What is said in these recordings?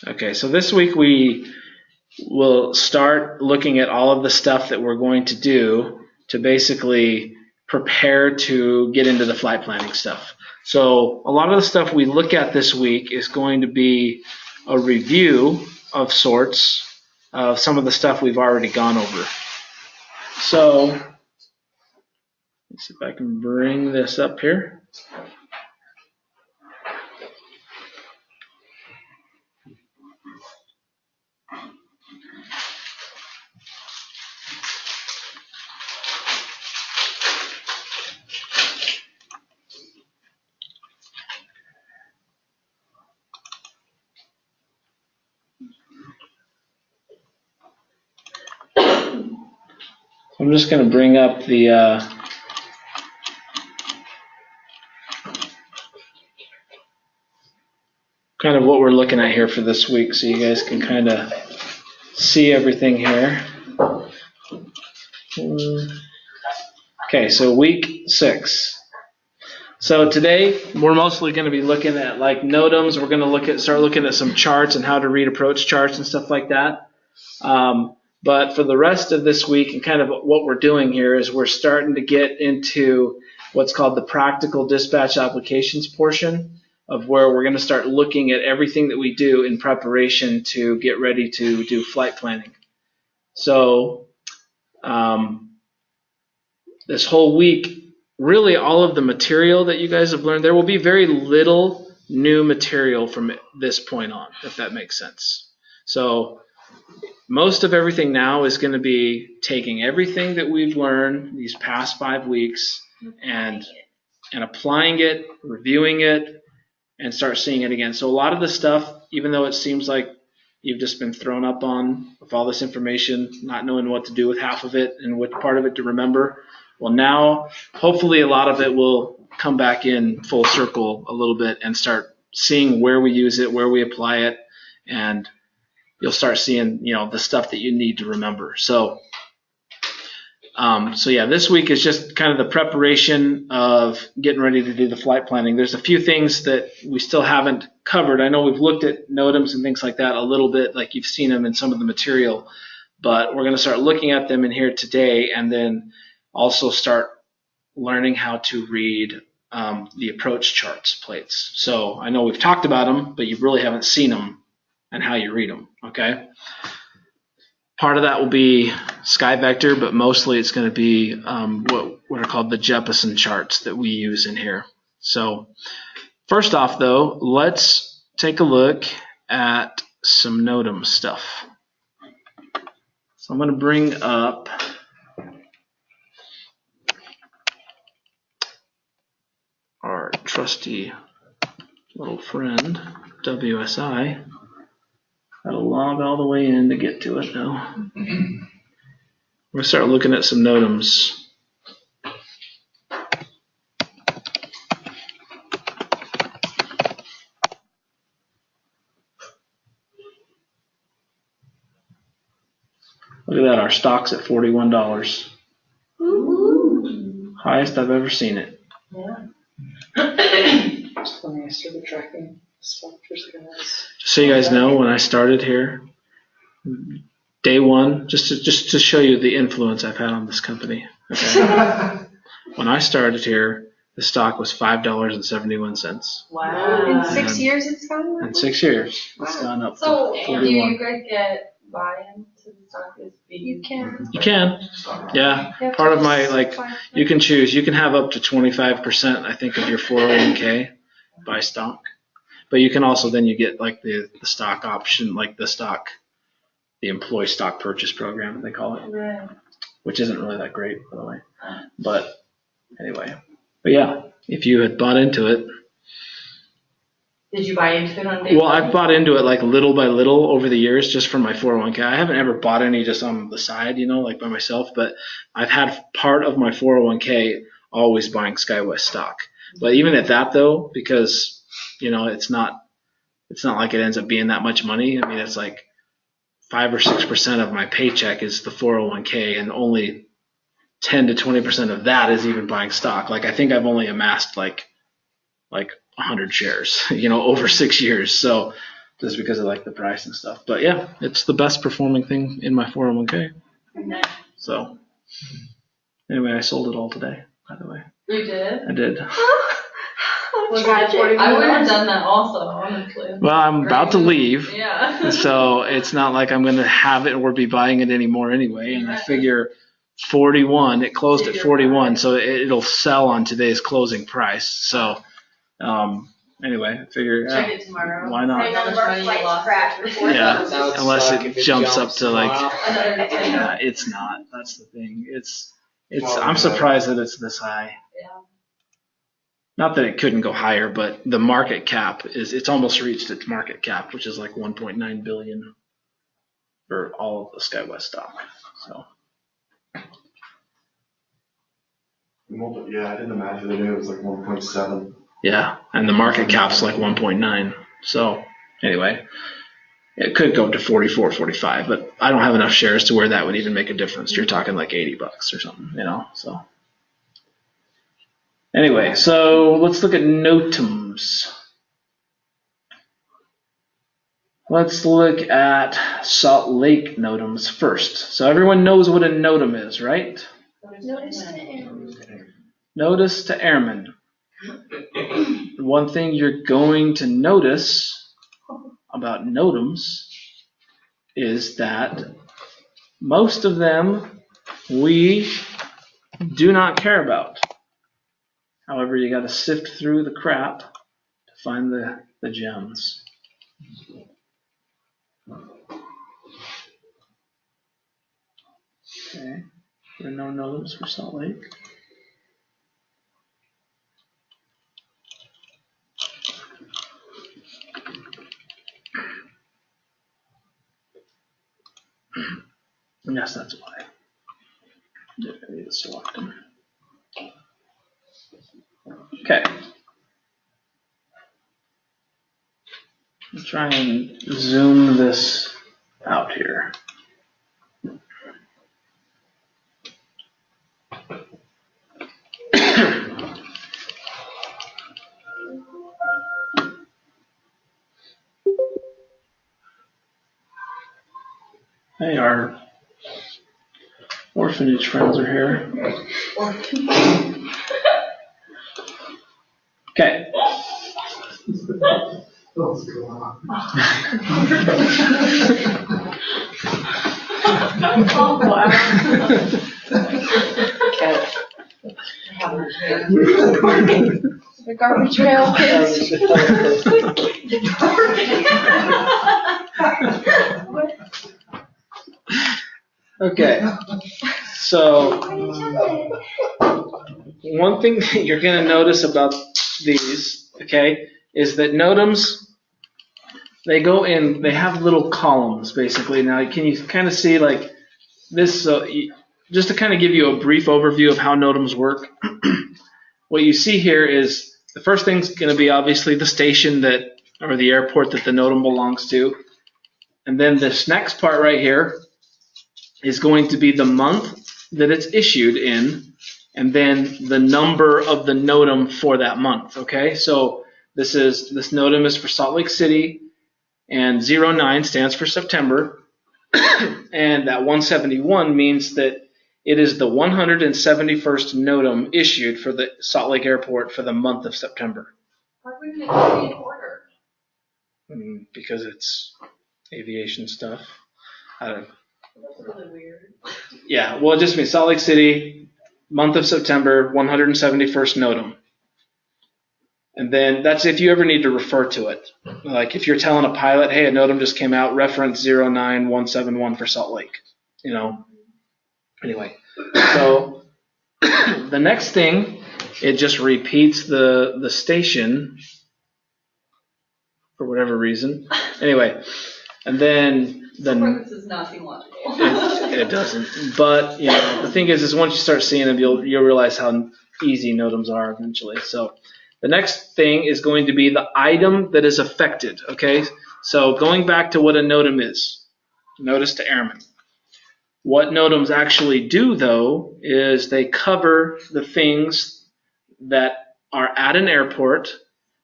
Okay, so this week we will start looking at all of the stuff that we're going to do to basically prepare to get into the flight planning stuff. So a lot of the stuff we look at this week is going to be a review of sorts of some of the stuff we've already gone over. So let's see if I can bring this up here. I'm just going to bring up the kind of what we're looking at here for this week so you guys can kind of see everything here. Okay, so week 6. So today we're mostly going to be looking at like NOTAMs. We're going to start looking at some charts and how to read approach charts and stuff like that. But for the rest of this week and kind of what we're doing here is we're starting to get into what's called the practical dispatch applications portion of where we're going to start looking at everything that we do in preparation to get ready to do flight planning. So this whole week, really all of the material that you guys have learned, there will be very little new material from this point on, if that makes sense. So most of everything now is going to be taking everything that we've learned these past 5 weeks and applying it, reviewing it, and start seeing it again. So a lot of the stuff, even though it seems like you've just been thrown up on with all this information, not knowing what to do with half of it and what part of it to remember, well now hopefully a lot of it will come back in full circle a little bit and start seeing where we use it, where we apply it, and you'll start seeing, the stuff that you need to remember. So yeah, this week is just kind of the preparation of getting ready to do the flight planning. There's a few things that we still haven't covered. I know we've looked at NOTAMs and things like that a little bit, like you've seen them in some of the material, but we're going to start looking at them in here today and then also start learning how to read the approach charts plates. So I know we've talked about them, but you really haven't seen them and how you read them, okay? Part of that will be sky vector, but mostly it's going to be what are called the Jeppesen charts that we use in here. So first off, though, let's take a look at some NOTAM stuff. So I'm going to bring up our trusty little friend, WSI. Got to log all the way in to get to it, though. We're going to start looking at some NOTAMs. Look at that, our stock's at $41. Ooh. Highest I've ever seen it. Yeah. It's funny, I started tracking stock for guys. Just so you guys know, when I started here, day one, just to show you the influence I've had on this company. Okay. When I started here, the stock was $5.71. Wow. In 6 years it's gone up? In 6 years, it's gone up to 41. So do you guys get buy-in to the stock? You can. You can. Yeah. Part of my, you can choose. You can have up to 25%, I think, of your 401k buy stock. But you can also, then you get like the stock option, like the employee stock purchase program, they call it. Right. Which isn't really that great, by the way. But anyway. But yeah, if you had bought into it. Did you buy into it on day one? Well, one? I've bought into it like little by little over the years just from my 401k. I haven't ever bought any just on the side, like by myself, but I've had part of my 401k always buying SkyWest stock. But even at that though, because it's not like it ends up being that much money. I mean, it's like 5 or 6% of my paycheck is the 401k, and only 10 to 20% of that is even buying stock. Like I think I've only amassed like 100 shares, over 6 years. So just because I like the price and stuff. But yeah, it's the best performing thing in my 401k. Nice. So anyway, I sold it all today, by the way. You did? I did. Was that 41? I would have done that also, honestly. Well, I'm about to leave. Yeah. So it's not like I'm going to have it or be buying it anymore anyway. And I figure 41, it closed at 41, so it'll sell on today's closing price. So anyway, I figure, Check it tomorrow. why not? How much money you lost. Yeah, unless it jumps up to like, Another 10. yeah, it's not. That's the thing. I'm surprised that it's this high. Yeah. Not that it couldn't go higher, but the market cap it's almost reached its market cap, which is like 1.9 billion for all of the SkyWest stock. So Yeah, I didn't imagine it was like 1.7. yeah, and the market cap's like 1.9. So anyway, it could go up to 44, 45, but I don't have enough shares to where that would even make a difference. You're talking like $80 or something, so. Anyway, so let's look at Notums. Let's look at Salt Lake Notums first. So everyone knows what a Notum is, right? Notice to airmen. Notice to airmen. One thing you're going to notice about Notums is that most of them we do not care about. However, you got to sift through the crap to find the gems. Okay, there are no Notums for Salt Lake. Yes, that's why. I need to select them. Okay. I'll try and zoom this out here. Hey, our orphanage friends are here. Okay. What's going on? Oh, wow. The garbage pail kids. Okay. So, one thing that you're going to notice about these, okay, is that Notums, they go in, they have little columns, basically. Now, can you kind of see, like, this, just to kind of give you a brief overview of how Notums work, what you see here is the first thing's going to be obviously the station or the airport that the Notum belongs to. And then this next part right here is going to be the month that it's issued in, and then the number of the Notum for that month, okay? So this Notum is for Salt Lake City, and 09 stands for September, and that 171 means that it is the 171st Notum issued for the Salt Lake Airport for the month of September. Why would it be in order? Because it's aviation stuff. I don't know. That's really weird. Yeah, well, it just means Salt Lake City, month of September, 171st Notum. And then that's if you ever need to refer to it. Like if you're telling a pilot, hey, a Notum just came out, reference 09171 for Salt Lake. Anyway, so the next thing, it just repeats the station for whatever reason. Anyway, and then This does not seem logical. it doesn't. But the thing is once you start seeing them, you'll realize how easy Notums are eventually. So the next thing is going to be the item that is affected. Okay, so going back to what a Notum is, notice to airmen. What Notums actually do, though, is they cover the things that are at an airport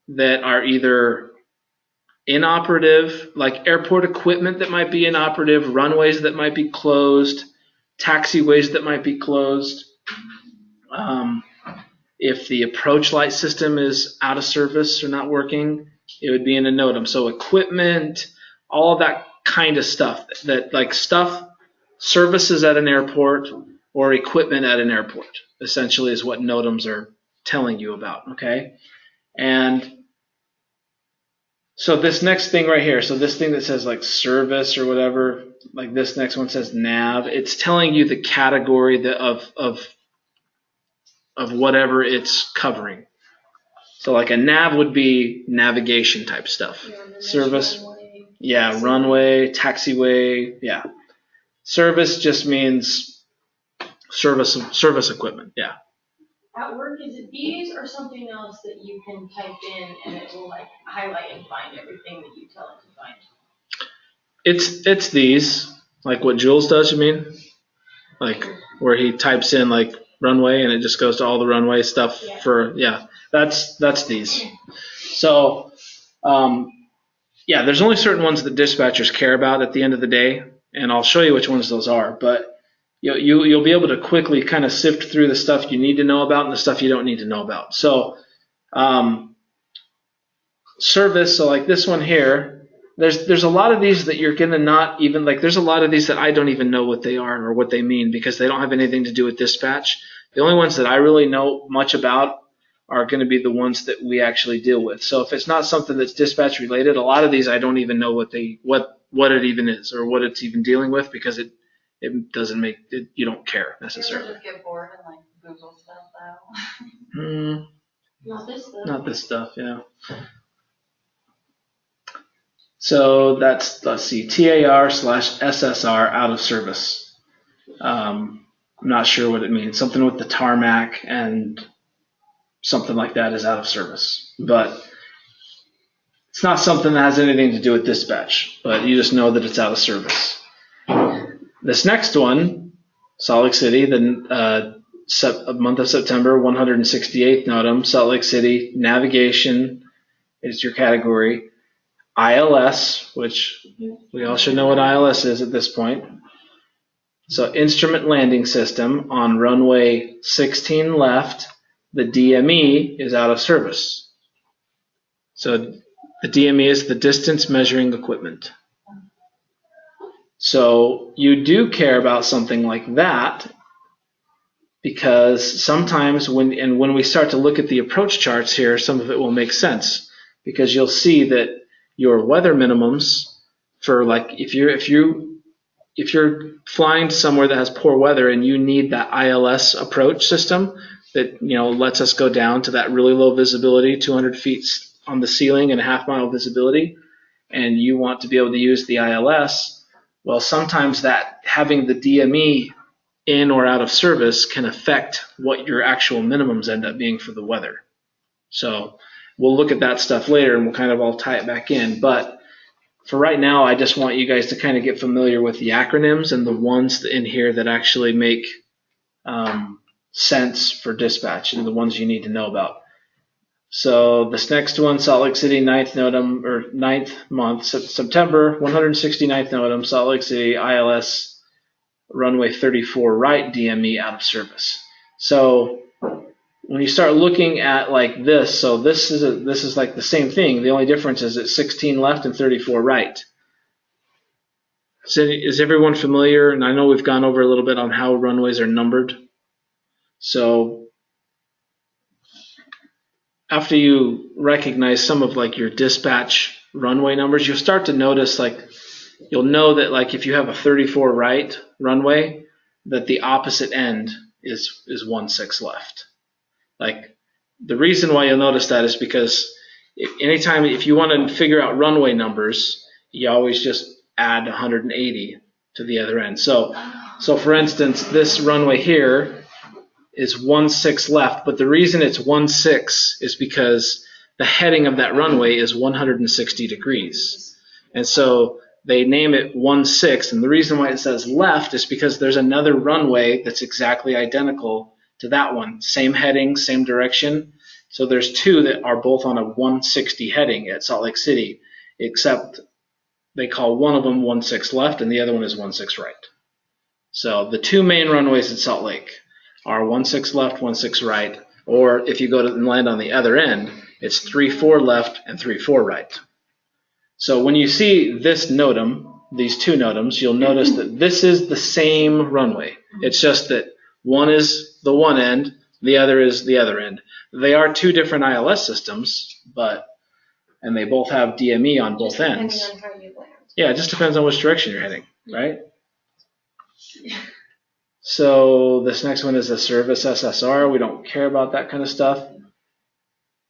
that are either inoperative, like airport equipment that might be inoperative, runways that might be closed, taxiways that might be closed. If the approach light system is out of service or not working, it would be in a NOTAM. So equipment, all of that kind of stuff, that like stuff, services at an airport or equipment at an airport, essentially is what NOTAMs are telling you about, okay? And so this next thing right here, so this thing that says like service or whatever, like this next one says nav, it's telling you the category of whatever it's covering. So like a nav would be navigation type stuff. Service, Runway. yeah, runway, taxiway, yeah. Service just means service equipment, yeah. At work, is it these or something else that you can type in and it will like highlight and find everything that you tell it to find? It's these, like what Jules does, you mean? Like where he types in like runway and it just goes to all the runway stuff that's these. So there's only certain ones that dispatchers care about at the end of the day, and I'll show you which ones those are, but you'll be able to quickly kind of sift through the stuff you need to know about and the stuff you don't need to know about. So service, so like this one here, there's a lot of these that you're gonna not even, like there's a lot of these that I don't even know what they are or what they mean because they don't have anything to do with dispatch. The only ones that I really know much about are going to be the ones that we actually deal with. So if it's not something that's dispatch related, a lot of these I don't even know what it even is or what it's even dealing with because it doesn't make it, you don't care necessarily. You ever just get bored and like Google stuff out? Not this stuff. Not this stuff, yeah. So that's, let's see, TAR/SSR out of service. I'm not sure what it means. Something with the tarmac and something like that is out of service. But it's not something that has anything to do with dispatch, but you just know that it's out of service. This next one, Salt Lake City, the month of September, 168th NOTAM, Salt Lake City, navigation is your category. ILS, which we all should know what ILS is at this point. So instrument landing system on runway 16 left, the DME is out of service. So the DME is the distance measuring equipment. So you do care about something like that because sometimes when we start to look at the approach charts here, some of it will make sense because you'll see that your weather minimums for like if you're flying somewhere that has poor weather and you need that ILS approach system that lets us go down to that really low visibility, 200 feet on the ceiling and a half-mile visibility, and you want to be able to use the ILS, well, sometimes that having the DME in or out of service can affect what your actual minimums end up being for the weather. So we'll look at that stuff later and we'll kind of all tie it back in. But for right now, I just want you guys to kind of get familiar with the acronyms and the ones in here that actually make sense for dispatch and the ones you need to know about. So this next one, Salt Lake City, 9th month, September, 169th NOTAM, Salt Lake City, ILS, runway 34 right, DME out of service. So when you start looking at like this, so this is like the same thing. The only difference is it's 16 left and 34 right. So is everyone familiar? And I know we've gone over a little bit on how runways are numbered. So after you recognize some of like your dispatch runway numbers, you'll start to notice you'll know that like if you have a 34 right runway, that the opposite end is 16 left. Like the reason why you'll notice that is because if you want to figure out runway numbers, you always just add 180 to the other end. So for instance, this runway here is 16 left, but the reason it's 16 is because the heading of that runway is 160 degrees. And so they name it 16, and the reason why it says left is because there's another runway that's exactly identical to that one. Same heading, same direction. So there's two that are both on a 160 heading at Salt Lake City. except they call one of them 16 left and the other one is 16 right. So the two main runways in Salt Lake are 16 left, 16 right, or if you go to land on the other end, it's 34 left and 34 right. So when you see this NOTAM, these two NOTAMs, you'll notice that this is the same runway. It's just that one is the one end, the other is the other end. They are two different ILS systems, and they both have DME on both ends. Depending on how you land. Yeah, it just depends on which direction you're heading, right? So this next one is a service SSR. We don't care about that kind of stuff.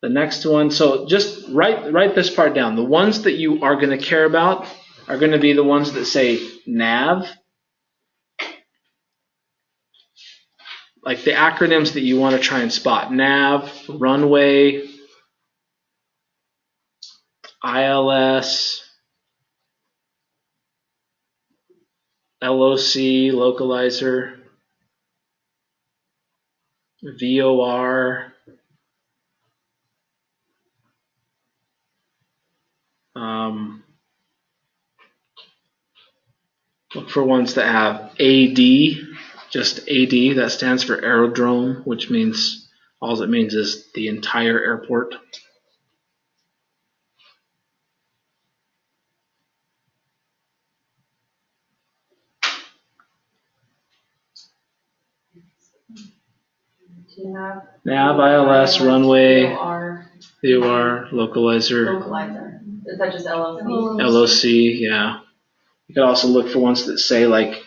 The next one, so just write this part down. The ones that you are going to care about are going to be the ones that say nav, like the acronyms that you want to try and spot. nav, runway, ILS, LOC, localizer, VOR, look for ones that have AD, just AD, that stands for aerodrome, which means, all it means is the entire airport. Nav, ILS, runway, VOR, localizer. Localizer. Is that just LOC? LOC, yeah. You could also look for ones that say like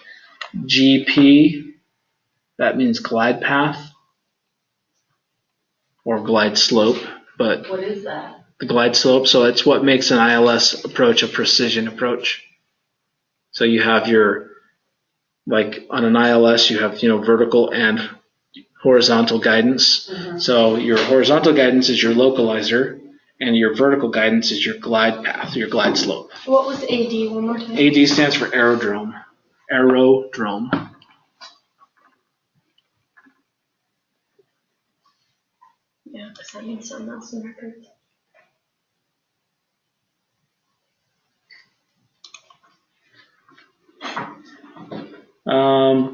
GP, that means glide path or glide slope, but What is that? the glide slope, so it's what makes an ILS approach a precision approach. So you have your, like on an ILS, you have, vertical and horizontal guidance. So your horizontal guidance is your localizer, and your vertical guidance is your glide path, your glide slope. What was AD one more time? AD stands for aerodrome. Aerodrome. Yeah, because that means something else in records.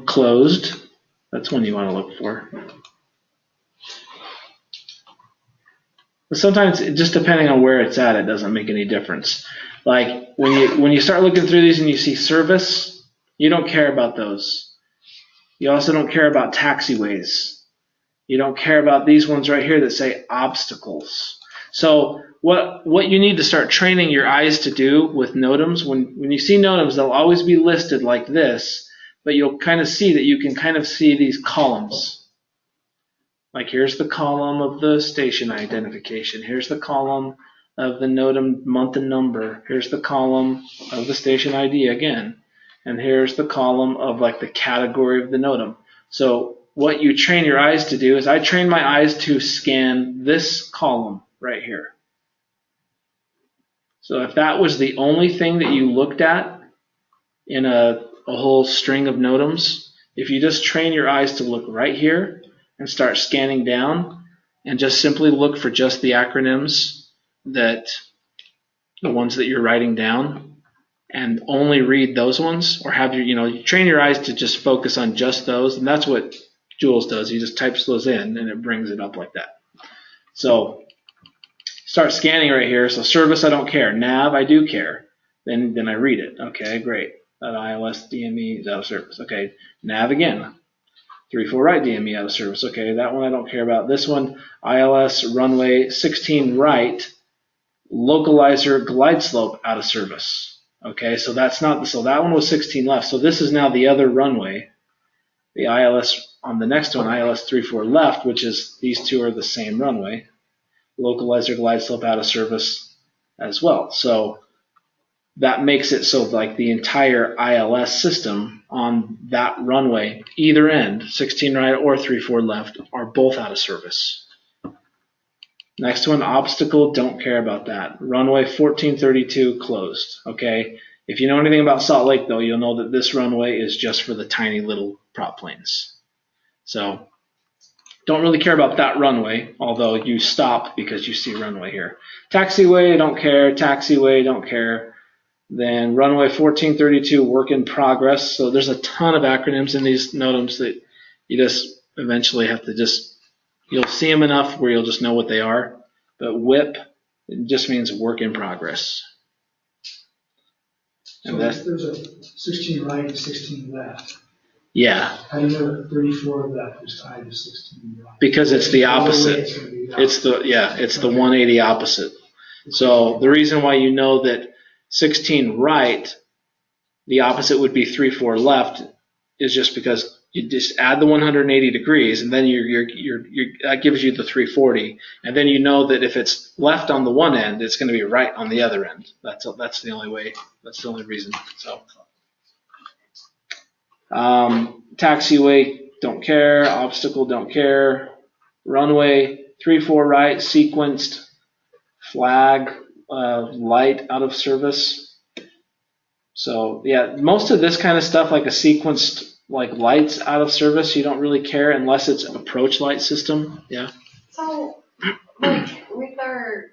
Closed. That's one you want to look for. But sometimes, just depending on where it's at, it doesn't make any difference. Like when you start looking through these and you see service, you don't care about those. You also don't care about taxiways. You don't care about these ones right here that say obstacles. So what you need to start training your eyes to do with NOTAMs, when you see NOTAMs, they'll always be listed like this, but you'll kind of see that you can kind of see these columns. Like here's the column of the station identification. Here's the column of the NOTAM month and number. Here's the column of the station ID again. And here's the column of like the category of the NOTAM. So what you train your eyes to do is I train my eyes to scan this column right here. So if that was the only thing that you looked at in a whole string of NOTAMs, if you just train your eyes to look right here and start scanning down and just simply look for just the acronyms, that the ones that you're writing down, and only read those ones, or have you train your eyes to just focus on just those, and that's what Jules does. He just types those in and it brings it up like that. So start scanning right here. So service, I don't care. Nav, I do care. Then I read it. Okay, great. That ILS DME is out of service. Okay, nav again. 34 right DME out of service. Okay, that one I don't care about. This one, ILS runway 16 right, localizer glide slope out of service. Okay, so that's not, so that one was 16 left. So this is now the other runway. The ILS on the next one, ILS 34 left, which is these two are the same runway. Localizer glide slope out of service as well. So that makes it so like the entire ILS system on that runway, either end, 16 right or 34 left, are both out of service. Next one, obstacle, don't care about that. Runway 1432 closed. Okay. If you know anything about Salt Lake, though, you'll know that this runway is just for the tiny little prop planes. So Don't really care about that runway, although you stop because you see runway here. Taxiway, don't care. Taxiway, don't care. Then runway 1432, work in progress. So there's a ton of acronyms in these NOTAMs that you just eventually have to you'll see them enough where you'll just know what they are. But WIP, it just means work in progress. So if there's a 16 right and 16 left, Yeah, how do you know that 34 left is tied to 16 right? because it's the opposite. It's the 180 opposite. So the reason why you know that 16 right, the opposite would be 34 left, is just because you just add the 180 degrees, and then that gives you the 340, and then you know that if it's left on the one end, it's going to be right on the other end. That's the only way. That's the only reason. So. Taxiway, don't care. Obstacle, don't care. Runway, 3-4 right, sequenced. Flag, light, out of service. So yeah, most of this kind of stuff, like a sequenced, like lights out of service, you don't really care unless it's an approach light system. Yeah. So, like with our,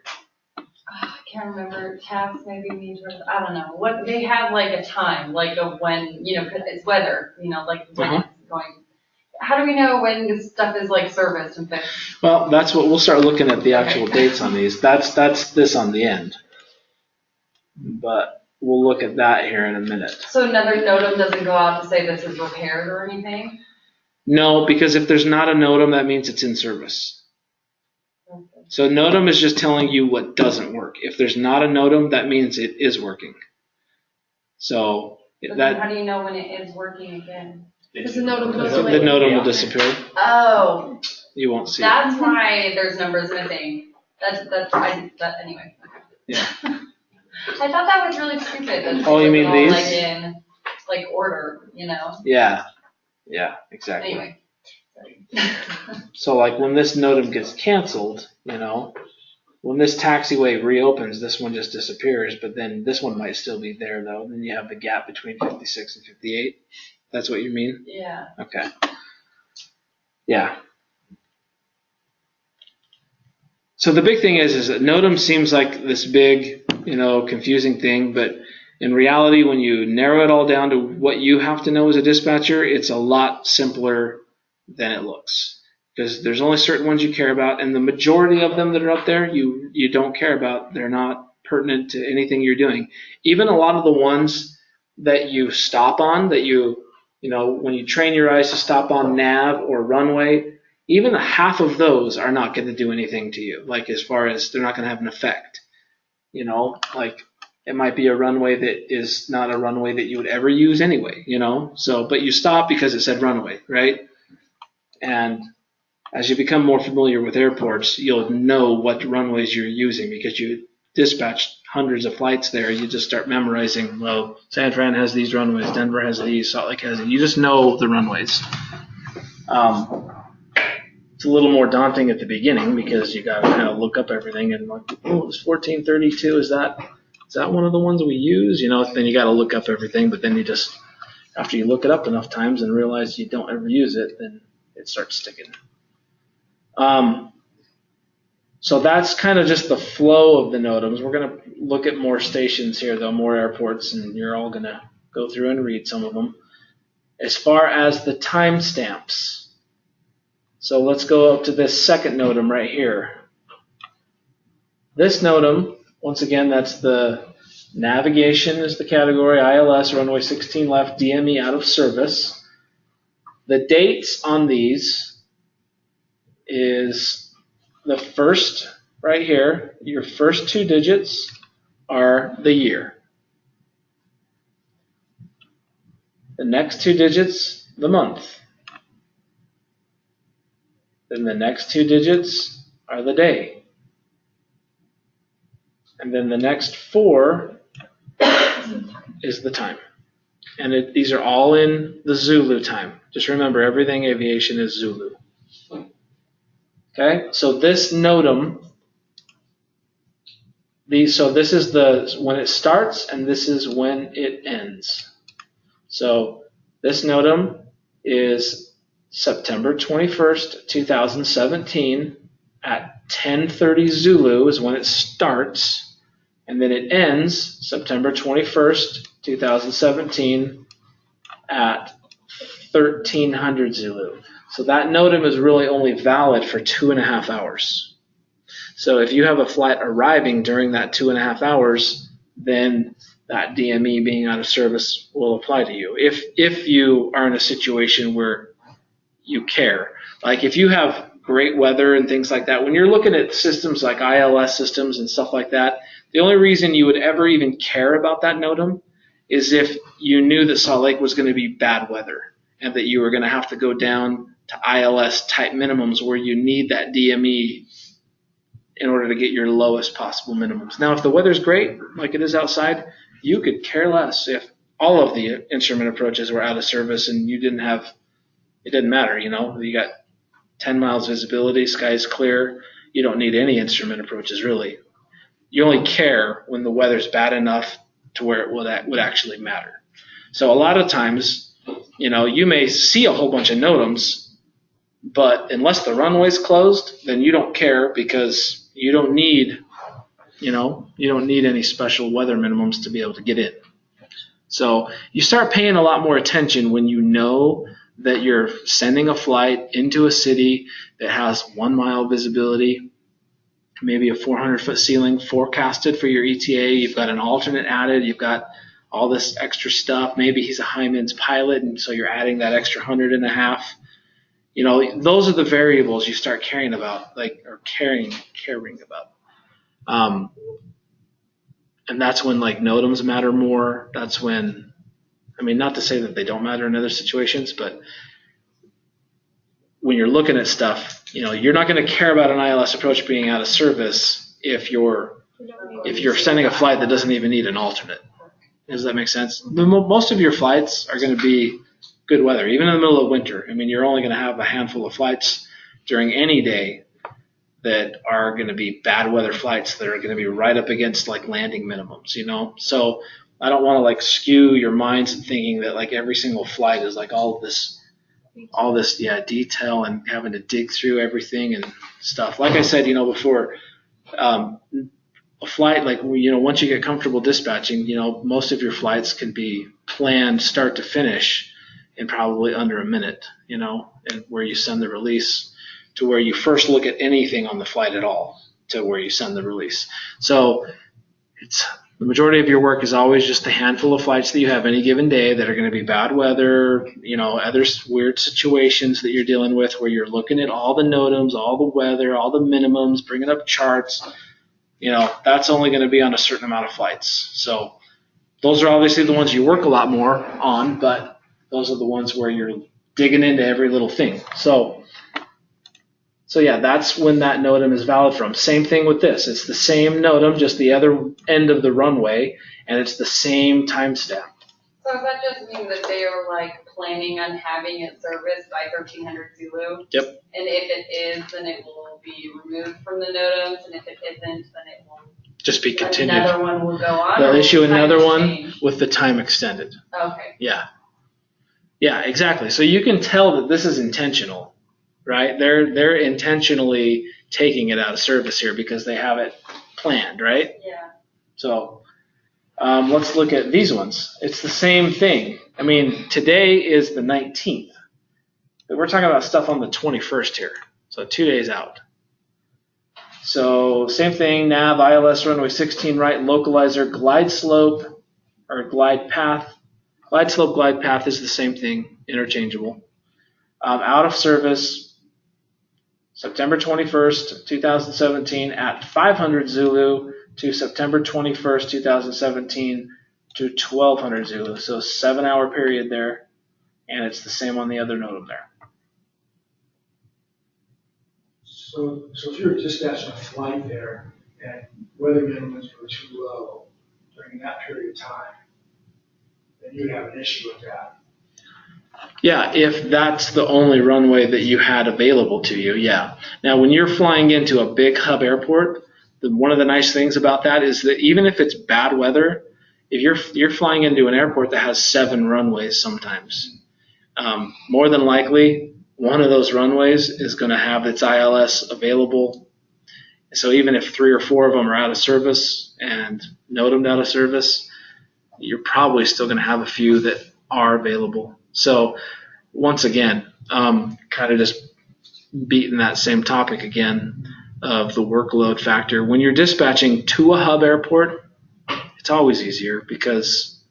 I can't remember, tasks, maybe meters, I don't know. What they have like a time, like of when, you know, 'cause it's weather, you know, like when it's going. How do we know when this stuff is like serviced and fixed? Well, that's what we'll start looking at the actual dates on these. That's this on the end. But we'll look at that here in a minute. So another NOTAM doesn't go out to say this is repaired or anything? No, because if there's not a NOTAM, that means it's in service. Okay. So NOTAM is just telling you what doesn't work. If there's not a NOTAM, that means it is working. So But then how do you know when it is working again? Because the NOTAM goes the away. NOTAM will disappear. Oh, You won't see that's why there's numbers missing. Anyway. Yeah. I thought that was really stupid. That Oh, you mean all, these? Like in, like order, you know? it. Yeah, exactly. Anyway. So like when this NOTAM gets canceled, you know, when this taxiway reopens, this one just disappears, but then this one might still be there though. Then you have the gap between 56 and 58. That's what you mean? Yeah. Okay. Yeah. So the big thing is that NOTAM seems like this big, you know, confusing thing, but in reality, when you narrow it all down to what you have to know as a dispatcher, it's a lot simpler than it looks. Because there's only certain ones you care about, and the majority of them that are up there, you don't care about. They're not pertinent to anything you're doing. Even a lot of the ones that you stop on, that you know, when you train your eyes to stop on nav or runway, even half of those are not going to do anything to you. Like as far as they're not going to have an effect. You know, like it might be a runway that is not a runway that you would ever use anyway, you know. So, but you stop because it said runway, right? And as you become more familiar with airports, you'll know what runways you're using because you dispatched hundreds of flights there. You just start memorizing, well, San Fran has these runways, Denver has these, Salt Lake has these. You just know the runways. It's a little more daunting at the beginning because you got to kind of look up everything and like, oh, it's 1432. Is that one of the ones we use? You know, then you got to look up everything, but then you just, after you look it up enough times and realize you don't ever use it, then it starts sticking. So that's kind of just the flow of the NOTAMs. We're going to look at more stations here, though, more airports, and you're all going to go through and read some of them. As far as the timestamps, so let's go up to this second NOTAM right here. This NOTAM, once again, that's the navigation is the category, ILS, runway 16 left, DME out of service. The dates on these is the first right here, your first two digits are the year. The next two digits, the month. Then the next two digits are the day. And then the next four is the time. And these are all in the Zulu time. Just remember, everything aviation is Zulu. Okay, so this NOTAM, so this is when it starts and this is when it ends. So this NOTAM is September 21st, 2017 at 10:30 Zulu is when it starts, and then it ends September 21st, 2017 at 1300 Zulu. So that NOTAM is really only valid for 2.5 hours. So if you have a flight arriving during that 2.5 hours, then that DME being out of service will apply to you. If you are in a situation where you care. Like if you have great weather and things like that, when you're looking at systems like ILS systems and stuff like that, the only reason you would ever even care about that NOTAM is if you knew that Salt Lake was going to be bad weather and that you were going to have to go down to ILS type minimums where you need that DME in order to get your lowest possible minimums. Now, if the weather's great, like it is outside, you could care less if all of the instrument approaches were out of service and you didn't have, it didn't matter, you know, you got 10 miles visibility, sky's clear, you don't need any instrument approaches really. You only care when the weather's bad enough to where it would actually matter. So a lot of times, you know, you may see a whole bunch of NOTAMs, but unless the runway's closed, then you don't care because you don't need, you know, you don't need any special weather minimums to be able to get in. So you start paying a lot more attention when you know that you're sending a flight into a city that has 1 mile visibility, maybe a 400-foot ceiling forecasted for your ETA. You've got an alternate added. You've got all this extra stuff. Maybe he's a high-mins pilot, and so you're adding that extra 100.5. You know, those are the variables you start caring about, caring about. And that's when like NOTAMs matter more. That's when, I mean, not to say that they don't matter in other situations, but when you're looking at stuff, you know, you're not going to care about an ILS approach being out of service if you're sending a flight that doesn't even need an alternate. Does that make sense? Most of your flights are going to be good weather, even in the middle of winter. I mean, you're only going to have a handful of flights during any day that are going to be bad weather flights that are going to be right up against like landing minimums, you know? So I don't want to like skew your minds and thinking that like every single flight is like all this detail and having to dig through everything and stuff. Like I said, you know, before, a flight, like, you know, once you get comfortable dispatching, you know, most of your flights can be planned start to finish in probably under a minute, you know, and where you send the release to where you first look at anything on the flight at all to where you send the release. So it's the majority of your work is always just a handful of flights that you have any given day that are going to be bad weather, you know, other weird situations that you're dealing with where you're looking at all the NOTAMs, all the weather, all the minimums, bringing up charts. You know, that's only going to be on a certain amount of flights. So those are obviously the ones you work a lot more on, but those are the ones where you're digging into every little thing. So yeah, that's when that NOTAM is valid from. Same thing with this. It's the same NOTAM, just the other end of the runway, and it's the same timestamp. So does that just mean that they are like planning on having it serviced by 1300 Zulu? Yep. And if it is, then it will be removed from the NOTAMs, and if it isn't, then it will Just be continued. Another one will go on. They'll or issue will the time another one change? with the time extended. Okay. Yeah. Yeah, exactly. So you can tell that this is intentional, right? They're intentionally taking it out of service here because they have it planned, right? Yeah. So let's look at these ones. It's the same thing. I mean, today is the 19th. We're talking about stuff on the 21st here, so 2 days out. So same thing, nav, ILS, runway 16 right, localizer, glide slope, or glide path. Glide slope, glide path is the same thing, interchangeable. Out of service, September 21st, 2017 at 500 Zulu to September 21st, 2017 to 1200 Zulu. So 7-hour period there, and it's the same on the other NOTAM there. So if you're dispatching a flight there and weather minimums were too low during that period of time, then you'd have an issue with that. Yeah, if that's the only runway that you had available to you, yeah. Now, when you're flying into a big hub airport, one of the nice things about that is that even if it's bad weather, if you're flying into an airport that has 7 runways sometimes, more than likely, one of those runways is going to have its ILS available. So even if 3 or 4 of them are out of service and NOTAM'd out of service, you're probably still going to have a few that are available. So once again, kind of just beating that same topic again of the workload factor. When you're dispatching to a hub airport, it's always easier because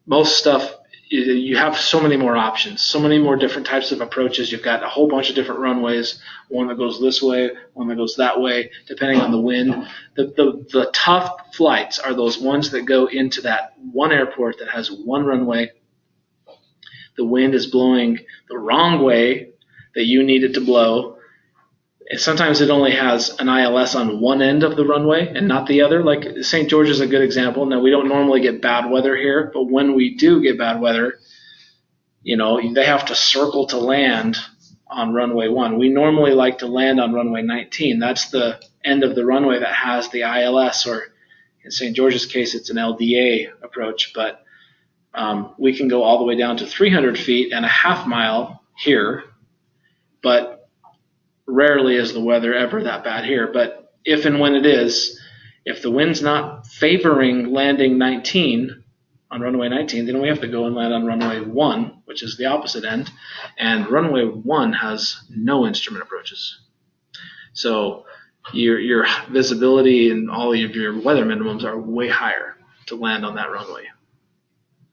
most stuff, you have so many more options, so many more different types of approaches. You've got a whole bunch of different runways, one that goes this way, one that goes that way, depending on the wind. The tough flights are those ones that go into that one airport that has one runway. The wind is blowing the wrong way that you need it to blow. And sometimes it only has an ILS on one end of the runway and not the other. Like St. George is a good example. Now, we don't normally get bad weather here, but when we do get bad weather, they have to circle to land on runway 1. We normally like to land on runway 19. That's the end of the runway that has the ILS, or in St. George's case, it's an LDA approach, but we can go all the way down to 300 feet and a half mile here, but rarely is the weather ever that bad here. But if and when it is, if the wind's not favoring landing 19 on runway 19, then we have to go and land on runway 1, which is the opposite end, and runway 1 has no instrument approaches. So your visibility and all of your weather minimums are way higher to land on that runway.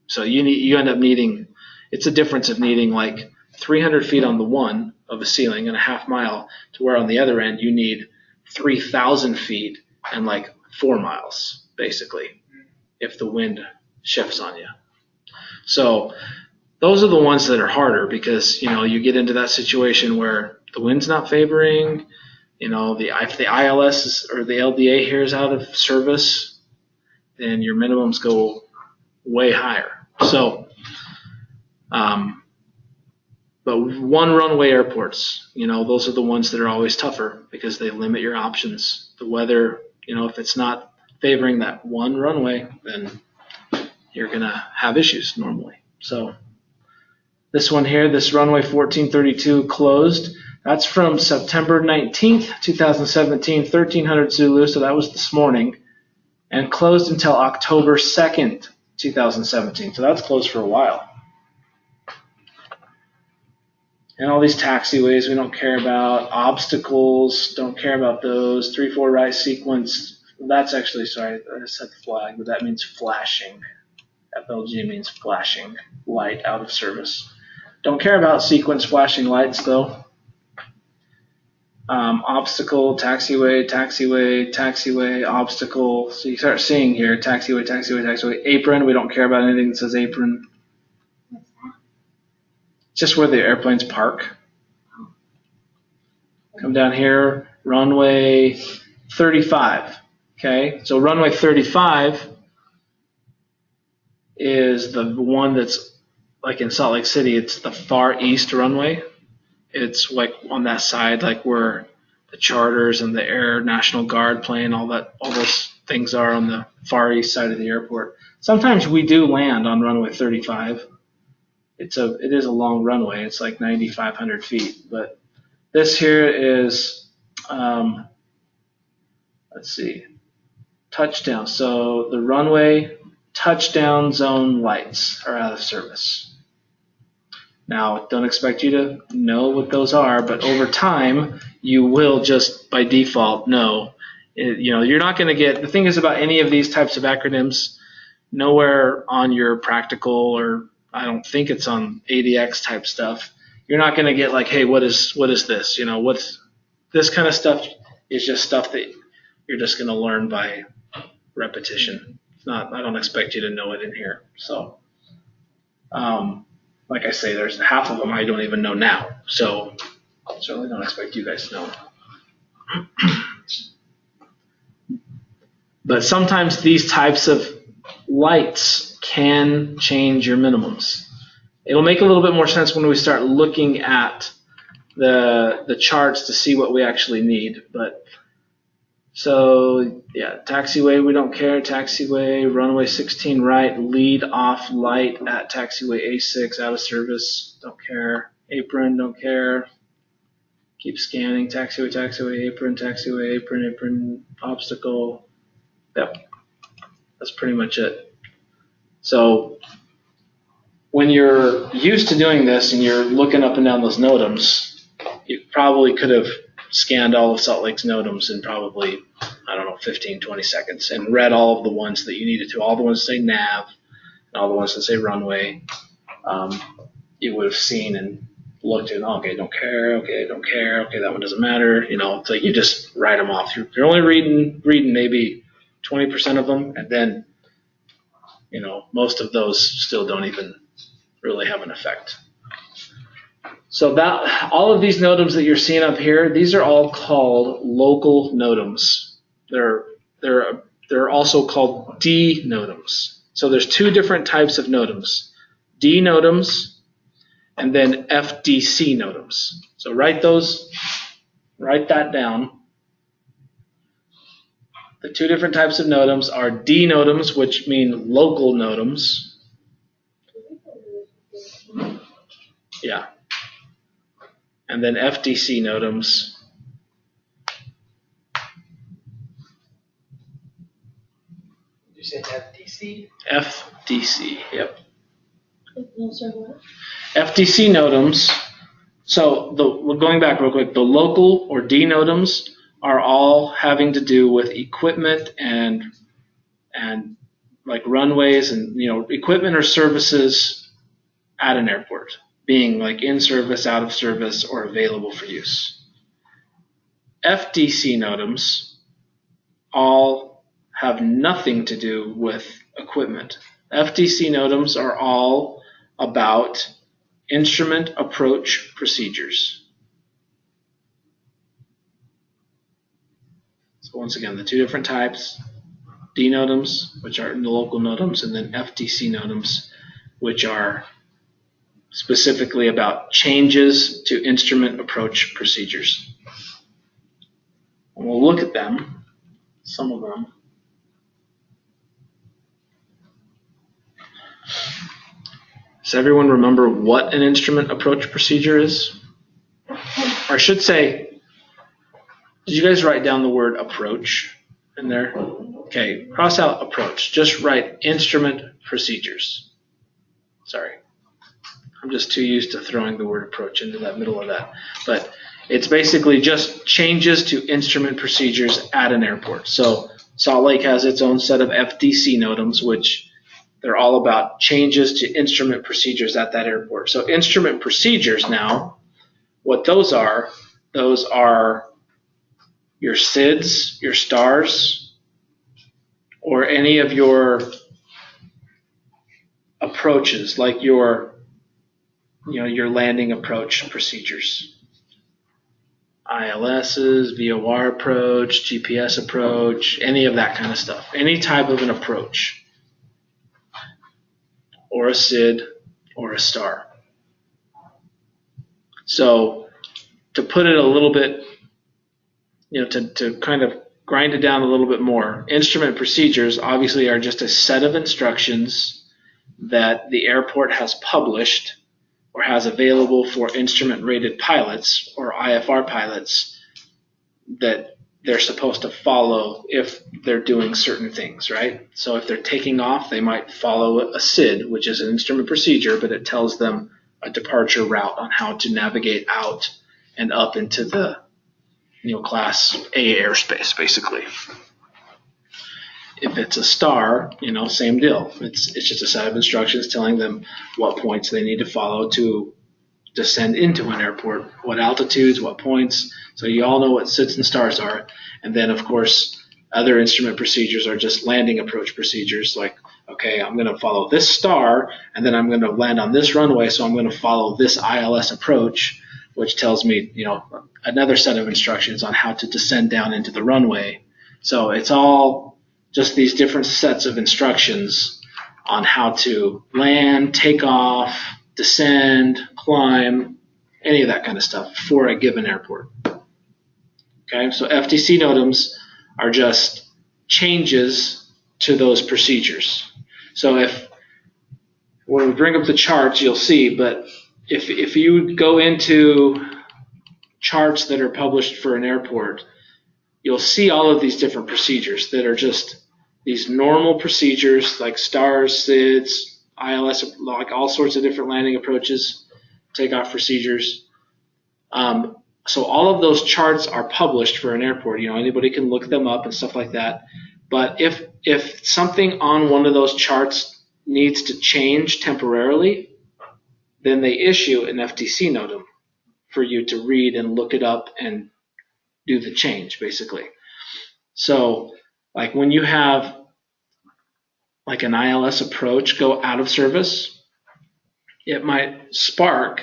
So you end up needing, it's a difference of needing like 300 feet on the one of a ceiling and a half mile, to where on the other end you need 3,000 feet and like 4 miles, basically, if the wind shifts on you. So those are the ones that are harder because, you get into that situation where the wind's not favoring, if the ILS or the LDA here is out of service, then your minimums go way higher. So, but one runway airports, those are the ones that are always tougher because they limit your options. The weather, if it's not favoring that one runway, then you're going to have issues normally. So this one here, this runway 1432 closed. That's from September 19th, 2017, 1300 Zulu, so that was this morning, and closed until October 2nd, 2017. So that's closed for a while. And all these taxiways we don't care about. Obstacles, don't care about those. 3-4 right sequence. That's actually, sorry, I said flag, but that means flashing. FLG means flashing light out of service. Don't care about sequence flashing lights though. Obstacle, taxiway, taxiway, taxiway, obstacle. So you start seeing here, taxiway, taxiway, taxiway. Apron, we don't care about anything that says apron. What's that? Just where the airplanes park. Come down here, runway 35. Okay, so runway 35 is the one that's like in Salt Lake City. It's the far east runway. It's like on that side, like where the charters and the Air National Guard plane, all those things are on the far east side of the airport. Sometimes we do land on runway 35. It is a long runway. It's like 9,500 feet. But this here is, let's see, touchdown. So the runway touchdown zone lights are out of service. Now, don't expect you to know what those are, but over time, you will just by default know. You're not going to get, the thing is about any of these types of acronyms, nowhere on your practical, or I don't think it's on ADX type stuff, you're not going to get like, hey, what is this? What's this kind of stuff is just stuff that you're just going to learn by repetition. It's not, I don't expect you to know it in here. So, like I say, there's half of them I don't even know now. So I certainly don't expect you guys to know. But sometimes these types of lights can change your minimums. It'll make a little bit more sense when we start looking at the charts to see what we actually need. But so yeah, taxiway, we don't care. Taxiway, runway 16 right, lead off light at taxiway A6 out of service, don't care. apron, don't care. Keep scanning, taxiway, apron, obstacle. Yep, that's pretty much it. So when you're used to doing this and you're looking up and down those NOTAMs, you probably could have scanned all of Salt Lake's NOTAMs in probably, 15, 20 seconds and read all of the ones that you needed to, all the ones that say nav and all the ones that say runway. You would have seen and looked at, okay, don't care, okay, that one doesn't matter. It's like you just write them off. You're only reading maybe 20% of them, and then, most of those still don't even really have an effect. So that all of these NOTAMs that you're seeing up here, these are all called local NOTAMs. They're also called D NOTAMs. So there's two different types of NOTAMs: D NOTAMs and then FDC NOTAMs. So write that down. The two different types of NOTAMs are D NOTAMs, which mean local NOTAMs. Yeah. And then FDC NOTAMs. Did you say FDC? FDC, yep. FDC NOTAMs. So going back real quick, the local or D NOTAMs are all having to do with equipment and like runways and equipment or services at an airport, being like in service, out of service, or available for use. FDC NOTAMs all have nothing to do with equipment. FDC NOTAMs are all about instrument approach procedures. So once again, the two different types: D NOTAMs, which are the local NOTAMs, and then FDC NOTAMs, which are specifically about changes to instrument approach procedures. And we'll look at them, some of them. Does everyone remember what an instrument approach procedure is? Or I should say, did you guys write down the word approach in there? Okay, cross out approach. Just write instrument procedures. Sorry. I'm just too used to throwing the word approach into that middle of that. But it's basically just changes to instrument procedures at an airport. So Salt Lake has its own set of FDC NOTAMs, which they're all about changes to instrument procedures at that airport. So instrument procedures now, what those are your SIDs, your STARs, or any of your approaches, like your landing approach procedures. ILSs, VOR approach, GPS approach, any of that kind of stuff. Any type of an approach, or a SID, or a STAR. So to put it a little bit, to kind of grind it down a little bit more, instrument procedures obviously are just a set of instructions that the airport has published or has available for instrument-rated pilots or IFR pilots that they're supposed to follow if they're doing certain things, right? So if they're taking off, they might follow a SID, which is an instrument procedure, but it tells them a departure route on how to navigate out and up into the Class A airspace, basically. If it's a STAR, same deal. It's just a set of instructions telling them what points they need to follow to descend into an airport, what altitudes, what points. So you all know what SIDs and STARs are. And then, of course, other instrument procedures are just landing approach procedures. Like, okay, I'm going to follow this STAR, and then I'm going to land on this runway, so I'm going to follow this ILS approach, which tells me, another set of instructions on how to descend down into the runway. So it's all just these different sets of instructions on how to land, take off, descend, climb, any of that kind of stuff for a given airport. Okay, so FDC NOTAMs are just changes to those procedures. So when we bring up the charts, you'll see, but if you go into charts that are published for an airport, you'll see all of these different procedures that are just these normal procedures like stars, SIDS, ILS, like all sorts of different landing approaches, takeoff procedures. So all of those charts are published for an airport. Anybody can look them up and stuff like that. But if something on one of those charts needs to change temporarily, then they issue an FTC NOTAM for you to read and look it up and do the change, basically. So like when you have like an ILS approach go out of service, it might spark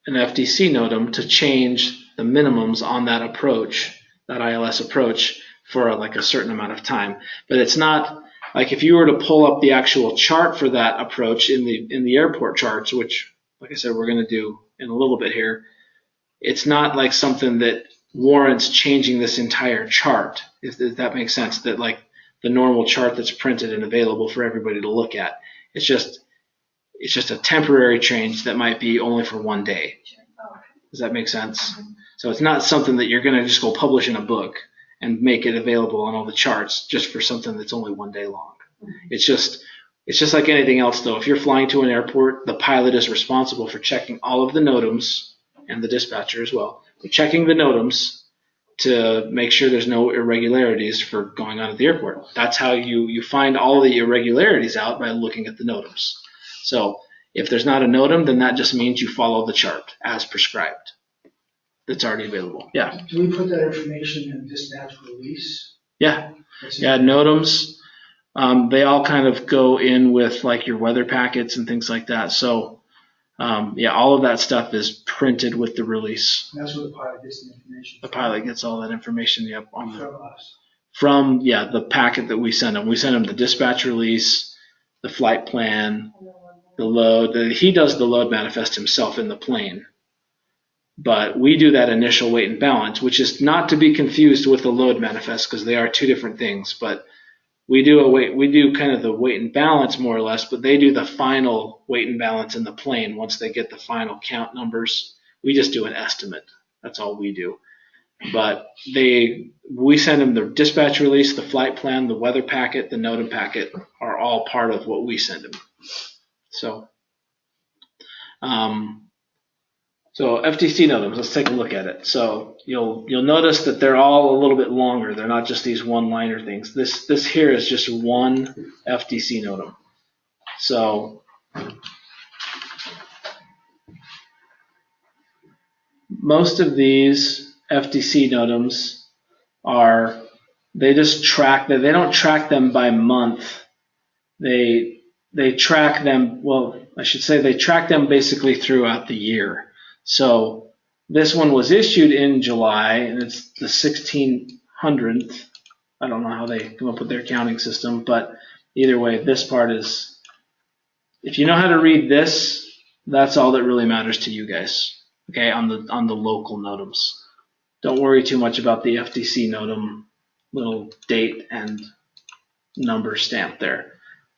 an FTC NOTAM to change the minimums on that approach, that ILS approach, for like a certain amount of time. But it's not like if you were to pull up the actual chart for that approach in the airport charts, which like I said we're going to do in a little bit here, it's not like something that warrants changing this entire chart, if that makes sense, that like the normal chart that's printed and available for everybody to look at. It's just a temporary change that might be only for one day. Does that make sense? So it's not something that you're going to just go publish in a book and make it available on all the charts just for something that's only one day long. It's just like anything else, though. If you're flying to an airport, the pilot is responsible for checking all of the NOTAMs, and the dispatcher as well. They're checking the NOTAMs to make sure there's no irregularities for going on at the airport. That's how you find all the irregularities out, by looking at the NOTAMs. So if there's not a NOTAM, then that just means you follow the chart as prescribed that's already available. Yeah. Do we put that information in dispatch release? Yeah. Yeah, NOTAMs, they all kind of go in with like your weather packets and things like that. So yeah, all of that stuff is printed with the release. And that's where the pilot gets the information. The pilot gets all that information, yep, on From us. from the packet that we send him. We send him the dispatch release, the flight plan, the load. He does the load manifest himself in the plane, but we do that initial weight and balance, which is not to be confused with the load manifest, because they are two different things. But we do kind of the weight and balance more or less, but they do the final weight and balance in the plane once they get the final count numbers. We just do an estimate. That's all we do. But we send them the dispatch release, the flight plan, the weather packet, the NOTAM packet are all part of what we send them. So FTC NOTAMs, let's take a look at it. So you'll notice that they're all a little bit longer. They're not just these one-liner things. This here is just one FTC NOTAM. So most of these FTC NOTAMs they just track that. They don't track them by month. They track them, they track them basically throughout the year. So this one was issued in July, and it's the 1600th. I don't know how they come up with their counting system, but either way, this part is, if you know how to read this, that's all that really matters to you guys, okay, on the local NOTAMs. Don't worry too much about the FTC NOTAM little date and number stamp there.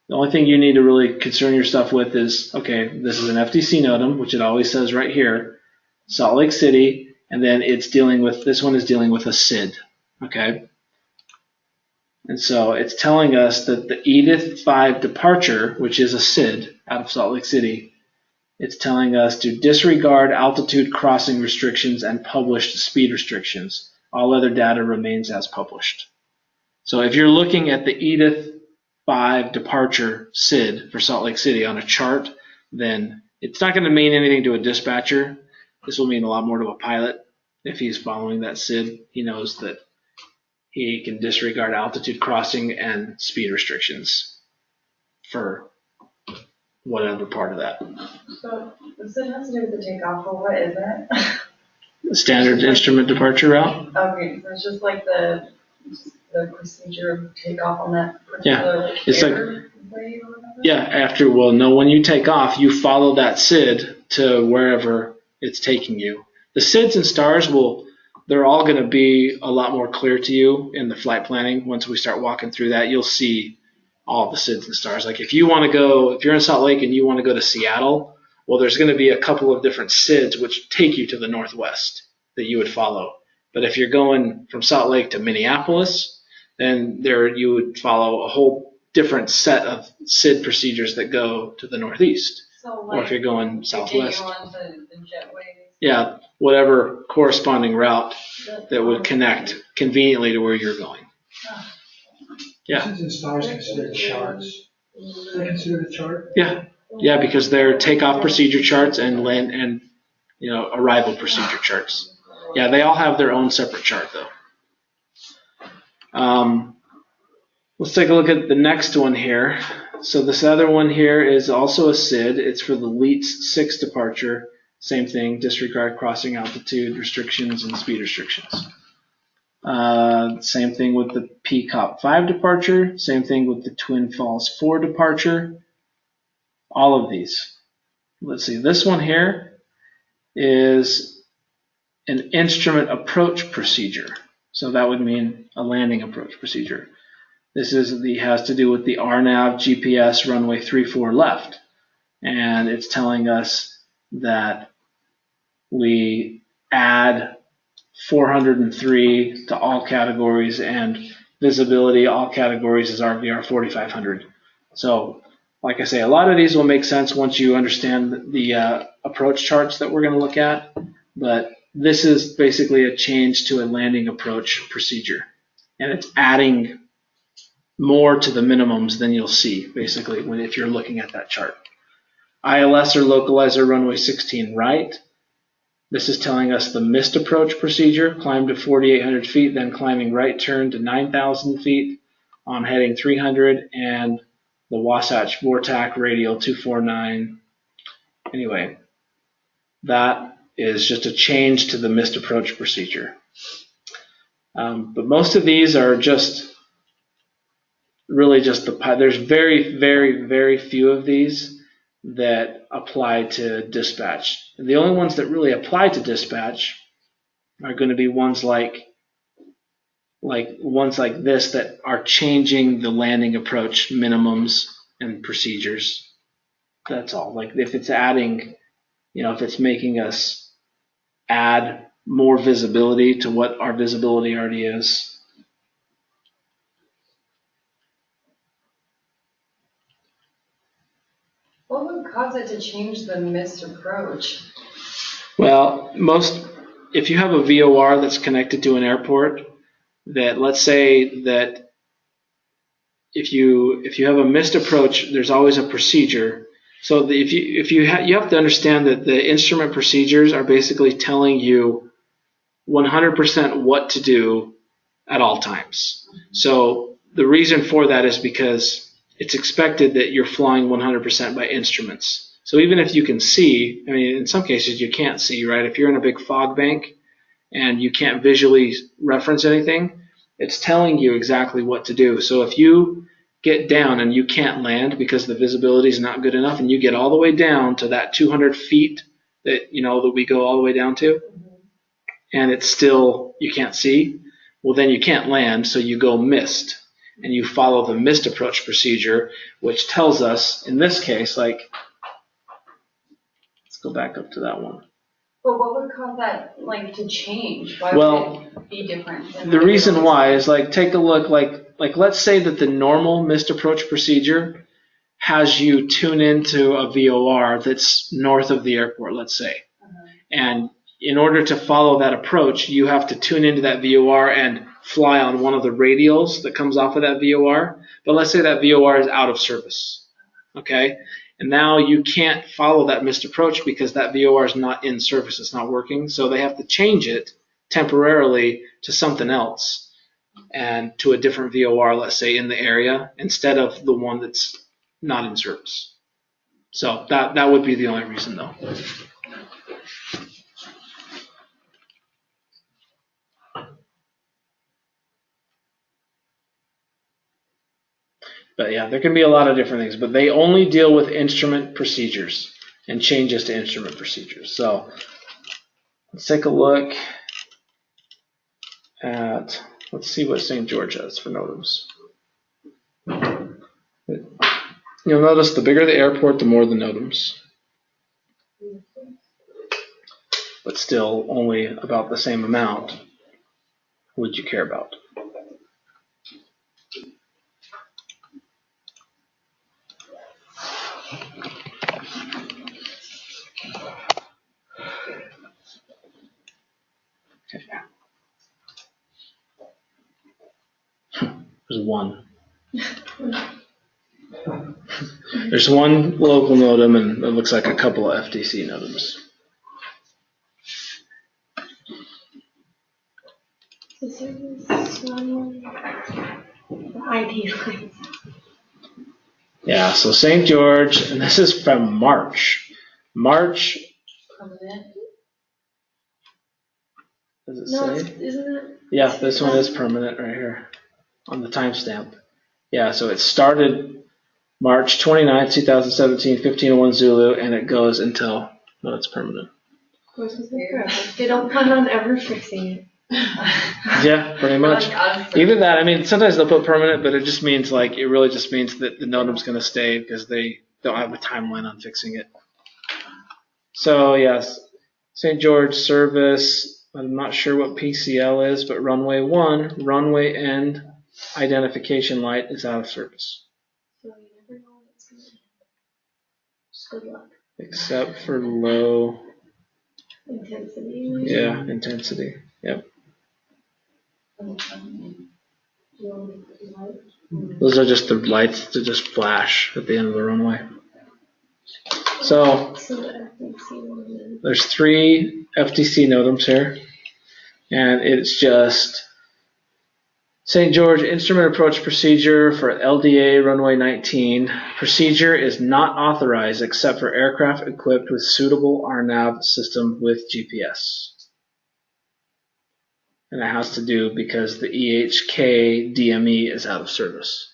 The only thing you need to really concern yourself with is, okay, this is an FTC NOTAM, which it always says right here, Salt Lake City, and then this one is dealing with a SID, okay? And so it's telling us that the Edith 5 departure, which is a SID out of Salt Lake City, it's telling us to disregard altitude crossing restrictions and published speed restrictions. All other data remains as published. So if you're looking at the Edith 5 departure SID for Salt Lake City on a chart, then it's not going to mean anything to a dispatcher. This will mean a lot more to a pilot. If he's following that SID, he knows that he can disregard altitude crossing and speed restrictions for whatever part of that. So the SID has to do with the takeoff, or what is it? The standard instrument departure route? Okay, so it's just like the procedure of takeoff on that particular it's airway or whatever? Yeah, when you take off, you follow that SID to wherever it's taking you. The SIDs and stars they're all going to be a lot more clear to you in the flight planning. Once we start walking through that, you'll see all the SIDs and stars. Like if you're in Salt Lake and you want to go to Seattle, Well, there's going to be a couple of different SIDs which take you to the northwest that you would follow. But if you're going from Salt Lake to Minneapolis, then there you would follow a whole different set of SID procedures that go to the northeast. So Or if you're going southwest. You on to the jetways. Yeah, whatever corresponding route that would connect conveniently to where you're going. Yeah. Since it's stars considered charts, is that considered a chart? Yeah, because they're takeoff procedure charts and land and arrival procedure charts. Yeah, they all have their own separate chart though. Let's take a look at the next one here. So this other one here is also a SID. It's for the LEATS 6 departure. Same thing, disregard crossing altitude restrictions and speed restrictions. Same thing with the Peacock 5 departure. Same thing with the Twin Falls 4 departure. All of these. Let's see, this one here is an instrument approach procedure. So that would mean a landing approach procedure. This has to do with the RNAV GPS runway 34 left. And it's telling us that we add 403 to all categories, and visibility, all categories is RVR 4500. So, like I say, a lot of these will make sense once you understand the approach charts that we're going to look at, but this is basically a change to a landing approach procedure, and it's adding more to the minimums than you'll see, basically, if you're looking at that chart. ILS or localizer runway 16 right. This is telling us the missed approach procedure, climb to 4,800 feet, then climbing right turn to 9,000 feet on heading 300, and the Wasatch Vortac radial 249. Anyway, that is just a change to the missed approach procedure. But most of these are really just there's very, very, very few of these that apply to dispatch. And the only ones that really apply to dispatch are going to be ones like this that are changing the landing approach minimums and procedures. That's all. Like if it's adding, if it's making us add more visibility to what our visibility already is. What would cause it to change the missed approach? Well, if you have a VOR that's connected to an airport, that let's say that if you have a missed approach, there's always a procedure. So you have to understand that the instrument procedures are basically telling you 100% what to do at all times. So the reason for that is because it's expected that you're flying 100% by instruments. So even if you can see, in some cases you can't see, right? If you're in a big fog bank and you can't visually reference anything, it's telling you exactly what to do. So if you get down and you can't land because the visibility is not good enough, and you get all the way down to that 200 feet that we go all the way down to, and it's still, you can't see, well then you can't land, so you go missed. And you follow the missed approach procedure, which tells us, in this case, let's go back up to that one. But what would cause that, to change? Why would it be different? The reason why is, take a look, let's say that the normal missed approach procedure has you tune into a VOR that's north of the airport, let's say. And in order to follow that approach, you have to tune into that VOR and fly on one of the radials that comes off of that VOR. But let's say that VOR is out of service, okay? And now you can't follow that missed approach because that VOR is not in service, it's not working. So they have to change it temporarily to something else and to a different VOR, let's say, in the area, instead of the one that's not in service. So that would be the only reason, though. But yeah, there can be a lot of different things, but they only deal with instrument procedures and changes to instrument procedures. So let's take a look at, let's see what St. George has for NOTAMs. You'll notice the bigger the airport, the more the NOTAMs. but still only about the same amount would you care about. There's one. There's one local NOTAM, and it looks like a couple of FTC NOTAMs. Yeah, so St. George, and this is from March. March. Permanent. Does it No, say? isn't it? Yeah, this one is permanent right here on the timestamp. Yeah, so it started March 29th, 2017, 1501 Zulu, and it goes until, no, it's permanent. Of course, it's forever. They don't plan on ever fixing it. Yeah, pretty much. Even that, I mean, sometimes they'll put permanent, but it just means like, it really just means that the NOTAM's going to stay because they don't have a timeline on fixing it. So, yes, St. George service, I'm not sure what PCL is, but runway 1, runway end identification light is out of service. So you never know when it's going to end. Just good luck. Except for low, Intensity. yeah, intensity. Yep. Those are just the lights that just flash at the end of the runway. So there's 3 FTC NOTAMs here, and it's just St. George Instrument Approach Procedure for LDA Runway 19. Procedure is not authorized except for aircraft equipped with suitable RNAV system with GPS. And it has to do because the EHK DME is out of service.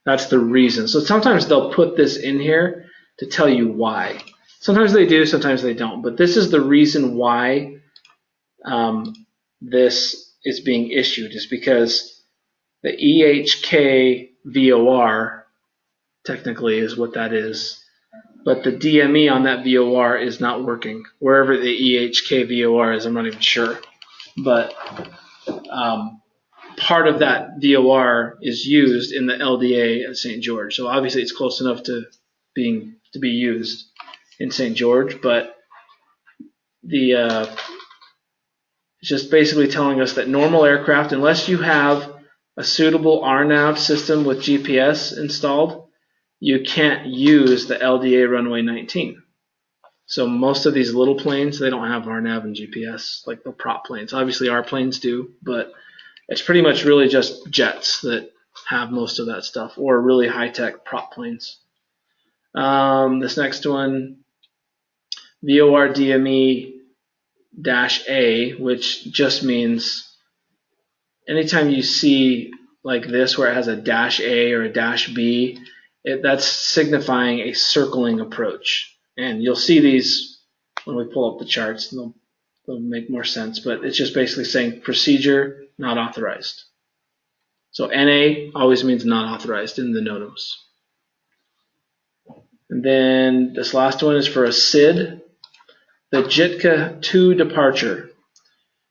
That's the reason. So sometimes they'll put this in here to tell you why. Sometimes they do, sometimes they don't. But this is the reason why this is being issued, is because the EHK VOR technically is what that is. But the DME on that VOR is not working. Wherever the EHK VOR is, I'm not even sure. But part of that VOR is used in the LDA at St. George. So obviously it's close enough to be used in St. George, but it's just basically telling us that normal aircraft, unless you have a suitable RNAV system with GPS installed, you can't use the LDA runway 19. So most of these little planes, they don't have RNAV and GPS, like the prop planes. Obviously our planes do, but it's pretty much really just jets that have most of that stuff, or really high-tech prop planes. This next one, VOR DME-A, which just means anytime you see like this where it has a -A or a -B, that's signifying a circling approach. And you'll see these when we pull up the charts, and they'll make more sense, but it's just basically saying procedure not authorized. So NA always means not authorized in the NOTAMs. And then this last one is for a SID, the JITCA 2 departure.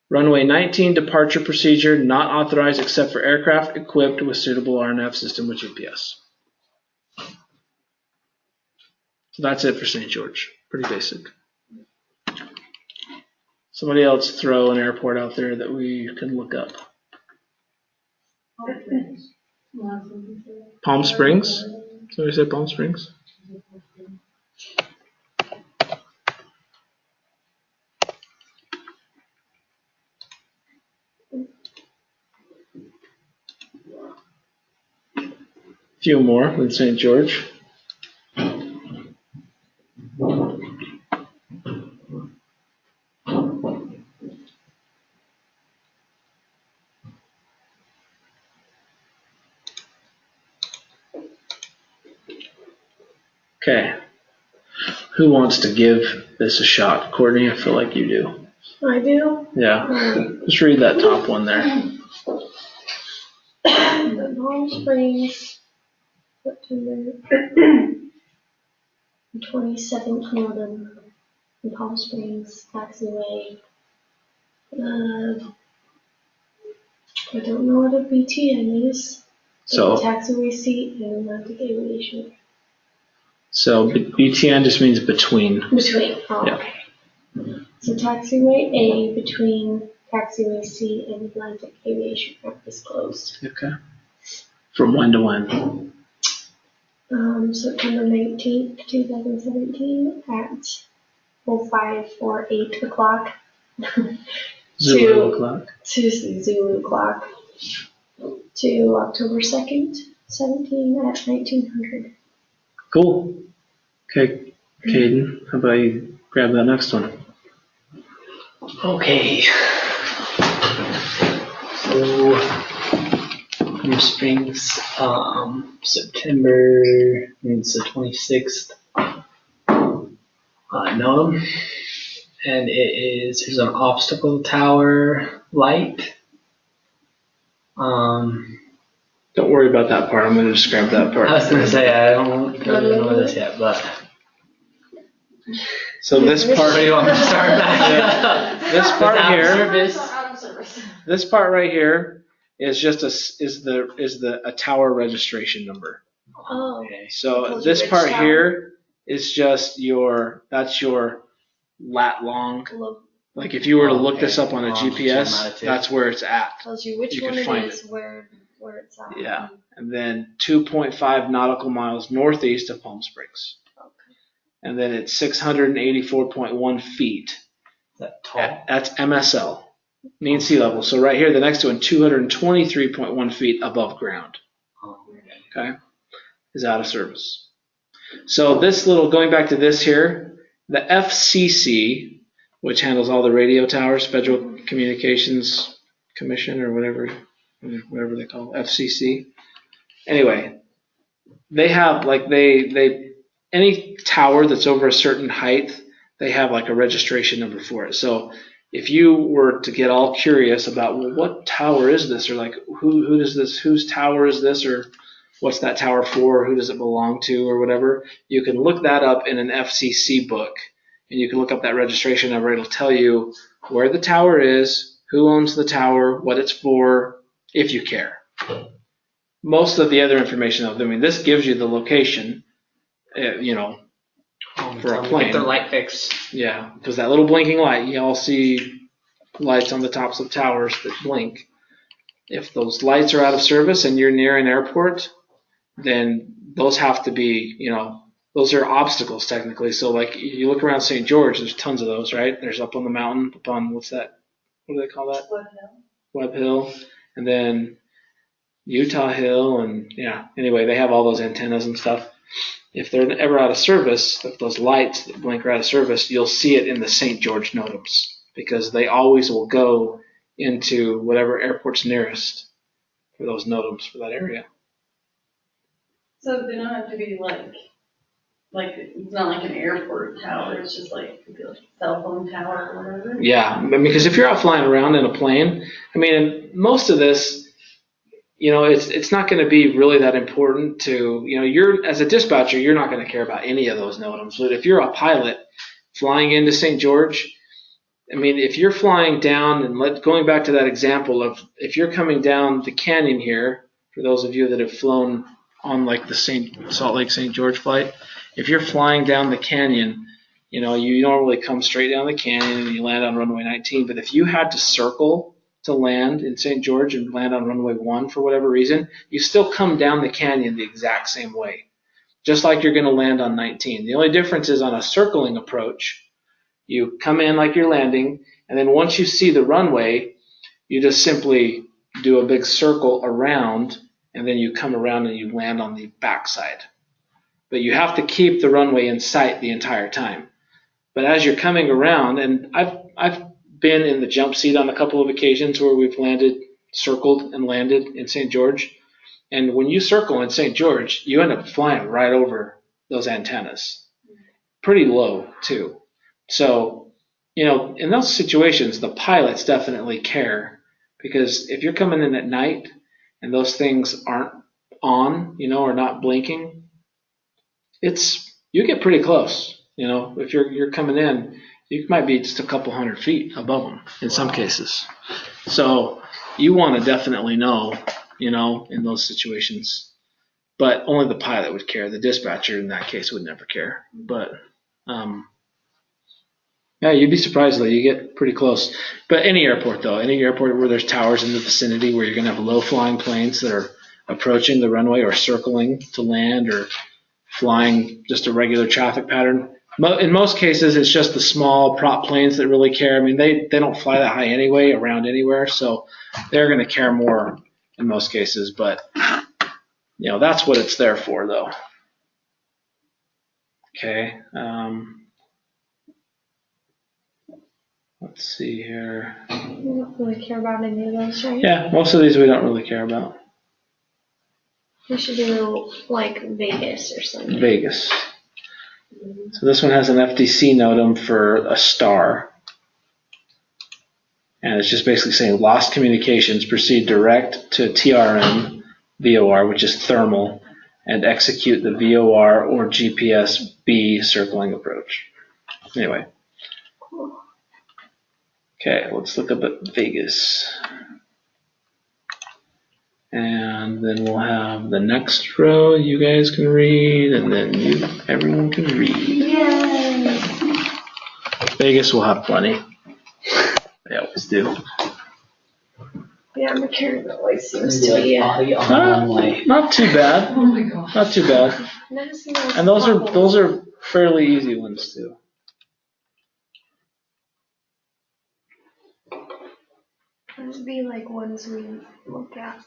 Runway 19 departure procedure not authorized except for aircraft equipped with suitable RNAV system with GPS. So that's it for St. George. Pretty basic. Somebody else throw an airport out there that we can look up. Palm Springs? Somebody say Palm Springs? Few more than St. George. Okay. Who wants to give this a shot? Courtney, I feel like you do. I do? Yeah. Just read that top one there. The Palm Springs, September 27th NOTAM. in Palm Springs, taxiway. I don't know what a BTN is. So, Taxiway seat and Atlantic Aviation. so BTN just means between. Between. Oh, Yeah. okay. So taxiway A between taxiway C and Atlantic Aviation is closed. Okay. From when to when? September 19th, 2017 at 05 or 8 o'clock. Zulu o'clock. To Zulu clock. To October 2nd, 17 at 1900. Cool. Okay, Caden, how about you grab that next one? Okay. So, Palm Springs, September, it's the 26th. Noam, and there's an obstacle tower light. Don't worry about that part. I'm going to describe that part. I was gonna say I don't really know this yet, but So this part, where do you want me to start back? this part Without here, service. Out of service. this part right here is just a tower registration number. Oh. Okay. So Told you this which part tower? here is just that's your lat long. Like if you were to look this up on a GPS, latitude. that's where it's at. Tells you which You one can it find is, where it's at. Yeah. And then 2.5 nautical miles northeast of Palm Springs. Okay. And then it's 684.1 feet. Is that tall? That's MSL, mean sea level. So right here, the next one, 223.1 feet above ground. Oh, Okay, is out of service. So this going back to this here, the FCC, which handles all the radio towers, Federal Communications Commission or whatever they call it, FCC. Anyway, they have any tower that's over a certain height, they have like a registration number for it. So if you were to get all curious about, well, what tower is this, or like whose tower is this, or what's that tower for, who does it belong to, or whatever, you can look that up in an FCC book, and you can look up that registration number. It'll tell you where the tower is, who owns the tower, what it's for, if you care. Most of the other information, though, I mean, this gives you the location, for a plane. Get their light fixed. Yeah, because that little blinking light, you all see lights on the tops of towers that blink. If those lights are out of service and you're near an airport, then those have to be, those are obstacles technically. So like you look around St. George, there's tons of those, right? There's up on the mountain, up on, what's that? What do they call that? Webb Hill. And then Utah Hill, and anyway, they have all those antennas and stuff. If they're ever out of service, if those lights that blink are out of service, you'll see it in the St. George NOTAMs, because they always will go into whatever airport's nearest for those NOTAMs for that area. So they don't have to be like it's not like an airport tower, it's just like a cell phone tower or whatever. Yeah, because if you're out flying around in a plane, most of this, it's not going to be really that important to, you're, as a dispatcher, you're not going to care about any of those NOTAMs. But if you're a pilot flying into St. George, if you're flying down, and going back to that example of if you're coming down the canyon here, for those of you that have flown on like the Salt Lake St. George flight, if you're flying down the canyon, you normally come straight down the canyon and you land on runway 19. But if you had to circle to land in St. George and land on runway 1 for whatever reason, you still come down the canyon the exact same way, just like you're going to land on 19. The only difference is on a circling approach, you come in like you're landing, and then once you see the runway, you just simply do a big circle around, and then you come around and you land on the backside. But you have to keep the runway in sight the entire time. But as you're coming around, and I've been in the jump seat on a couple of occasions where we've circled and landed in St. George. And when you circle in St. George, you end up flying right over those antennas. Pretty low, too. So, in those situations, the pilots definitely care, because if you're coming in at night and those things aren't on, or not blinking, you get pretty close. If you're coming in You might be just a couple 100 feet above them in some cases. So you want to definitely know, in those situations. But only the pilot would care. The dispatcher in that case would never care. But yeah, you'd be surprised though. You get pretty close. But any airport where there's towers in the vicinity where you're going to have low flying planes that are approaching the runway or circling to land or flying just a regular traffic pattern. In most cases, it's just the small prop planes that really care. I mean, they don't fly that high anyway, around anywhere, so they're going to care more in most cases. But that's what it's there for, though. Okay. Let's see here. We don't really care about any of those, right? Yeah, most of these we don't really care about. We should do like Vegas or something. Vegas. So this one has an FDC NOTAM for a star. And it's just basically saying lost communications, proceed direct to TRM VOR, which is thermal, and execute the VOR or GPS B circling approach. Anyway. Okay, let's look up at Vegas. And then we'll have the next row you guys can read, and then everyone can read. Yay! Vegas will have plenty. They always do. Yeah, McCarran always seems to be. Not too bad. Oh my gosh. Not too bad. And those are fairly easy ones too. Those would be like ones we look at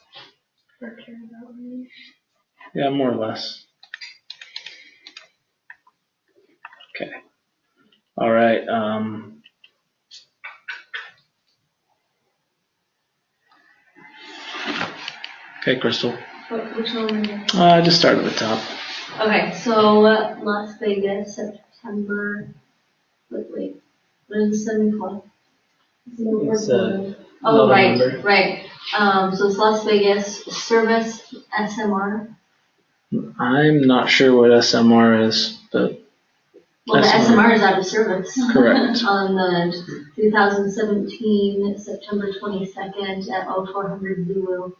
or care about. Maybe. Yeah, more or less. Okay. All right. Okay, Crystal. Which one? Just start at the top. Okay, so Las Vegas, September. Wait. What is the 7 called? Oh, right. So it's Las Vegas Service SMR. I'm not sure what SMR is, but. Well, the SMR is out of service. Correct. On the 2017, September 22nd at 0400 Zulu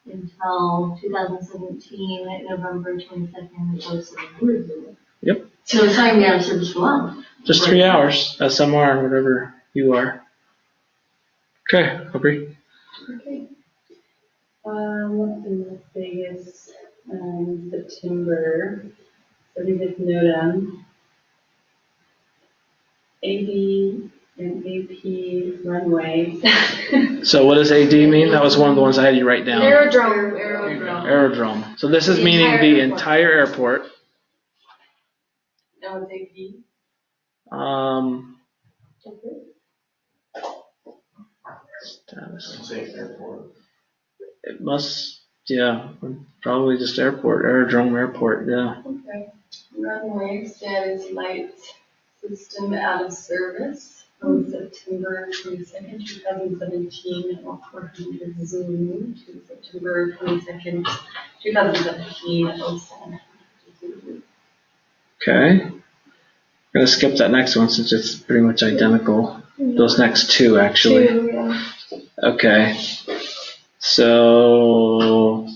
until 2017, November 22nd at 0700 Zulu. Yep. So it's not going to be out of service for long. Just 3 hours, SMR, whatever you are. Okay, Aubrey. Okay. In Las Vegas, September, 75th NOTAM, AD and AP Runway. So what does AD mean? That was one of the ones I had you write down. Aerodrome. Aerodrome. So this is meaning the entire airport. No, it's AP. Status. Safe airport. It must, probably just airport, aerodrome, airport, yeah. Okay. Runway status lights system out of service from September 22nd, 2017 at 0400 Zulu to September 22nd, 2017 at 0700 Zulu. Okay. I'm gonna skip that next one since it's pretty much identical. Those next two, actually. Okay. So.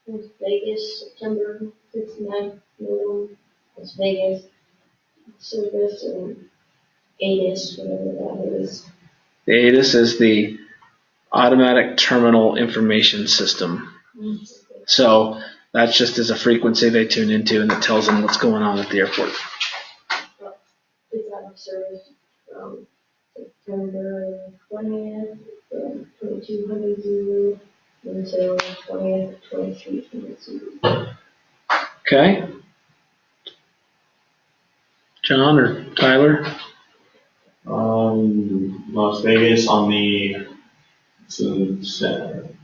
Las Vegas, September 59th, Las Vegas Service and ADIS, whatever that is. The ADIS is the Automatic Terminal Information System. So that's just as a frequency they tune into, and it tells them what's going on at the airport. It's out of service from September 20th, from 2200 Zulu until 20th, 2300 Zulu. Okay. John or Tyler? Las Vegas on the 68th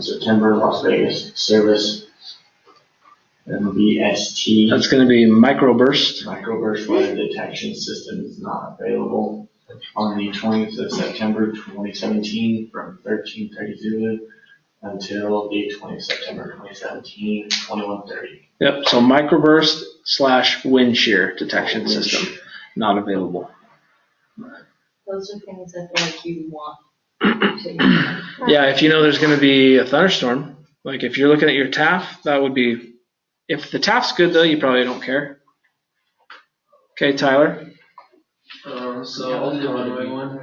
September, Las Vegas service. It'll be ST. That's going to be microburst. Microburst weather detection system is not available on the 20th of September 2017 from 13:30 Zulu until the 20th of September 2017, 21:30. Yep, so microburst / wind shear detection system, not available. Those are things I feel like you want. Yeah, if you know there's going to be a thunderstorm, like if you're looking at your TAF, that would be, if the TAF's good though, you probably don't care. Okay, Tyler. So I'll do the runway one.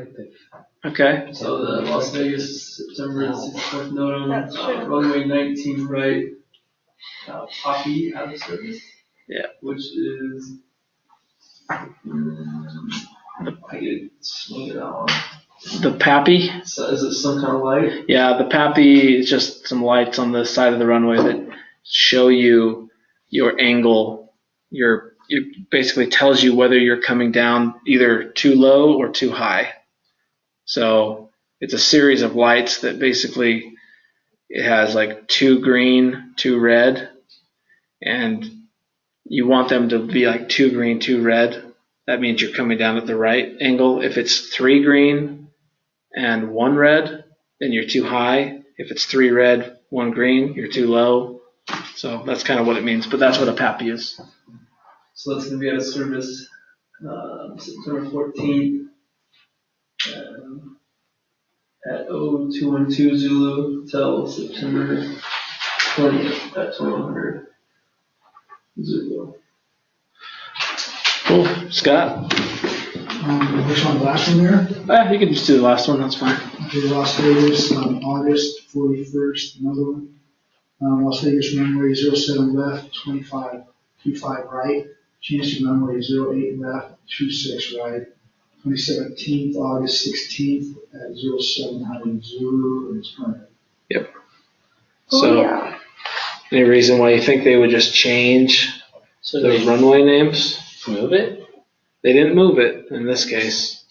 Okay. So the Las Vegas September 64th NOTAM, runway 19 right, Poppy out of service. Yeah. Which is, I get swing it out. The Pappy. So is it some kind of light? Yeah, the Pappy is just some lights on the side of the runway that show you your angle. It basically tells you whether you're coming down either too low or too high. So it's a series of lights that basically it has like 2 green, 2 red, and you want them to be like 2 green, 2 red. That means you're coming down at the right angle. If it's 3 green and 1 red, then you're too high. If it's 3 red, 1 green, you're too low. So that's kind of what it means, but that's what a PAPI is. So that's going to be out of service September 14th at 0212 Zulu till September 20th at 2100 Zulu. Cool. Scott? Which one, the last one there? You can just do the last one, that's fine. Okay, Las Vegas, August 41st, another one. Las Vegas runway 07 left, 25 right. Kingston runway 08 left, 26 right. 2017, August 16th at 0700 Zulu, and it's permanent. Yep. So, any reason why you think they would just change the runway names? Move it? They didn't move it in this case.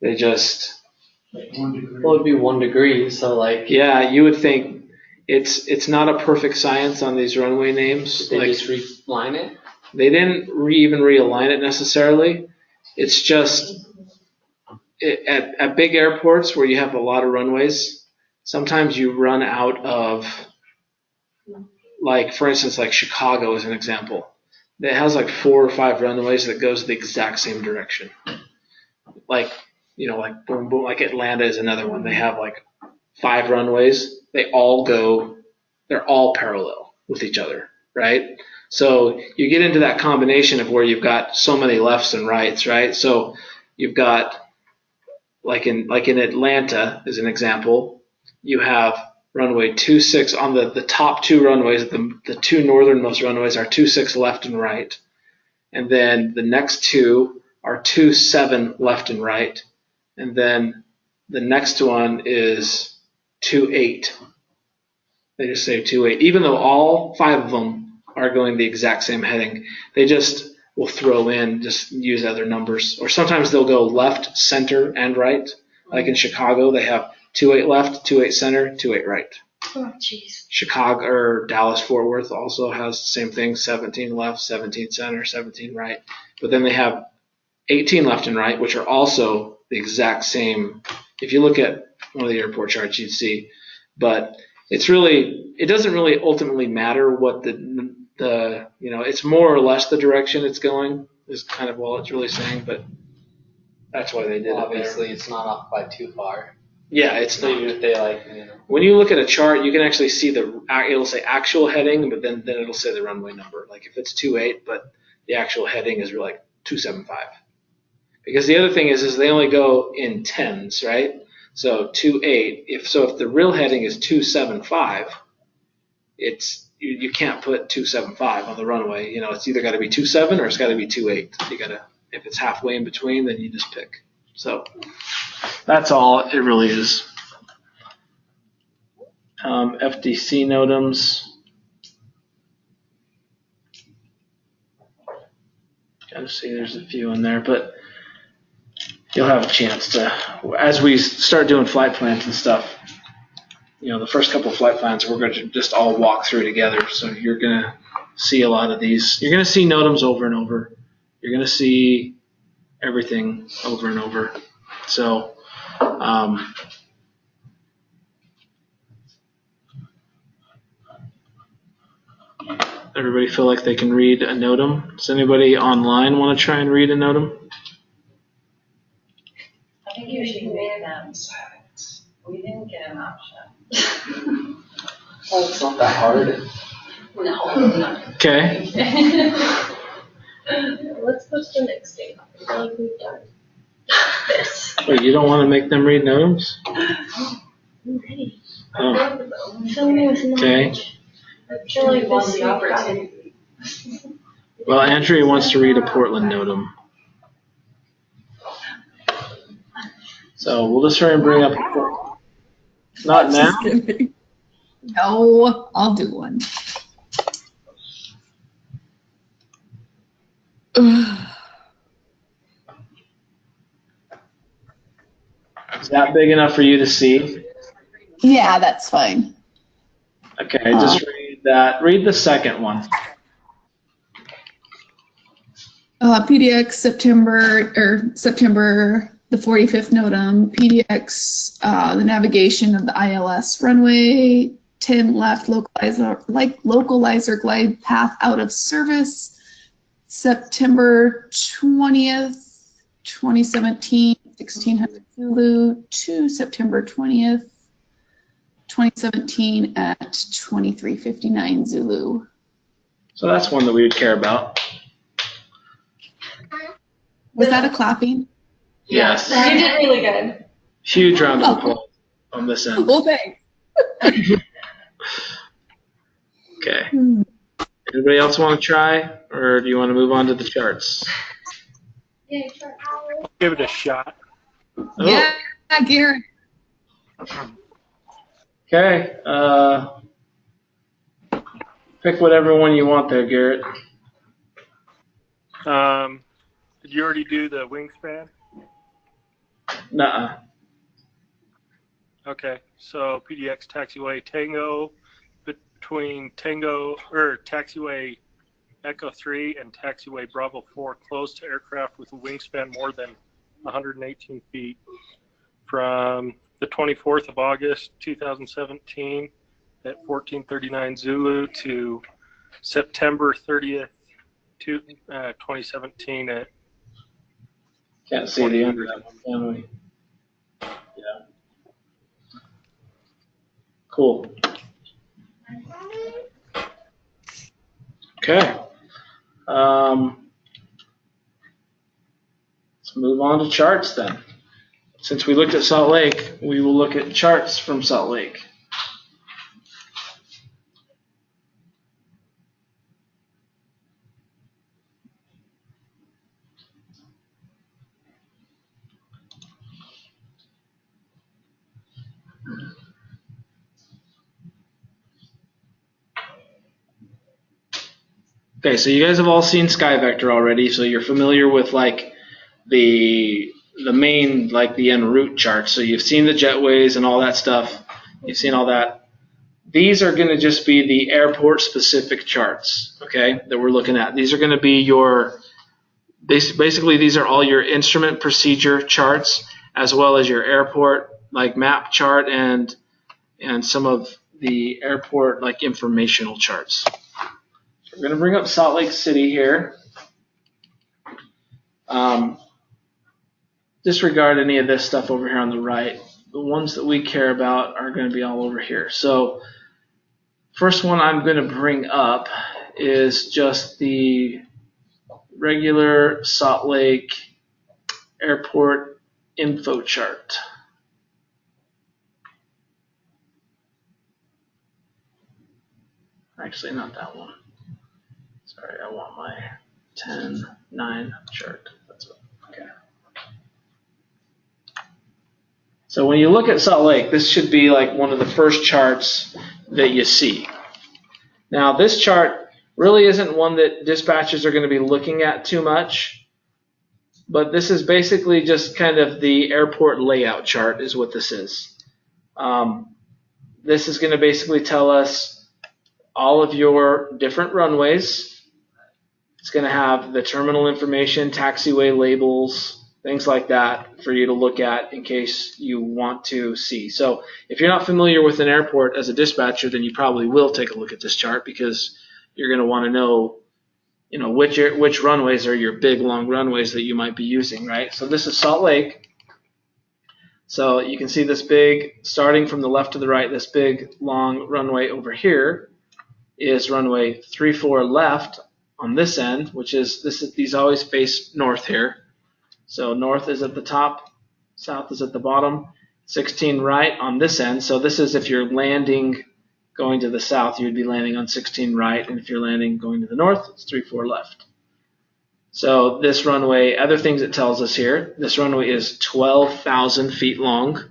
They just... Like 1 degree. Well, it'd be 1 degree, so like. Yeah, you would think it's not a perfect science on these runway names. Did they just reline it? They didn't even realign it necessarily. It's just at big airports where you have a lot of runways, sometimes you run out of, like, for instance, like Chicago is an example. It has like 4 or 5 runways that goes the exact same direction. Like, like boom, boom, like Atlanta is another one. They have like 5 runways. They're all parallel with each other, right? So you get into that combination of where you've got so many lefts and rights, right? So you've got, like in Atlanta, as an example, you have runway 26 on the top 2 runways. The 2 northernmost runways are 26 left and right, and then the next 2 are 27 left and right, and then the next one is 28. They just say 28, even though all 5 of them are going the exact same heading. They just will throw in, just use other numbers. Or sometimes they'll go left, center, and right. Like in Chicago, they have 28 left, 28 center, 28 right. Oh, jeez. Chicago or Dallas Fort Worth also has the same thing, 17 left, 17 center, 17 right. But then they have 18 left and right, which are also the exact same. If you look at one of the airport charts, you'd see. But it doesn't really ultimately matter what it's more or less the direction it's going is kind of all it's really saying, but that's why they did it there. Obviously, it's not off by too far. Yeah, it's not. Even if they When you look at a chart, you can actually see it'll say actual heading, but then it'll say the runway number. Like if it's 28, but the actual heading is like 275. Because the other thing is they only go in tens, right? So 28. If the real heading is 275, you can't put 275 on the runway. It's either got to be 27 or it's got to be 28. If it's halfway in between, then you just pick. So that's all it really is. FDC NOTAMs. Gotta see, there's a few in there, but you'll have a chance to, as we start doing flight plans and stuff, the first couple of flight plans we're going to just all walk through together. So you're going to see a lot of these. You're going to see NOTAMs over and over. You're going to see everything over and over. So Everybody feel like they can read a NOTAM? Does anybody online want to try and read a NOTAM? I think you should make them. We didn't get an option. Oh, it's not that hard. No. Okay. Let's go to the next day. I feel like we've done this. Wait, you don't want to make them read NOTAMs? I'm ready. Oh, Fill me with okay. knowledge. I feel like this week got it. Well, Andrea wants to read a Portland NOTAM. So we'll just try and bring up. Not now. Just kidding. No, I'll do one. Is that big enough for you to see? Yeah, that's fine. Okay, just read that. Read the second one. PDX September the 45th NOTAM. PDX the navigation of the ILS runway. 10 left localizer glide path out of service. September 20th, 2017, 1600 Zulu to September 20th, 2017 at 2359 Zulu. So that's one that we would care about. Was that a clapping? Yes. You did really good. Huge round of applause on this end. Well, thanks. Okay. Anybody else want to try, or do you want to move on to the charts? Yeah, sure. Give it a shot. Oh. Yeah, Garrett. Okay. Pick whatever one you want there, Garrett. Did you already do the wingspan? Nuh-uh. Okay, so PDX taxiway Tango between taxiway Echo 3 and taxiway Bravo 4 closed to aircraft with a wingspan more than 118 feet from the 24th of August 2017 at 1439 Zulu to September 30th 2017 at Can't see the end of that one, can we? Yeah. Cool. Okay. Let's move on to charts then. Since we looked at Salt Lake, we will look at charts from Salt Lake. Okay, so you guys have all seen SkyVector already, so you're familiar with like the main, like the en route chart. So you've seen the jetways and all that stuff. You've seen all that. These are going to just be the airport specific charts, okay, that we're looking at. These are going to be your, basically these are all your instrument procedure charts, as well as your airport like map chart and some of the airport like informational charts. We're going to bring up Salt Lake City here. Disregard any of this stuff over here on the right. The ones that we care about are going to be all over here. So first one I'm going to bring up is just the regular Salt Lake Airport info chart. Actually, not that one. Sorry, I want my 10.9 chart. That's what, okay. So when you look at Salt Lake, this should be like one of the first charts that you see. Now, this chart really isn't one that dispatchers are going to be looking at too much, but this is basically just kind of the airport layout chart is what this is. This is going to basically tell us all of your different runways. It's going to have the terminal information, taxiway labels, things like that for you to look at in case you want to see. So if you're not familiar with an airport as a dispatcher, then you probably will take a look at this chart because you're going to want to know, which runways are your big long runways that you might be using, right? So this is Salt Lake. So you can see this big, starting from the left to the right, this big long runway over here is runway 34 left on this end, which is these always face north here. So north is at the top, south is at the bottom, 16 right on this end. So this is if you're landing going to the south, you'd be landing on 16 right, and if you're landing going to the north, it's 34 left. So this runway, other things it tells us here, this runway is 12,000 feet long.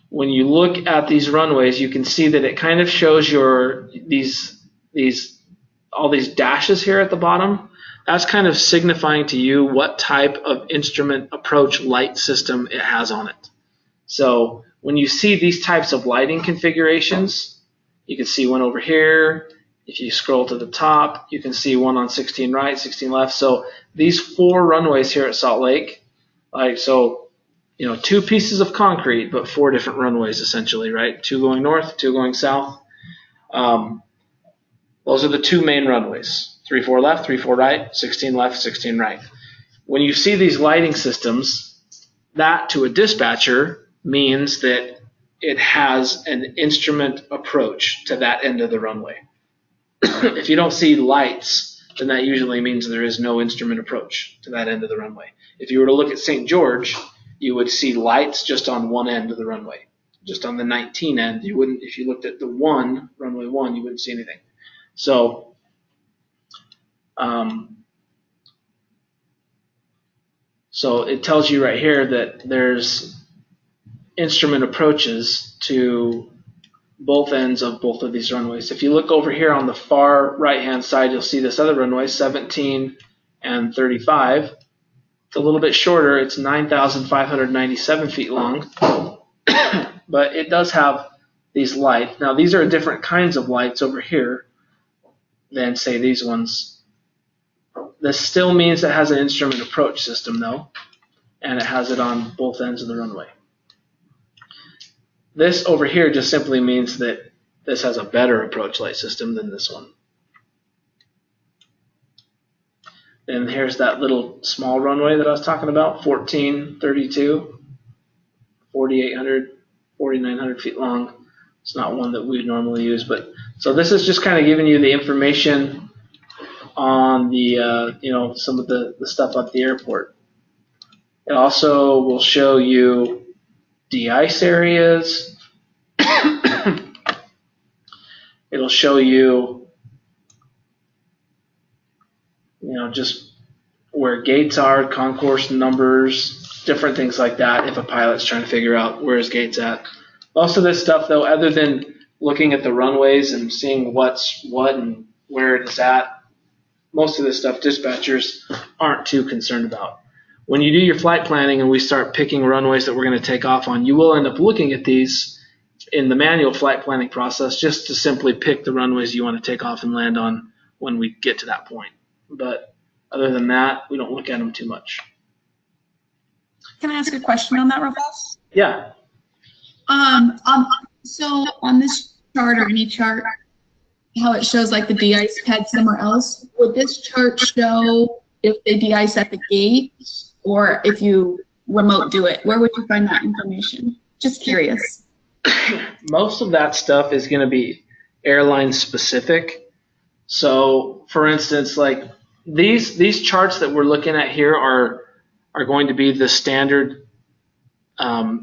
When you look at these runways, you can see that it kind of shows all these dashes here at the bottom. That's kind of signifying to you what type of instrument approach light system it has on it. So when you see these types of lighting configurations, you can see one over here. If you scroll to the top, you can see one on 16 right, 16 left. So these 4 runways here at Salt Lake, so 2 pieces of concrete, but 4 different runways essentially, right? 2 going north, 2 going south. Those are the 2 main runways, 34 left, 34 right, 16 left, 16 right. When you see these lighting systems, that to a dispatcher means that it has an instrument approach to that end of the runway. If you don't see lights, then that usually means there is no instrument approach to that end of the runway. If you were to look at St. George, you would see lights just on one end of the runway. Just on the 19 end, you wouldn't. If you looked at the runway 1, you wouldn't see anything. So, so it tells you right here that there's instrument approaches to both ends of both of these runways. If you look over here on the far right-hand side, you'll see this other runway, 17 and 35. It's a little bit shorter. It's 9,597 feet long, but it does have these lights. Now, these are different kinds of lights over here than, say, these ones. This still means it has an instrument approach system, though, and it has it on both ends of the runway. This over here just simply means that this has a better approach light system than this one. Then here's that little small runway that I was talking about, 1432, 4,800, 4,900 feet long. It's not one that we normally use, but so this is just kind of giving you the information on the some of the stuff at the airport. It also will show you de-ice areas. It'll show you, just where gates are, concourse numbers, different things like that if a pilot's trying to figure out where his gate's at. Most of this stuff, though, other than looking at the runways and seeing what's what and where it is at, most of this stuff dispatchers aren't too concerned about. When you do your flight planning and we start picking runways that we're going to take off on, you will end up looking at these in the manual flight planning process just to simply pick the runways you want to take off and land on when we get to that point. But other than that, we don't look at them too much. Can I ask a question on that real fast? Yeah. So on this chart or any chart, how it shows like the de-ice pad somewhere else, would this chart show if they de-ice at the gate or if you remote do it? Where would you find that information? Just curious. Most of that stuff is going to be airline specific. So, for instance, like these charts that we're looking at here are going to be the standard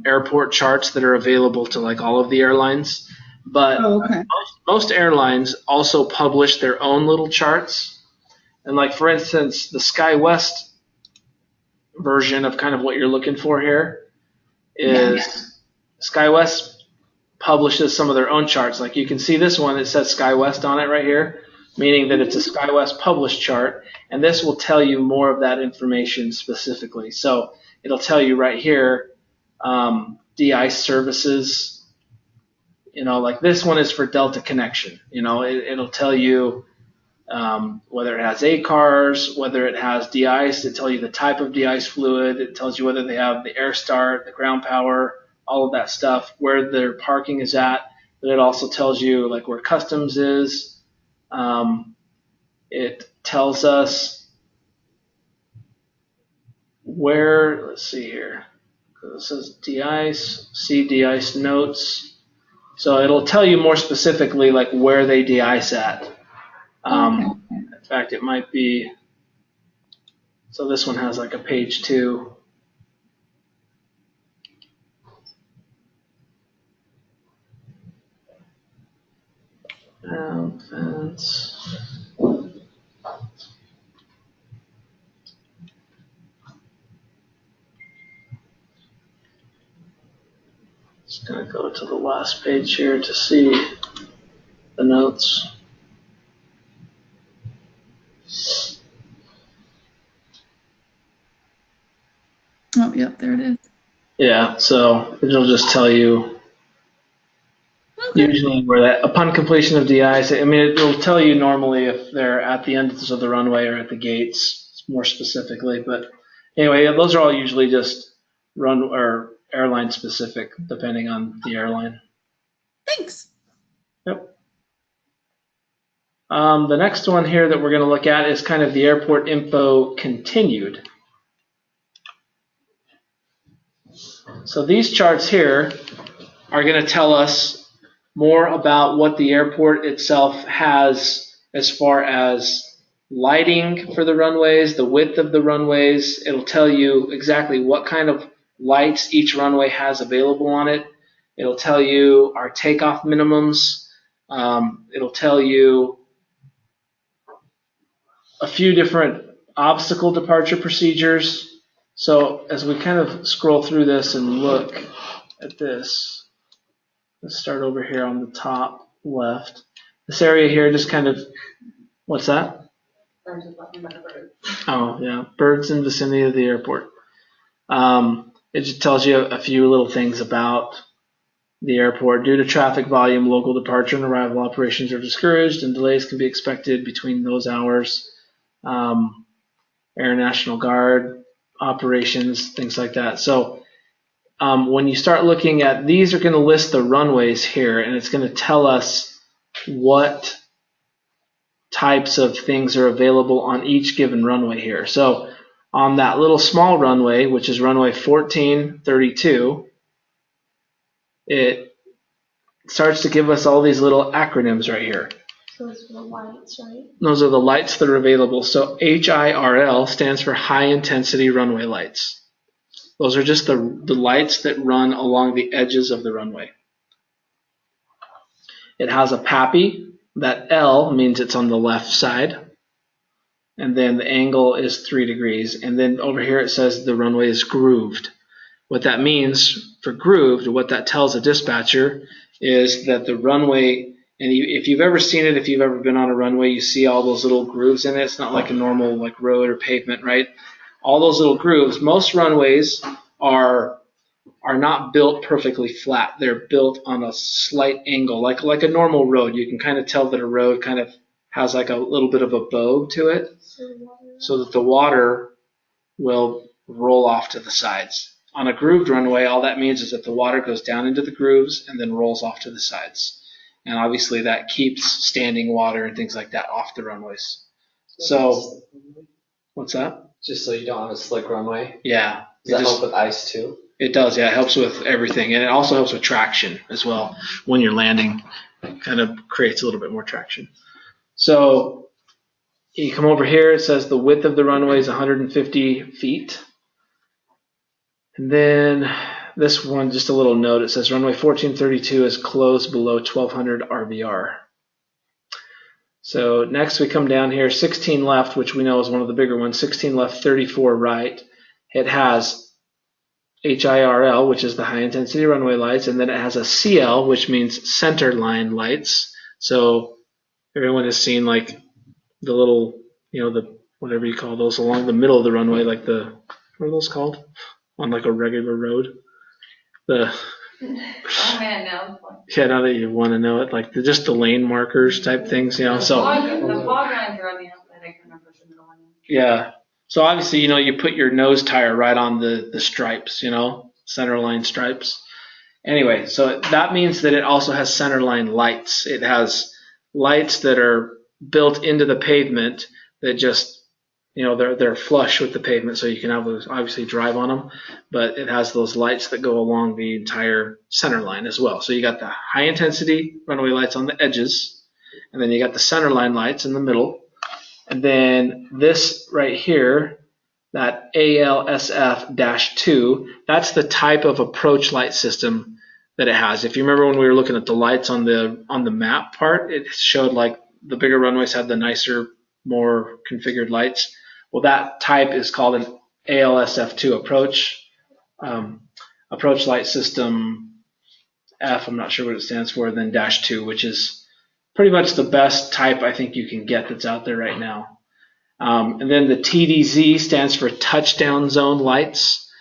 airport charts that are available to like all of the airlines. But most airlines also publish their own little charts. And like, for instance, the SkyWest version of kind of what you're looking for here is SkyWest publishes some of their own charts. Like you can see this one, it says SkyWest on it right here, meaning that it's a SkyWest published chart. And this will tell you more of that information specifically. So it'll tell you right here, de-ice services, like this one is for Delta Connection. It'll tell you whether it has ACARS, whether it has de-ice. It tells you the type of de-ice fluid. It tells you whether they have the air start, the ground power, all of that stuff, where their parking is at. But it also tells you like where customs is. It tells us where, let's see here. It says de-ice, see de-ice notes. So it'll tell you more specifically like where they de-ice at. In fact, it might be, so this one has like a page 2. Fence. Just going to go to the last page here to see the notes. Oh, yep, there it is. Yeah, so it'll just tell you usually where that, upon completion of de-ice, I mean, it'll tell you normally if they're at the ends of the runway or at the gates, more specifically. But anyway, those are all usually just run or airline specific, depending on the airline. Thanks. Yep. The next one here that we're going to look at is kind of the airport info continued. So these charts here are going to tell us more about what the airport itself has as far as lighting for the runways, the width of the runways. It'll tell you exactly what kind of lights each runway has available on it. It'll tell you our takeoff minimums. It'll tell you a few different obstacle departure procedures. So as we kind of scroll through this and look at this, let's start over here on the top left. This area here just kind of, what's that? Oh, yeah, birds in vicinity of the airport. It just tells you a few little things about the airport. Due to traffic volume, local departure and arrival operations are discouraged and delays can be expected between those hours. Air National Guard operations, things like that. So when you start looking at, these are going to list the runways here, and it's going to tell us what types of things are available on each given runway here. So on that little small runway, which is runway 1432, it starts to give us all these little acronyms right here. Those are the lights, right? Those are the lights that are available. So HIRL stands for high intensity runway lights. Those are just the lights that run along the edges of the runway. It has a PAPI. That L means it's on the left side. And then the angle is 3 degrees. And then over here it says the runway is grooved. What that means for grooved, what that tells a dispatcher is that the runway, and if you've ever seen it, if you've ever been on a runway, you see all those little grooves in it. It's not like a normal like road or pavement, right? All those little grooves. Most runways are not built perfectly flat. They're built on a slight angle, like a normal road. You can kind of tell that a road kind of has like a little bit of a bow to it, so that the water will roll off to the sides. On a grooved runway, all that means is that the water goes down into the grooves and then rolls off to the sides. And obviously that keeps standing water and things like that off the runways. So, what's that? Just so you don't have a slick runway? Yeah. Does that help with ice too? It does, yeah. It helps with everything. And it also helps with traction as well. When you're landing, it kind of creates a little bit more traction. So you come over here, it says the width of the runway is 150 feet. And then this one, just a little note, it says runway 1432 is closed below 1200 RVR. So next we come down here, 16 left, which we know is one of the bigger ones, 16 left, 34 right. It has HIRL, which is the high intensity runway lights, and then it has a CL, which means center line lights. So everyone has seen like the little, the whatever you call those along the middle of the runway, like what are those called? On like a regular road. Oh man, now it's fun. Yeah, now that you want to know it, like just the lane markers type things, So The fog lines are on the outside. I can remember the middle one. yeah. So obviously, you put your nose tire right on the stripes, center line stripes. Anyway, so that means that it also has centerline lights. It has lights that are built into the pavement that just, they're flush with the pavement, so you can obviously drive on them, but it has those lights that go along the entire center line as well. So you got the high intensity runway lights on the edges, and then you got the center line lights in the middle, and then this right here, that ALSF-2, that's the type of approach light system that it has. If you remember when we were looking at the lights on the map part, it showed like the bigger runways had the nicer, more configured lights. Well, that type is called an ALSF-2 approach light system F. I'm not sure what it stands for. Then -2, which is pretty much the best type I think you can get that's out there right now. And then the TDZ stands for touchdown zone lights.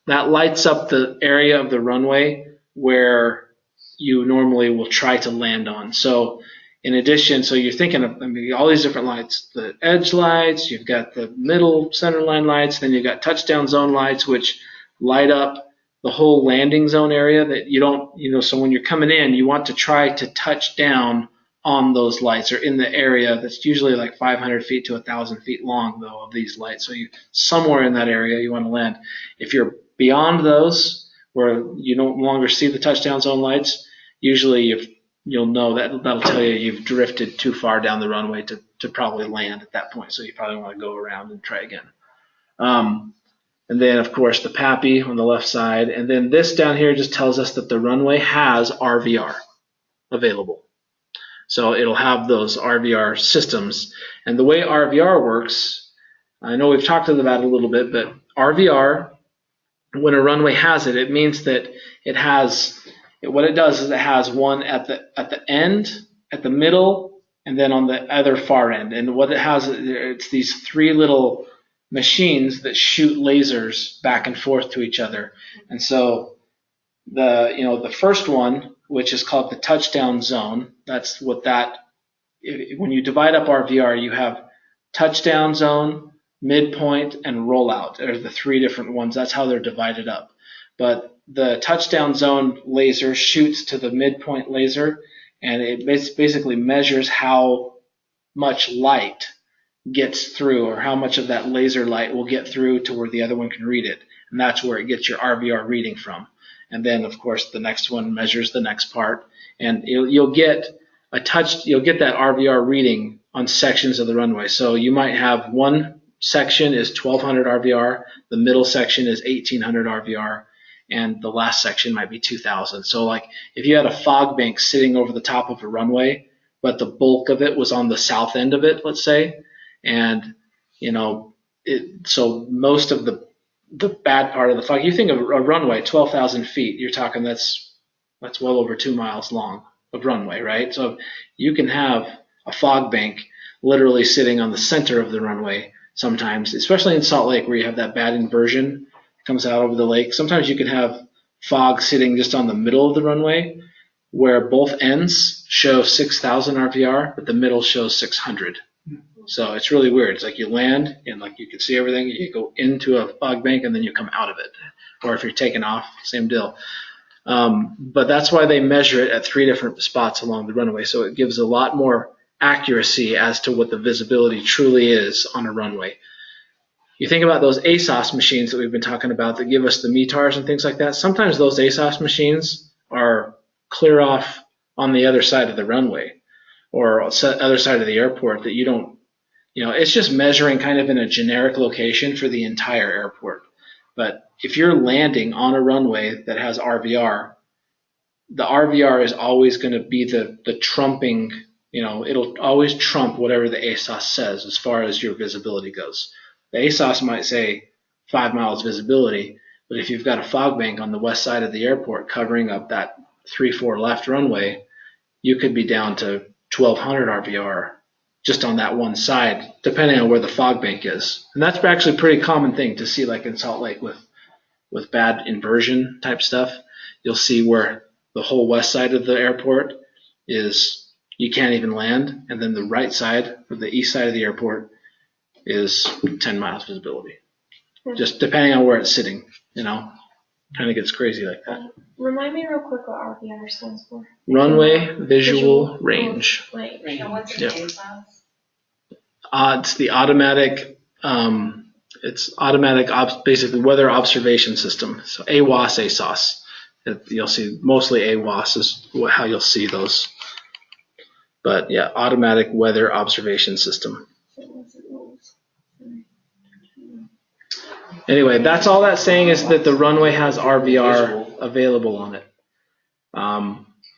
That lights up the area of the runway where you normally will try to land on. So in addition, so you're thinking of all these different lights, the edge lights, you've got the middle center line lights, then you've got touchdown zone lights, which light up the whole landing zone area that you don't, so when you're coming in, you want to try to touch down on those lights or in the area that's usually like 500 feet to 1,000 feet long, though, of these lights. So somewhere in that area you want to land. If you're beyond those, where you no longer see the touchdown zone lights, usually you'll know that'll tell you you've drifted too far down the runway to probably land at that point. So you probably want to go around and try again. And then, of course, the PAPI on the left side. And then this down here just tells us that the runway has RVR available. So it'll have those RVR systems. And the way RVR works, I know we've talked about it a little bit, but RVR, when a runway has it, it means that it has, what it does is it has one at the end, at the middle, and then on the other far end. And what it has, it's these three little machines that shoot lasers back and forth to each other. And so the first one, which is called the touchdown zone. That's what when you divide up RVR, you have touchdown zone, midpoint, and rollout are the three different ones. That's how they're divided up. But the touchdown zone laser shoots to the midpoint laser, and it basically measures how much light gets through, or how much of that laser light will get through to where the other one can read it. And that's where it gets your RVR reading from. And then, of course, the next one measures the next part, and you'll get that RVR reading on sections of the runway. So you might have one section is 1,200 RVR, the middle section is 1,800 RVR, and the last section might be 2,000. So, like, if you had a fog bank sitting over the top of a runway, but the bulk of it was on the south end of it, let's say, and so most of the bad part of the fog, you think of a runway 12,000 feet, you're talking that's well over 2 miles long of runway, right? So you can have a fog bank literally sitting on the center of the runway sometimes, especially in Salt Lake where you have that bad inversion that comes out over the lake. Sometimes you can have fog sitting just on the middle of the runway where both ends show 6,000 RVR, but the middle shows 600. So it's really weird. It's like you land and like you can see everything. You go into a fog bank and then you come out of it. Or if you're taking off, same deal. But that's why they measure it at three different spots along the runway. So it gives a lot more accuracy as to what the visibility truly is on a runway. You think about those ASOS machines that we've been talking about that give us the METARs and things like that. Sometimes those ASOS machines are clear off on the other side of the runway or other side of the airport that you don't, it's just measuring kind of in a generic location for the entire airport. But if you're landing on a runway that has RVR, the RVR is always going to be the trumping, it'll always trump whatever the ASOS says as far as your visibility goes. The ASOS might say 5 miles visibility, but if you've got a fog bank on the west side of the airport covering up that 3-4 left runway, you could be down to 1,200 RVR just on that one side, depending on where the fog bank is. And that's actually a pretty common thing to see, like in Salt Lake with bad inversion type stuff. You'll see where the whole west side of the airport is, you can't even land, and then the right side, or the east side of the airport, is 10 miles visibility. Just depending on where it's sitting, Kind of gets crazy like that. Remind me real quick what RVR stands for. Runway Visual Range. Range. And what's the ASAS? It's the automatic, basically weather observation system. So AWOS, ASOS. You'll see mostly AWOS is how you'll see those. But yeah, automatic weather observation system. Anyway, that's all that's saying is that the runway has RVR available on it.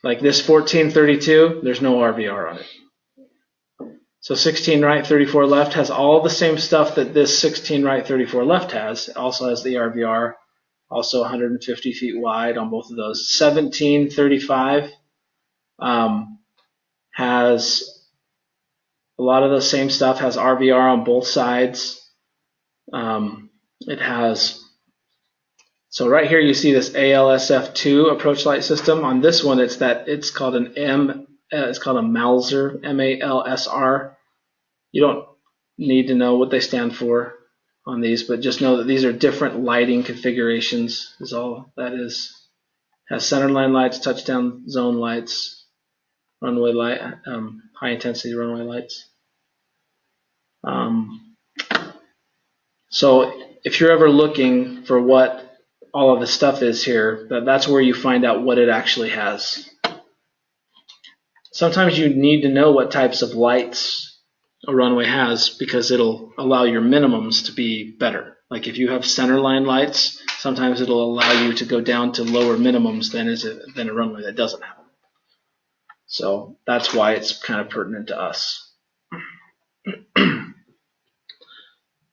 Like this 1432, there's no RVR on it. So 16 right, 34 left has all the same stuff that this 16 right, 34 left has. It also has the RVR, also 150 feet wide on both of those. 1735 has a lot of the same stuff, has RVR on both sides. It has, so right here you see this ALSF2 approach light system. On this one, it's called a Malzer, M-A-L-S-R. You don't need to know what they stand for on these, but just know that these are different lighting configurations is all that is. Has centerline lights, touchdown zone lights, runway light, high intensity runway lights. So if you're ever looking for what all of the stuff is here, that's where you find out what it actually has. Sometimes you need to know what types of lights a runway has because it'll allow your minimums to be better. Like if you have centerline lights, sometimes it'll allow you to go down to lower minimums than a runway that doesn't have them. So that's why it's kind of pertinent to us. You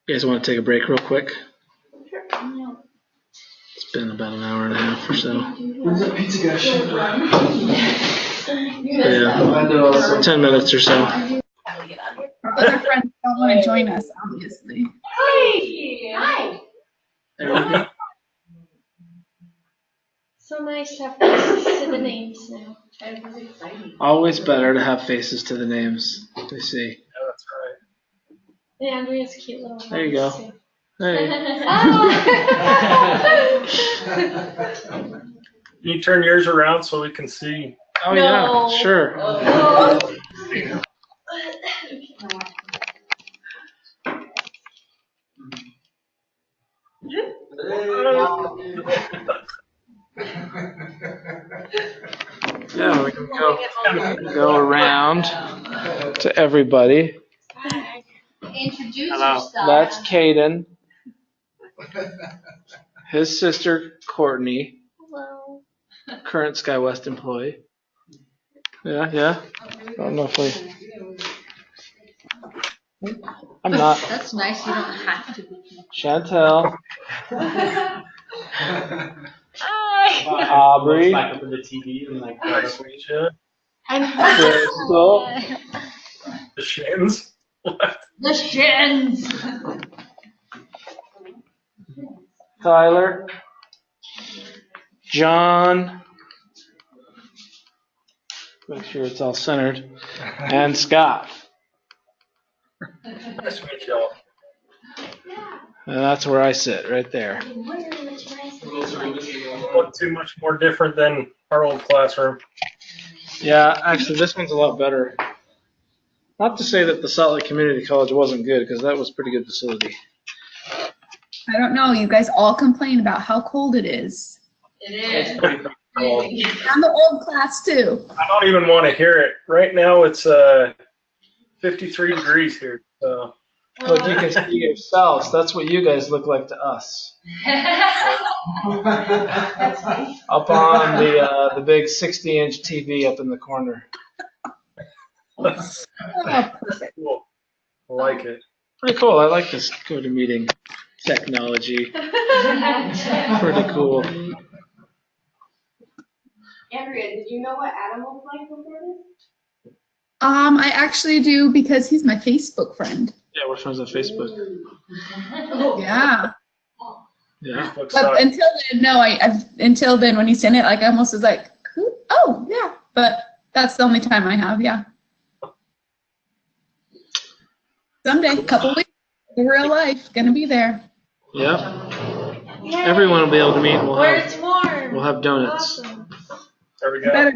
guys want to take a break real quick? It's been about an hour and a half or so. When's that pizza guy shipped? Yeah, 10 minutes or so. Our other friends don't want to join us, obviously. Hi. Hi. So nice to have faces to the names now. Always better to have faces to the names. We see. Yeah, that's right. And Andrea's cute little There you hands, go. too. Hey. You turn yours around so we can see. Oh yeah, sure. Yeah, we can go around to everybody. Introduce Hello. yourself. That's Caden. His sister Courtney. Hello. Current SkyWest employee. Yeah. I don't know if I'm not. That's nice, you don't have to be. Chantel. Hi. Aubrey. Back up in the TV and like Crystal. The shins. What? The shins. Tyler. John. Make sure it's all centered. And Scott. Nice to meet y'all. And that's where I sit, right there. Look too much more different than our old classroom. Yeah, actually, this one's a lot better. Not to say that the Salt Lake Community College wasn't good, because that was a pretty good facility. I don't know. You guys all complain about how cold it is. It It's is. pretty cold. I'm the old class too. I don't even want to hear it. Right now it's 53 degrees here. So. Look, you can see yourselves. That's what you guys look like to us. Up on the big 60-inch TV up in the corner. That's Perfect. cool. I like it. Pretty cool. I like this GoToMeeting technology. Pretty cool. Andrea, did you know what Adam looked like before this? I actually do because he's my Facebook friend. Yeah, we're friends on Facebook. Yeah. Yeah. But until then, no, until then when he sent it, like I almost was like, oh yeah. But that's the only time I have, yeah. Someday, couple weeks, in real life, gonna be there. Yep. Everyone will be able to meet. Where it's warm. We'll have donuts. Awesome. There we go. Better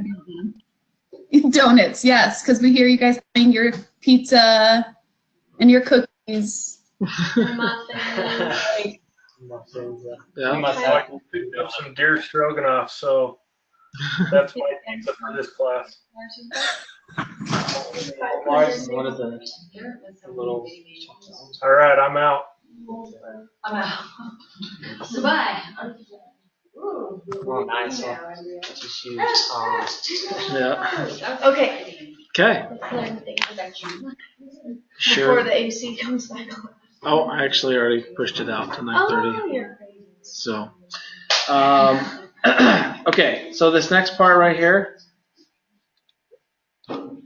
be donuts, yes, because we hear you guys having your pizza and your cookies. Muffins. Yeah. Like we picked up some deer stroganoff, so that's my pizza for this class. One of the little. All right, I'm out. I'm out. Goodbye. Oh, nice one. Just use, Yeah. Okay. Okay. Let's learn things before Sure. the AC comes back on. Oh, I actually already pushed it out to 9:30. Oh, you're crazy. So, okay. So this next part right here, So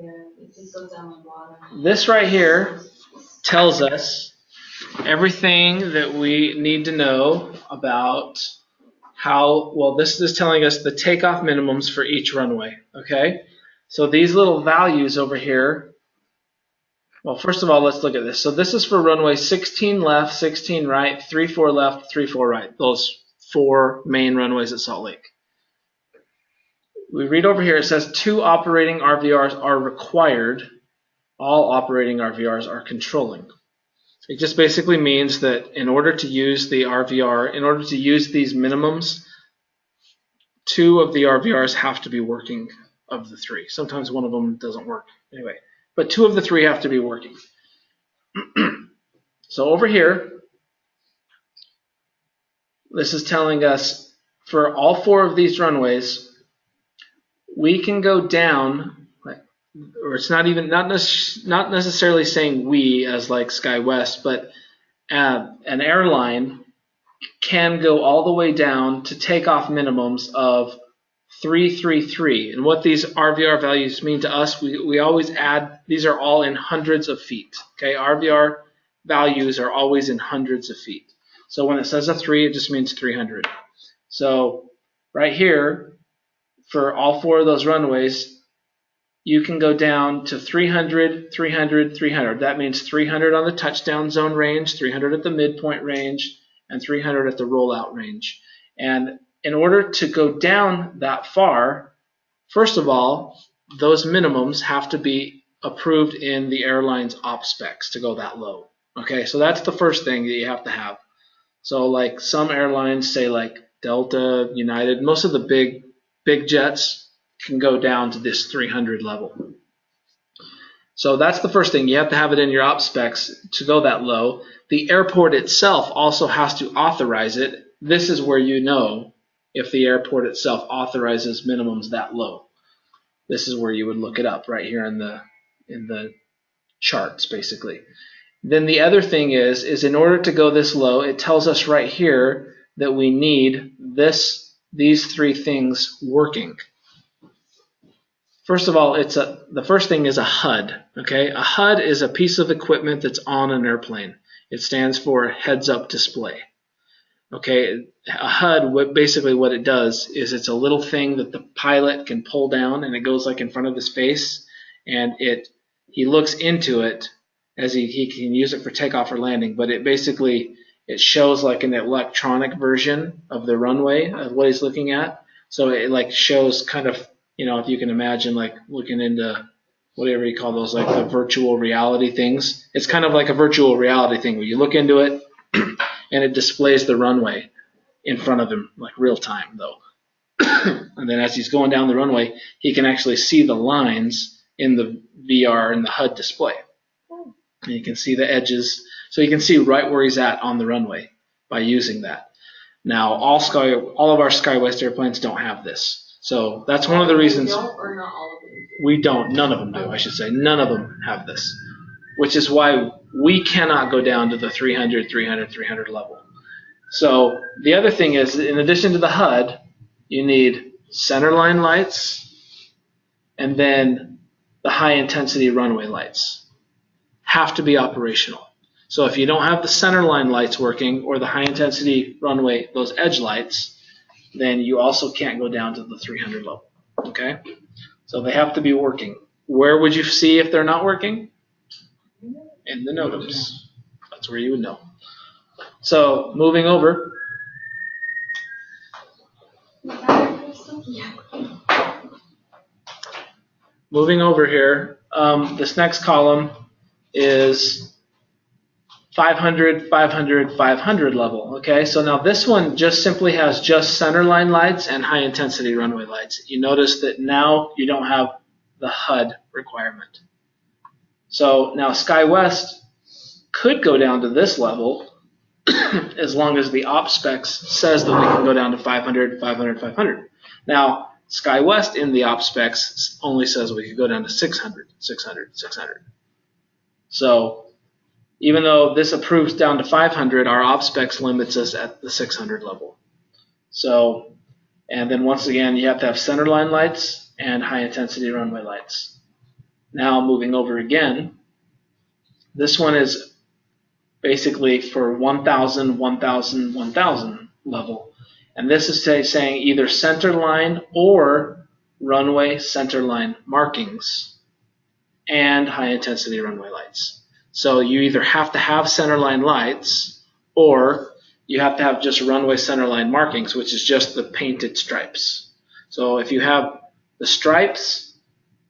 there, it just goes down with water. this right here tells us everything that we need to know about how, well, this is telling us the takeoff minimums for each runway, okay? So these little values over here, well, first of all, let's look at this. So this is for runway 16 left, 16 right, 34 left, 34 right, those 4 main runways at Salt Lake. We read over here, it says 2 operating RVRs are required. All operating RVRs are controlling. It just basically means that in order to use the RVR, in order to use these minimums, 2 of the RVRs have to be working of the 3. Sometimes one of them doesn't work. Anyway, but 2 of the 3 have to be working. So over here, this is telling us for all 4 of these runways, we can go down, or it's not even not necessarily saying we as like SkyWest, but an airline can go all the way down to takeoff minimums of 333. And what these RVR values mean to us, we always add, these are all in hundreds of feet. Okay, RVR values are always in hundreds of feet. So when it says a 3, it just means 300. So right here, for all 4 of those runways, you can go down to 300, 300, 300. That means 300 on the touchdown zone range, 300 at the midpoint range, and 300 at the rollout range. And in order to go down that far, first of all, those minimums have to be approved in the airline's op specs to go that low. Okay, so that's the first thing that you have to have. So like some airlines, say like Delta, United, most of the big jets can go down to this 300 level. So that's the first thing. You have to have it in your op specs to go that low. The airport itself also has to authorize it. This is where you know if the airport itself authorizes minimums that low. This is where you would look it up right here in the charts, basically. Then the other thing is in order to go this low, it tells us right here that we need these 3 things working. First of all, the first thing is a HUD. Okay, a HUD is a piece of equipment that's on an airplane. It stands for heads-up display. Okay, a HUD, basically what it does is it's a little thing that the pilot can pull down, and it goes like in front of his face, and he looks into it as he can use it for takeoff or landing. But it shows like an electronic version of the runway of what he's looking at. So it like shows kind of, if you can imagine like looking into whatever you call those, like the virtual reality things. It's kind of like a virtual reality thing where you look into it and it displays the runway in front of him, like real time though. And then as he's going down the runway, he can actually see the lines in the VR in the HUD display. And you can see the edges, so you can see right where he's at on the runway by using that. Now, all of our SkyWest airplanes don't have this. So that's one of the reasons we don't. None of them do, I should say. None of them have this, which is why we cannot go down to the 300, 300, 300 level. So the other thing is, in addition to the HUD, you need centerline lights and then the high-intensity runway lights have to be operational. So if you don't have the centerline lights working or the high-intensity runway, those edge lights, then you also can't go down to the 300 level, okay? So they have to be working. Where would you see if they're not working? In the NOTAMs. That's where you would know. So moving over, Moving over here, this next column is 500, 500, 500 level. Okay, so now this one just simply has just centerline lights and high intensity runway lights. You notice that now you don't have the HUD requirement. So now SkyWest could go down to this level as long as the op specs says that we can go down to 500, 500, 500. Now, SkyWest in the op specs only says we could go down to 600, 600, 600. So even though this approves down to 500, our op specs limits us at the 600 level. So, and then once again, you have to have centerline lights and high intensity runway lights. Now moving over again, this one is basically for 1,000, 1,000, 1,000 level. And this is saying either centerline or runway centerline markings and high intensity runway lights. So you either have to have centerline lights or you have to have just runway centerline markings, which is just the painted stripes. So if you have the stripes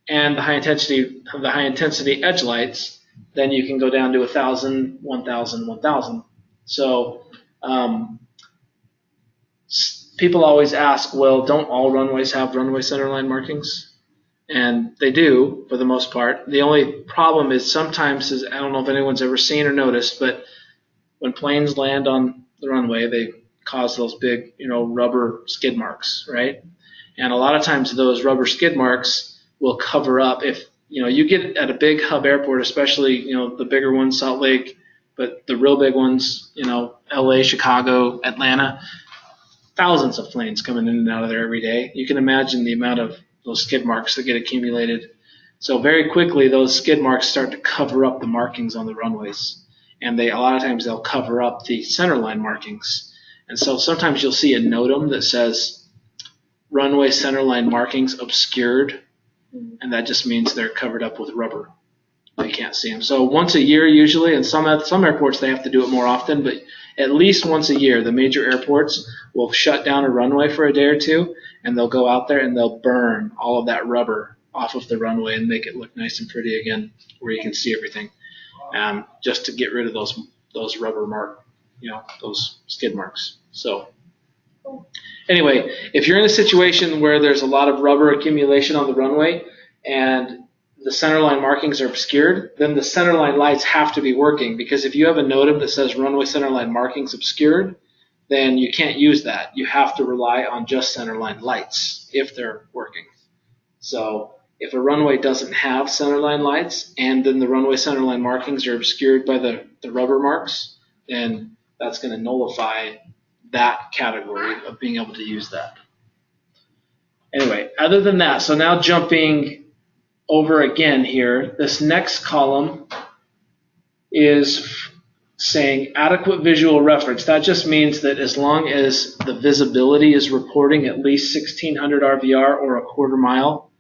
and the high intensity edge lights, then you can go down to 1,000, 1,000, 1,000. So people always ask, well, don't all runways have runway centerline markings? And they do, for the most part. The only problem is sometimes, I don't know if anyone's ever seen or noticed, but when planes land on the runway, they cause those big, rubber skid marks, right? And a lot of times those rubber skid marks will cover up if, you get at a big hub airport, especially, the bigger ones, Salt Lake, but the real big ones, LA, Chicago, Atlanta, thousands of planes coming in and out of there every day. You can imagine the amount of those skid marks that get accumulated. So very quickly, those skid marks start to cover up the markings on the runways. And a lot of times they'll cover up the centerline markings. And so sometimes you'll see a NOTAM that says runway centerline markings obscured, and that just means they're covered up with rubber. They can't see them. So once a year usually, and some airports they have to do it more often, but at least once a year, the major airports will shut down a runway for a day or two, and they'll go out there and they'll burn all of that rubber off of the runway and make it look nice and pretty again, where you can see everything, just to get rid of those rubber those skid marks. So anyway, if you're in a situation where there's a lot of rubber accumulation on the runway and the centerline markings are obscured, then the centerline lights have to be working, because if you have a NOTAM that says runway centerline markings obscured, then you can't use that. You have to rely on just centerline lights if they're working. So if a runway doesn't have centerline lights and then the runway centerline markings are obscured by the rubber marks, then that's going to nullify that category of being able to use that. Anyway, other than that, so now jumping over again here, this next column is saying adequate visual reference. That just means that as long as the visibility is reporting at least 1,600 RVR or a quarter mile,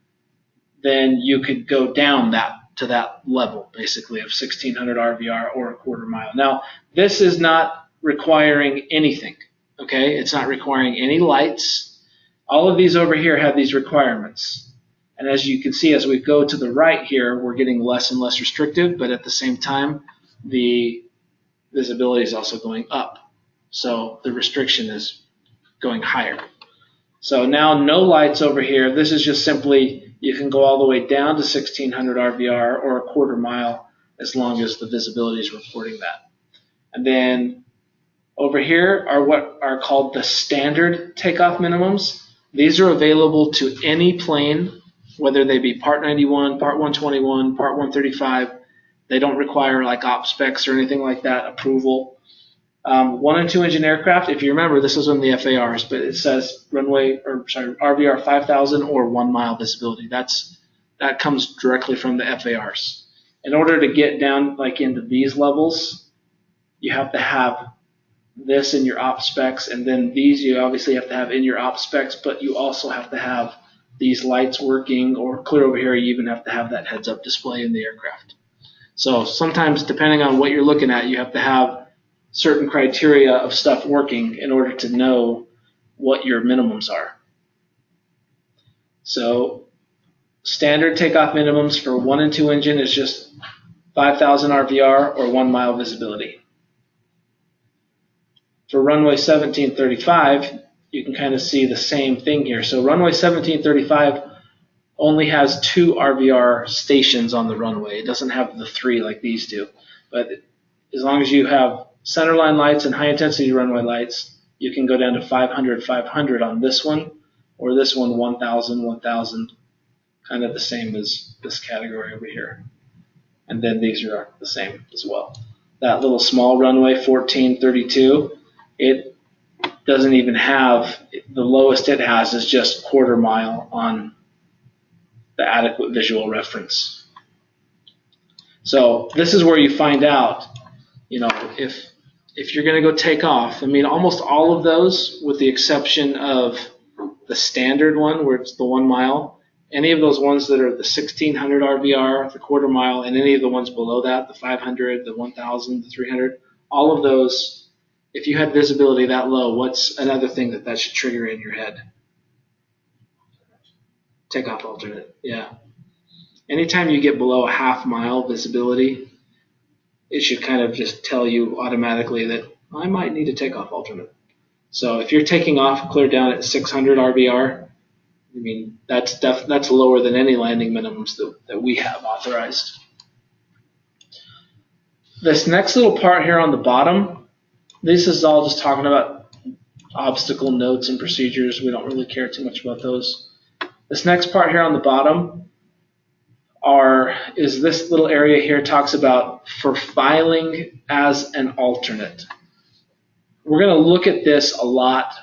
then you could go down to that level, basically, of 1,600 RVR or a quarter mile. Now, this is not requiring anything, okay? It's not requiring any lights. All of these over here have these requirements. And as you can see, as we go to the right here, we're getting less and less restrictive, but at the same time, the visibility is also going up. So the restriction is going higher. So now no lights over here. This is just simply, you can go all the way down to 1,600 RVR or a quarter mile as long as the visibility is reporting that. And then over here are what are called the standard takeoff minimums. These are available to any plane, whether they be Part 91, Part 121, Part 135. They don't require like op specs or anything like that approval. 1 and 2 engine aircraft, if you remember, this is on the FARs, but it says RVR 5,000 or 1 mile visibility. That comes directly from the FARs. In order to get down like into these levels, you have to have this in your op specs, and then these you obviously have to have in your op specs, but you also have to have these lights working, or clear over here, you even have to have that heads-up display in the aircraft. So sometimes, depending on what you're looking at, you have to have certain criteria of stuff working in order to know what your minimums are. So standard takeoff minimums for 1 and 2 engine is just 5,000 RVR or 1 mile visibility. For runway 1735, you can kind of see the same thing here. So runway 1735 only has 2 RVR stations on the runway. It doesn't have the 3 like these do. But as long as you have centerline lights and high intensity runway lights, you can go down to 500, 500 on this one, or this one 1,000, 1,000, kind of the same as this category over here. And then these are the same as well. That little small runway 1432, it doesn't even have, the lowest it has is just quarter mile on the adequate visual reference. So this is where you find out, if you're going to go take off. I mean, almost all of those, with the exception of the standard one where it's the 1 mile, any of those ones that are the 1600 RVR, the quarter mile, and any of the ones below that, the 500, the 1000, the 300, all of those, if you had visibility that low, what's another thing that should trigger in your head? Takeoff alternate, yeah. Anytime you get below a half mile visibility, it should kind of just tell you automatically that I might need a takeoff alternate. So if you're taking off clear down at 600 RVR, I mean, that's lower than any landing minimums that we have authorized. This next little part here on the bottom, this is all just talking about obstacle notes and procedures. We don't really care too much about those. This next part here on the bottom is this little area here talks about for filing as an alternate. We're going to look at this a lot,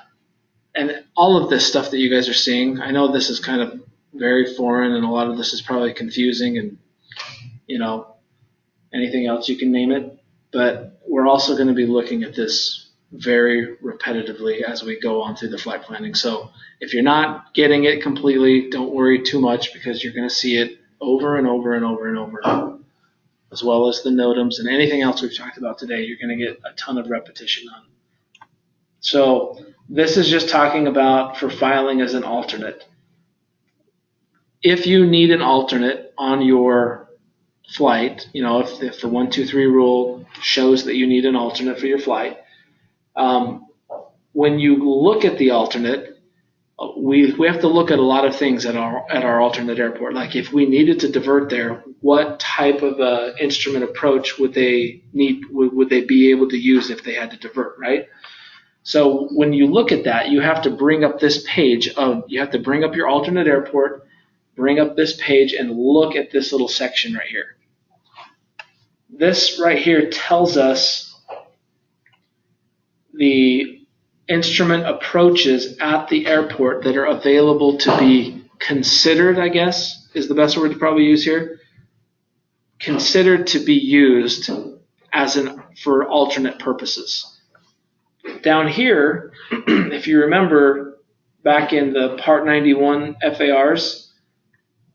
and all of this stuff that you guys are seeing, I know this is kind of very foreign and a lot of this is probably confusing and, anything else you can name it, but we're also going to be looking at this very repetitively as we go on through the flight planning. So if you're not getting it completely, don't worry too much because you're going to see it over and over and over and over, as well as the NOTAMs and anything else we've talked about today. You're going to get a ton of repetition on. So this is just talking about for filing as an alternate. If you need an alternate on your flight, if the 1, 2, 3 rule shows that you need an alternate for your flight, when you look at the alternate, we have to look at a lot of things at our alternate airport. Like if we needed to divert there, what type of instrument approach would they be able to use if they had to divert, right? So when you look at that, you have to bring up this page you have to bring up your alternate airport, bring up this page and look at this little section right here. This right here tells us the instrument approaches at the airport that are available to be considered, I guess, is the best word to probably use here. Considered to be used for alternate purposes. Down here, if you remember back in the Part 91 FARs,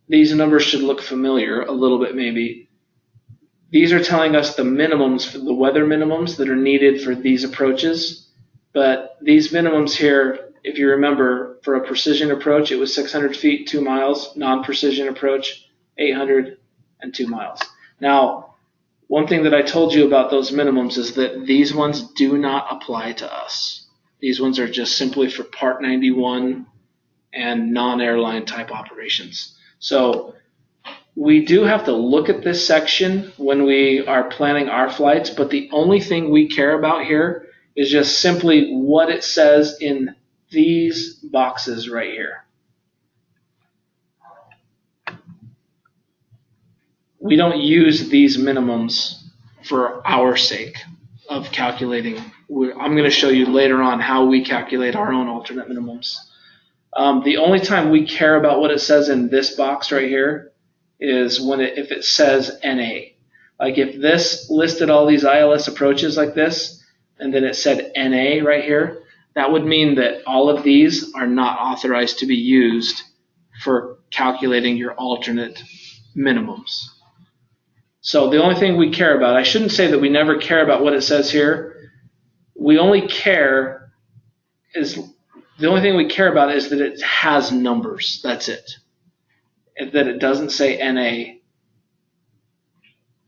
these numbers should look familiar a little bit maybe. These are telling us the minimums, the weather minimums that are needed for these approaches. But these minimums here, if you remember, for a precision approach, it was 600 feet, 2 miles. Non-precision approach, 800 and 2 miles. Now, one thing that I told you about those minimums is that these ones do not apply to us. These ones are just simply for Part 91 and non-airline type operations. So we do have to look at this section when we are planning our flights, but the only thing we care about here is just simply what it says in these boxes right here. We don't use these minimums for our sake of calculating. I'm going to show you later on how we calculate our own alternate minimums. The only time we care about what it says in this box right here is if it says NA. Like if this listed all these ILS approaches like this, and then it said NA right here, that would mean that all of these are not authorized to be used for calculating your alternate minimums. So the only thing we care about, I shouldn't say that we never care about what it says here. We only care the only thing we care about is that it has numbers. That's it. And that it doesn't say NA.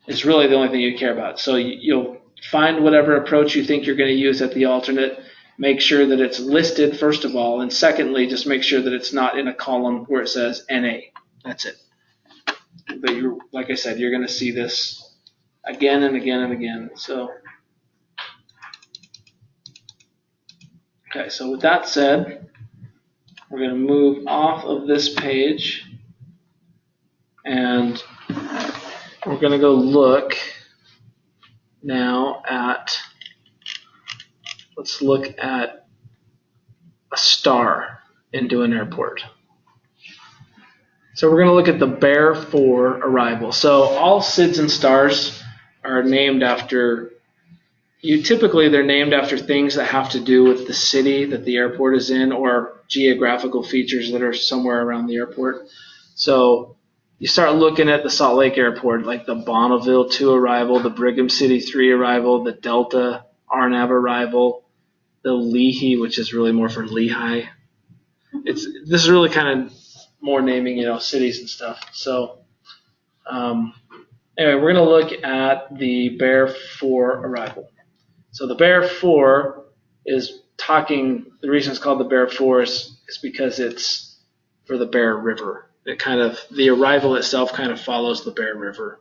It's really the only thing you care about. So you'll find whatever approach you think you're going to use at the alternate. Make sure that it's listed, first of all. And secondly, just make sure that it's not in a column where it says NA. That's it. But like I said, you're going to see this again and again and again. So, okay, so with that said, we're going to move off of this page and we're going to go look now at, let's look at a star into an airport. So we're going to look at the Bear 4 arrival. So all SIDS and stars are named after, typically they're named after things that have to do with the city that the airport is in or geographical features that are somewhere around the airport. So you start looking at the Salt Lake Airport, like the Bonneville 2 arrival, the Brigham City 3 arrival, the Delta Arnav arrival, the Leahy, which is really more for Lehigh. This is really kind of more naming, cities and stuff. So anyway, we're going to look at the Bear 4 arrival. So the Bear 4 is talking, the reason it's called the Bear 4 is because it's for the Bear River. The arrival itself kind of follows the Bear River,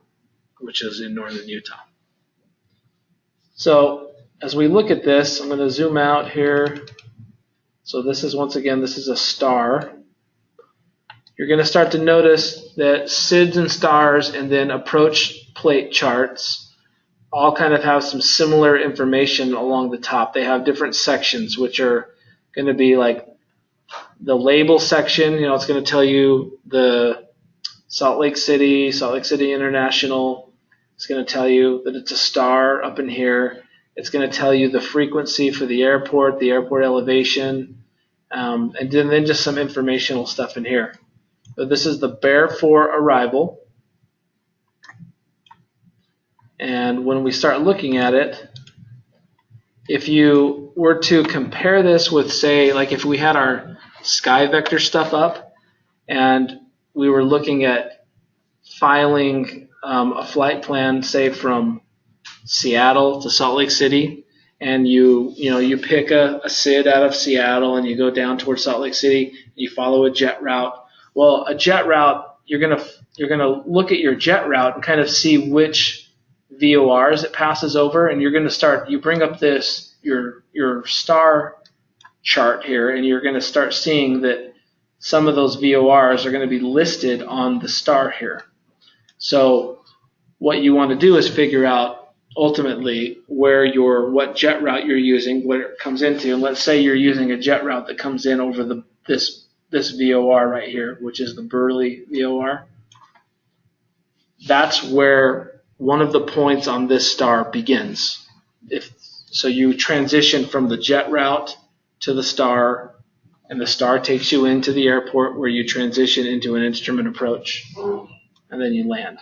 which is in northern Utah. So as we look at this, I'm going to zoom out here. So this is, once again, this is a star. You're going to start to notice that SIDS and stars and then approach plate charts all kind of have some similar information along the top. They have different sections, which are going to be like the label section. It's going to tell you the Salt Lake City International. It's going to tell you that it's a star up in here. It's going to tell you the frequency for the airport elevation, and then just some informational stuff in here. So this is the Bear 4 arrival. And when we start looking at it, if you were to compare this with, say, like if we had our sky vector stuff up and we were looking at filing a flight plan, say from Seattle to Salt Lake City, and you pick a SID out of Seattle and you go down towards Salt Lake City, you follow a jet route. Well, a jet route, you're gonna look at your jet route and kind of see which VORs it passes over, and you're gonna you bring up your star chart here, and you're gonna start seeing that some of those VORs are gonna be listed on the star here. So what you want to do is figure out ultimately what jet route you're using, where it comes into. And let's say you're using a jet route that comes in over this VOR right here, which is the Burley VOR. That's where one of the points on this star begins. So you transition from the jet route to the star, and the star takes you into the airport where you transition into an instrument approach, and then you land.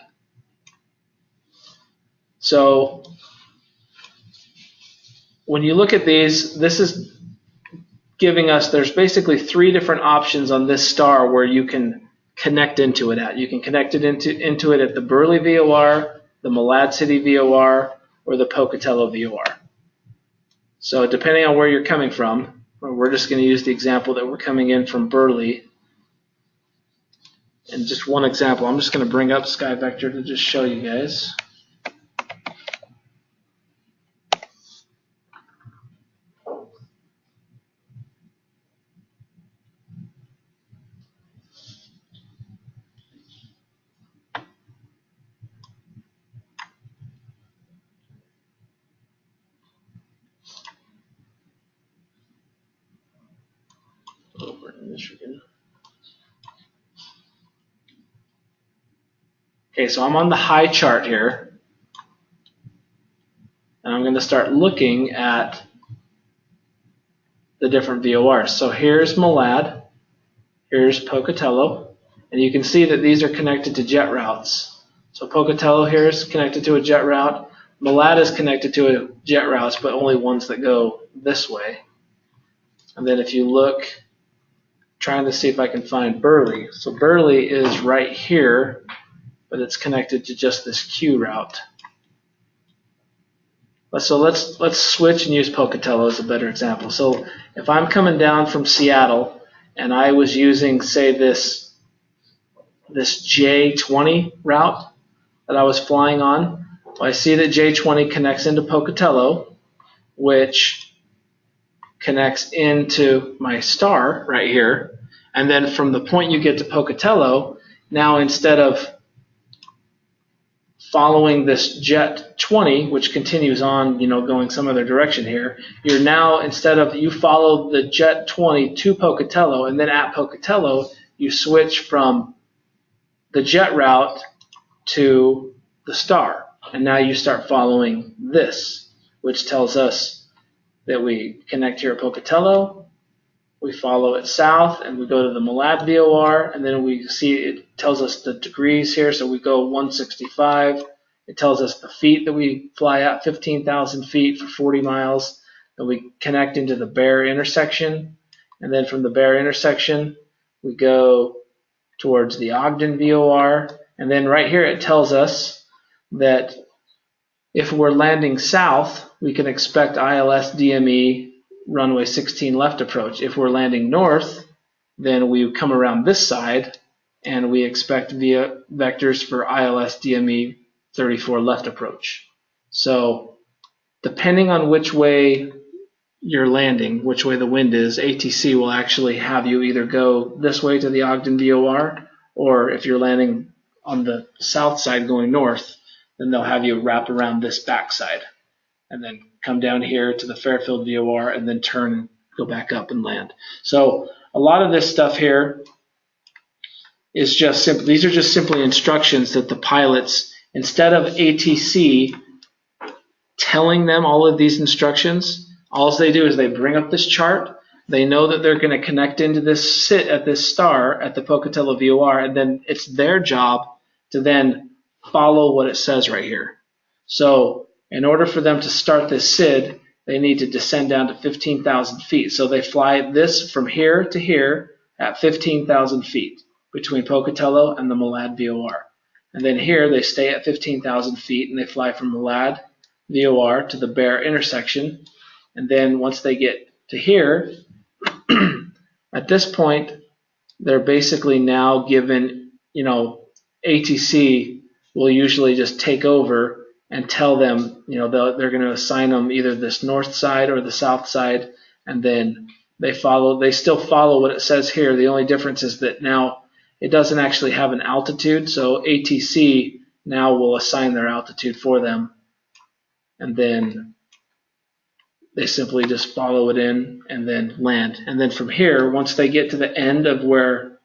So when you look at these, this is giving us, there's basically 3 different options on this star where you can connect into it at. You can connect it into it at the Burley VOR, the Malad City VOR, or the Pocatello VOR. So depending on where you're coming from, we're just going to use the example that we're coming in from Burley. And just one example, I'm just going to bring up Sky Vector to just show you guys. Over in Michigan. Okay, so I'm on the high chart here, and I'm going to start looking at the different VORs. So here's Malad, here's Pocatello, and you can see that these are connected to jet routes. So Pocatello here is connected to a jet route. Malad is connected to a jet routes, but only ones that go this way. And then if you look, trying to see if I can find Burley. So Burley is right here, but it's connected to just this Q route. So let's switch and use Pocatello as a better example. So if I'm coming down from Seattle and I was using, say, this J20 route that I was flying on, well, I see that J20 connects into Pocatello, which connects into my star right here. And then from the point you get to Pocatello, now instead of following this Jet 20, which continues on, going some other direction here, you're now, instead of, you follow the Jet 20 to Pocatello, and then at Pocatello, you switch from the jet route to the star. And now you start following this, which tells us that we connect here at Pocatello, we follow it south, and we go to the Malad VOR, and then we see it tells us the degrees here, so we go 165. It tells us the feet that we fly at, 15,000 feet for 40 miles. Then we connect into the Bear intersection, and then from the Bear intersection, we go towards the Ogden VOR, and then right here it tells us that if we're landing south, we can expect ILS DME runway 16 left approach. If we're landing north, then we come around this side and we expect via vectors for ILS DME 34 left approach. So depending on which way you're landing, which way the wind is, ATC will actually have you either go this way to the Ogden VOR, or if you're landing on the south side going north, then they'll have you wrap around this backside and then come down here to the Fairfield VOR and then turn and go back up and land. So a lot of this stuff here is just simple. These are just simply instructions that the pilots, instead of ATC telling them all of these instructions, all they do is they bring up this chart. They know that they're going to connect into this, sit at this star at the Pocatello VOR, and then it's their job to then follow what it says right here. So in order for them to start this SID, they need to descend down to 15,000 feet. So they fly this from here to here at 15,000 feet between Pocatello and the Malad VOR. And then here they stay at 15,000 feet and they fly from Malad VOR to the Bear intersection. And then once they get to here, at this point, they're basically now given, ATC will usually just take over and tell them, they're going to assign them either this north side or the south side, and then they still follow what it says here. The only difference is that now it doesn't actually have an altitude, so ATC now will assign their altitude for them, and then they simply just follow it in and then land. And then from here, once they get to the end of where,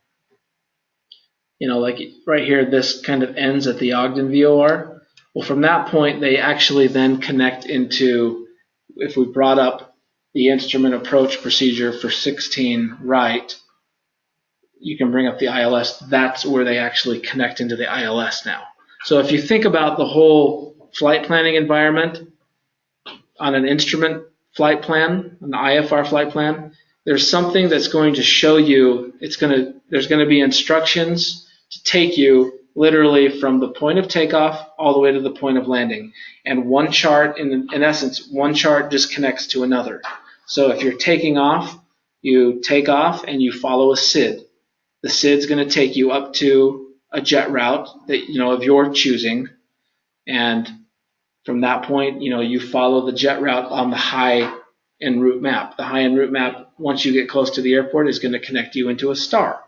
like right here, this kind of ends at the Ogden VOR. Well, from that point, they actually then connect into, if we brought up the instrument approach procedure for 16 right, you can bring up the ILS. That's where they actually connect into the ILS now. So if you think about the whole flight planning environment on an instrument flight plan, an IFR flight plan, there's something that's going to show you, there's going to be instructions to take you literally from the point of takeoff all the way to the point of landing. And one chart, in essence, one chart just connects to another. So if you're taking off, you take off and you follow a SID. The SID's going to take you up to a jet route that, of your choosing. And from that point, you follow the jet route on the high en route map. The high en route map, once you get close to the airport, is going to connect you into a star.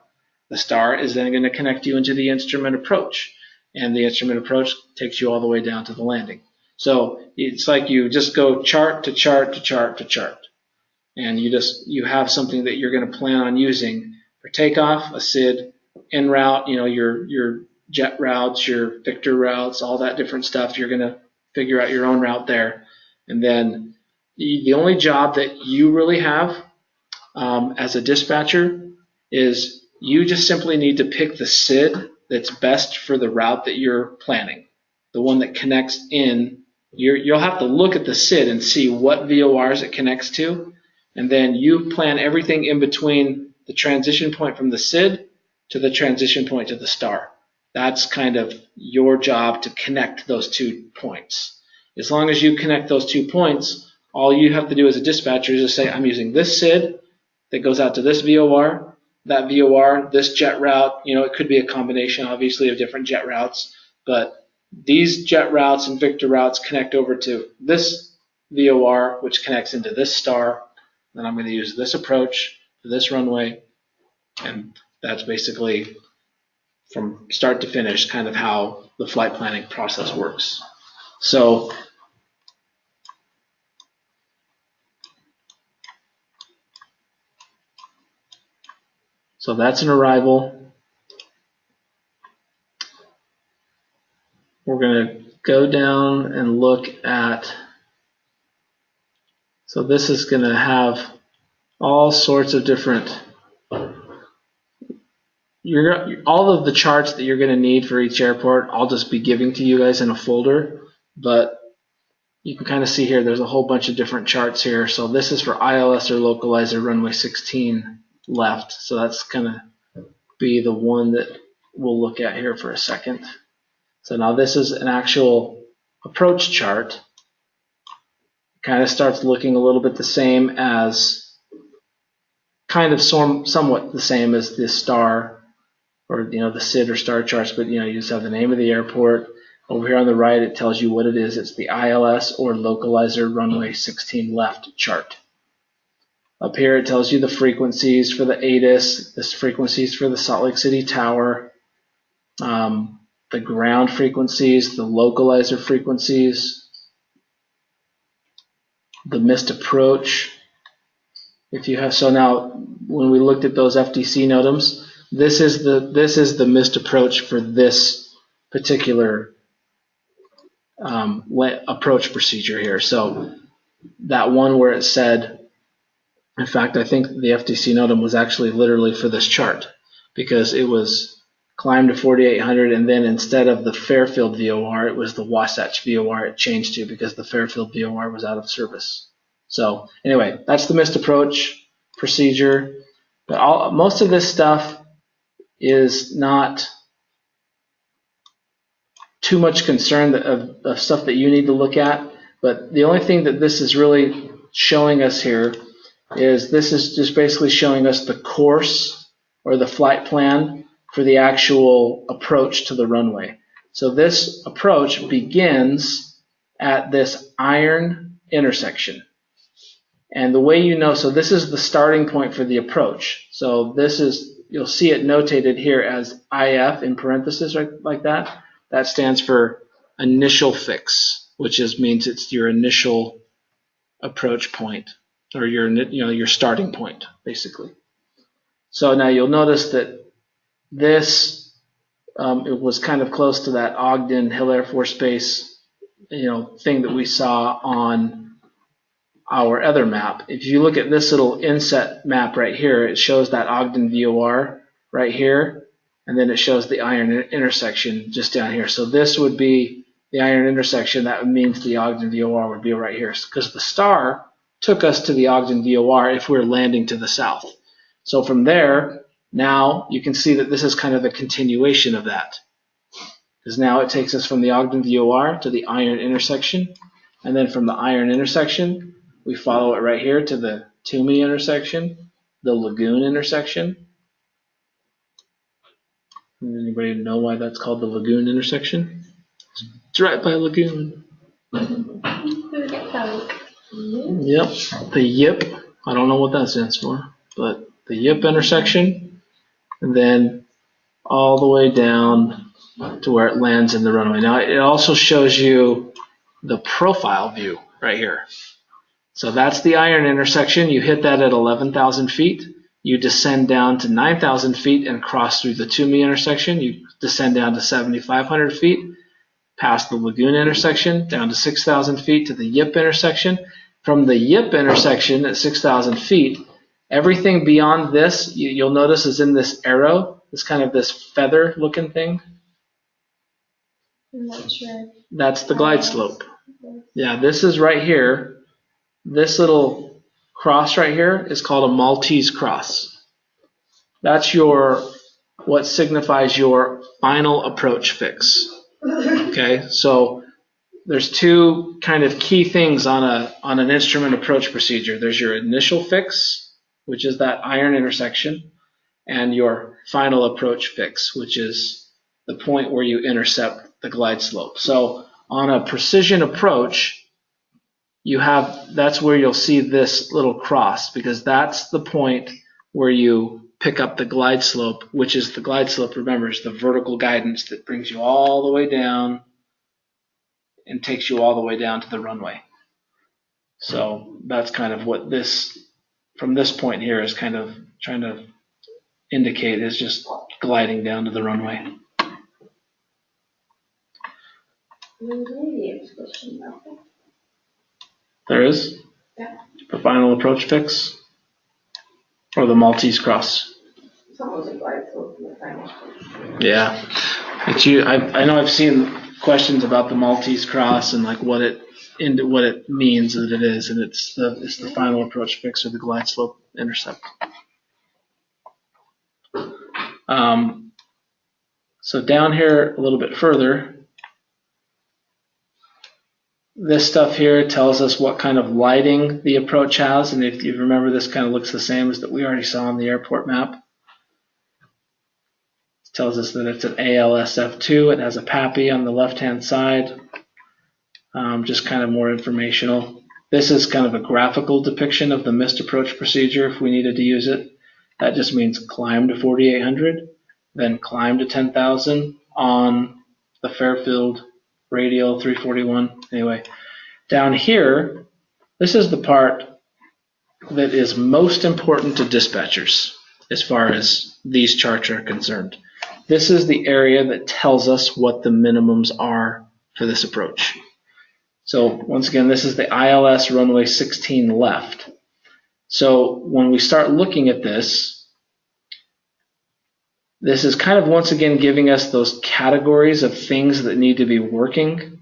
The star is then going to connect you into the instrument approach, and the instrument approach takes you all the way down to the landing. So it's like you just go chart to chart to chart to chart, and you have something that you're going to plan on using for takeoff, a SID, en route, your jet routes, your Victor routes, all that different stuff. You're going to figure out your own route there, and then the only job that you really have as a dispatcher is you just simply need to pick the SID that's best for the route that you're planning, the one that connects in. You'll have to look at the SID and see what VORs it connects to, And then you plan everything in between the transition point from the SID to the transition point to the star. That's kind of your job to connect those 2 points. As long as you connect those 2 points, all you have to do as a dispatcher is just say, I'm using this SID that goes out to this VOR, that VOR, this jet route. It could be a combination, obviously, of different jet routes, but these jet routes and Victor routes connect over to this VOR, which connects into this star. Then I'm going to use this approach for this runway, and that's basically from start to finish kind of how the flight planning process works. So that's an arrival. We're going to go down and look at, so this is going to have all sorts of different, all of the charts that you're going to need for each airport, I'll just be giving to you guys in a folder, but you can kind of see here there's a whole bunch of different charts here. So this is for ILS or localizer runway 16 left. So that's going to be the one that we'll look at here for a second. So now this is an actual approach chart. It kind of starts looking a little bit the same as, kind of somewhat the same as the star, or the SID or star charts, but you just have the name of the airport. Over here on the right, it tells you what it is. It's the ILS or localizer runway 16 left chart. Up here, it tells you the frequencies for the ATIS, the frequencies for the Salt Lake City Tower, the ground frequencies, the localizer frequencies, the missed approach. If you have, so now when we looked at those FDC NOTAMs, this is the missed approach for this particular approach procedure here. So that one where it said, in fact, I think the FDC NOTAM was actually literally for this chart, because it was climb to 4,800, and then instead of the Fairfield VOR, it was the Wasatch VOR it changed to, because the Fairfield VOR was out of service. So anyway, that's the missed approach procedure. But most of this stuff is not too much concern of stuff that you need to look at. But the only thing that this is really showing us here is this is just basically showing us the course or the flight plan for the actual approach to the runway. So this approach begins at this iron intersection. And the way so this is the starting point for the approach. So this is, you'll see it notated here as IF in parentheses, right, like that. That stands for initial fix, which means it's your initial approach point, or your starting point, basically. So now you'll notice that this it was kind of close to that Ogden Hill Air Force Base, thing that we saw on our other map. If you look at this little inset map right here, it shows that Ogden VOR right here, and then it shows the iron intersection just down here. So this would be the iron intersection. That means the Ogden VOR would be right here, because the star took us to the Ogden VOR if we're landing to the south. So from there, now you can see that this is kind of the continuation of that, because now it takes us from the Ogden VOR to the iron intersection, and then from the iron intersection, we follow it right here to the Toomey intersection, the Lagoon intersection. Anybody know why that's called the Lagoon intersection? It's right by Lagoon. Yep, the YIP. I don't know what that stands for, but the YIP intersection, and then all the way down to where it lands in the runway. Now, it also shows you the profile view right here. So that's the iron intersection. You hit that at 11,000 feet. You descend down to 9,000 feet and cross through the Toomey intersection. You descend down to 7,500 feet, past the Lagoon intersection, down to 6,000 feet to the YIP intersection. From the YIP intersection at 6,000 feet, everything beyond this, you'll notice, is in this arrow, this kind of this feather-looking thing. I'm not sure. That's the glide slope. Yeah, this is right here. This little cross right here is called a Maltese Cross. That's what signifies your final approach fix. Okay, so there's two kind of key things on an instrument approach procedure. There's your initial fix, which is that iron intersection, and your final approach fix, which is the point where you intercept the glide slope. So on a precision approach, that's where you'll see this little cross, because that's the point where you pick up the glide slope, which is the glide slope, remember, is the vertical guidance that brings you all the way down and takes you all the way down to the runway. So that's kind of what this, from this point here, is kind of trying to indicate, is just gliding down to the runway. There is? Yeah. The final approach fix? Or the Maltese Cross? Someone's a glide slope in the final. Yeah. I know I've seen questions about the Maltese Cross and like what it means that it is, and it's the final approach fix or the glide slope intercept. So down here a little bit further, this stuff here tells us what kind of lighting the approach has, and if you remember, this kind of looks the same as that we already saw on the airport map. It tells us that it's an ALSF2. It has a PAPI on the left-hand side. Just kind of more informational. This is kind of a graphical depiction of the missed approach procedure if we needed to use it. That just means climb to 4,800, then climb to 10,000 on the Fairfield radial 341. Anyway, down here, this is the part that is most important to dispatchers as far as these charts are concerned. This is the area that tells us what the minimums are for this approach. So once again, this is the ILS runway 16 left. So when we start looking at this is kind of once again giving us those categories of things that need to be working.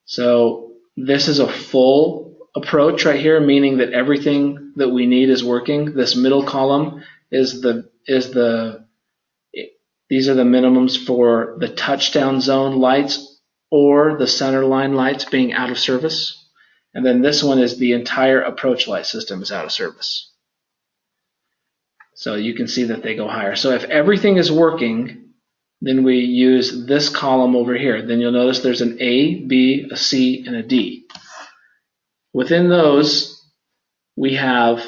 So this is a full approach right here, meaning that everything that we need is working. This middle column these are the minimums for the touchdown zone lights or the center line lights being out of service. And then this one is the entire approach light system is out of service. So you can see that they go higher. So if everything is working, then we use this column over here. Then you'll notice there's an A, B, a C, and a D. Within those, we have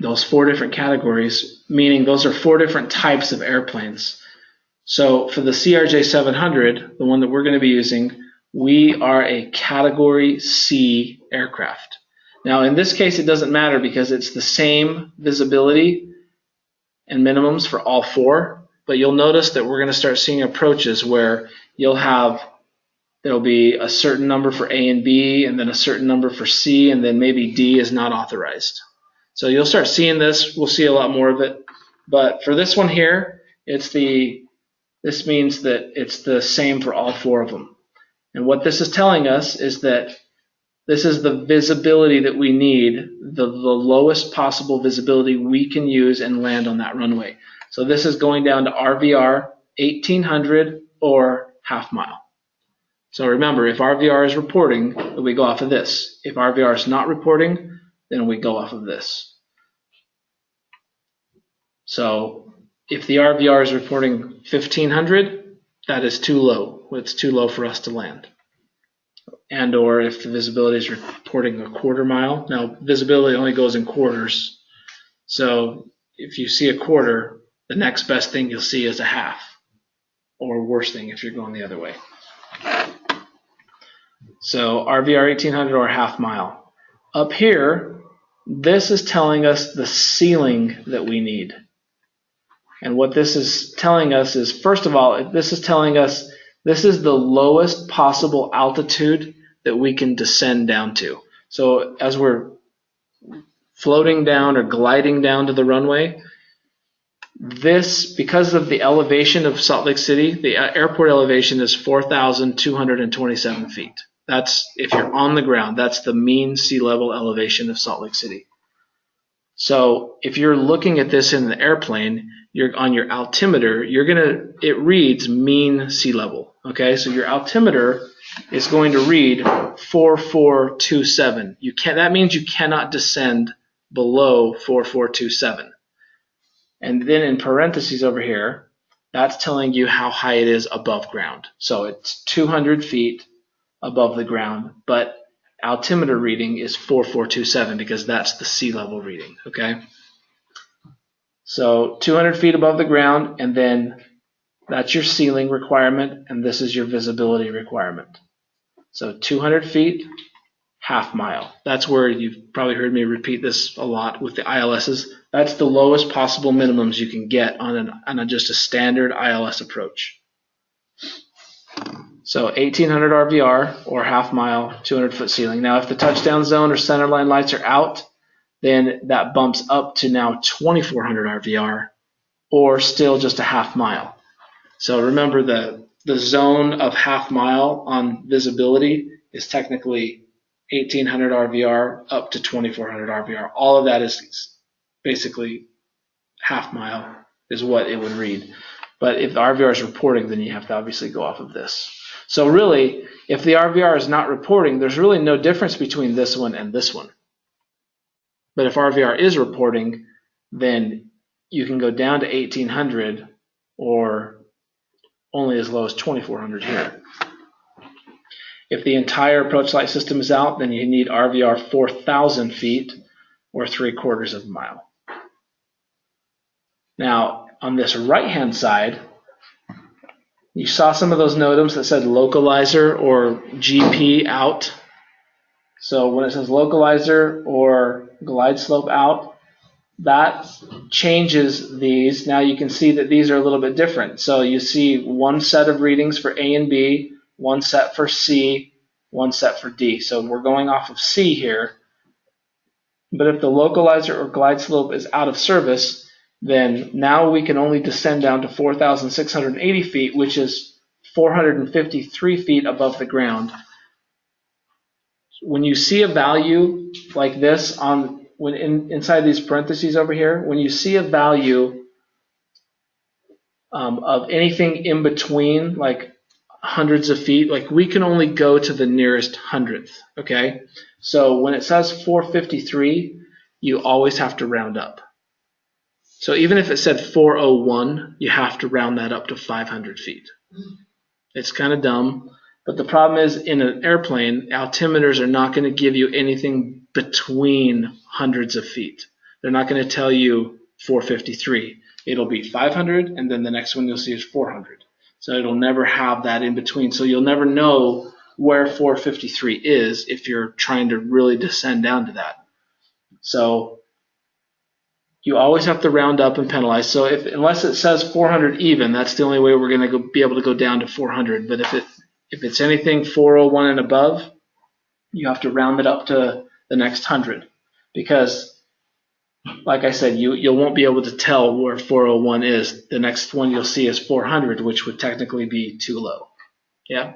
those 4 different categories, meaning those are 4 different types of airplanes. So for the CRJ 700, the one that we're going to be using, we are a Category C aircraft. Now in this case it doesn't matter because it's the same visibility and minimums for all 4, but you'll notice that we're going to start seeing approaches where there'll be a certain number for A and B, and then a certain number for C, and then maybe D is not authorized. So you'll start seeing this. We'll see a lot more of it. But for this one here, this means that it's the same for all 4 of them. And what this is telling us is that this is the visibility that we need, the lowest possible visibility we can use and land on that runway. So this is going down to RVR 1800 or half mile. So remember, if RVR is reporting, then we go off of this. If RVR is not reporting, then we go off of this. So if the RVR is reporting 1500, that is too low. It's too low for us to land. And or if the visibility is reporting a quarter mile. Now, visibility only goes in quarters. So if you see a quarter, the next best thing you'll see is a half. Or worst thing if you're going the other way. So RVR 1800 or half mile. Up here, this is telling us the ceiling that we need. And what this is telling us is, first of all, this is telling us this is the lowest possible altitude that we can descend down to. So as we're floating down or gliding down to the runway, because of the elevation of Salt Lake City, the airport elevation is 4,227 feet. That's if you're on the ground. That's the mean sea level elevation of Salt Lake City. So if you're looking at this in the airplane, you're on your altimeter, it reads mean sea level. Okay, so your altimeter is going to read 4427. That means you cannot descend below 4427. And then in parentheses over here, that's telling you how high it is above ground. So it's 200 feet above the ground, but altimeter reading is 4427 because that's the sea level reading, okay? So 200 feet above the ground, and then that's your ceiling requirement, and this is your visibility requirement. So 200 feet, half mile. That's where you've probably heard me repeat this a lot with the ILSs. That's the lowest possible minimums you can get on just a standard ILS approach. So 1800 RVR or half mile, 200 foot ceiling. Now if the touchdown zone or centerline lights are out, then that bumps up to now 2400 RVR or still just a half mile. So remember the zone of half mile on visibility is technically 1800 RVR up to 2400 RVR. All of that is basically half mile is what it would read. But if the RVR is reporting, then you have to obviously go off of this. So really, if the RVR is not reporting, there's really no difference between this one and this one. But if RVR is reporting, then you can go down to 1800 or only as low as 2400 here. If the entire approach light system is out, then you need RVR 4000 feet or 3/4 of a mile. Now, on this right-hand side, you saw some of those NOTAMs that said localizer or GP out. So when it says localizer or glide slope out, that changes these. Now you can see that these are a little bit different. So you see one set of readings for A and B, one set for C, one set for D. So we're going off of C here. But if the localizer or glide slope is out of service, then now we can only descend down to 4,680 feet, which is 453 feet above the ground. When you see a value like this inside these parentheses over here, when you see a value of anything in between, like hundreds of feet, like we can only go to the nearest hundredth, okay? So when it says 453, you always have to round up. So even if it said 401, you have to round that up to 500 feet. It's kind of dumb, but the problem is in an airplane, altimeters are not going to give you anything between hundreds of feet. They're not going to tell you 453. It'll be 500, and then the next one you'll see is 400. So it'll never have that in between. So you'll never know where 453 is if you're trying to really descend down to that. So you always have to round up and penalize. So unless it says 400 even, that's the only way we're going to be able to go down to 400. But if it's anything 401 and above, you have to round it up to the next 100. Because, like I said, you won't be able to tell where 401 is. The next one you'll see is 400, which would technically be too low. Yeah?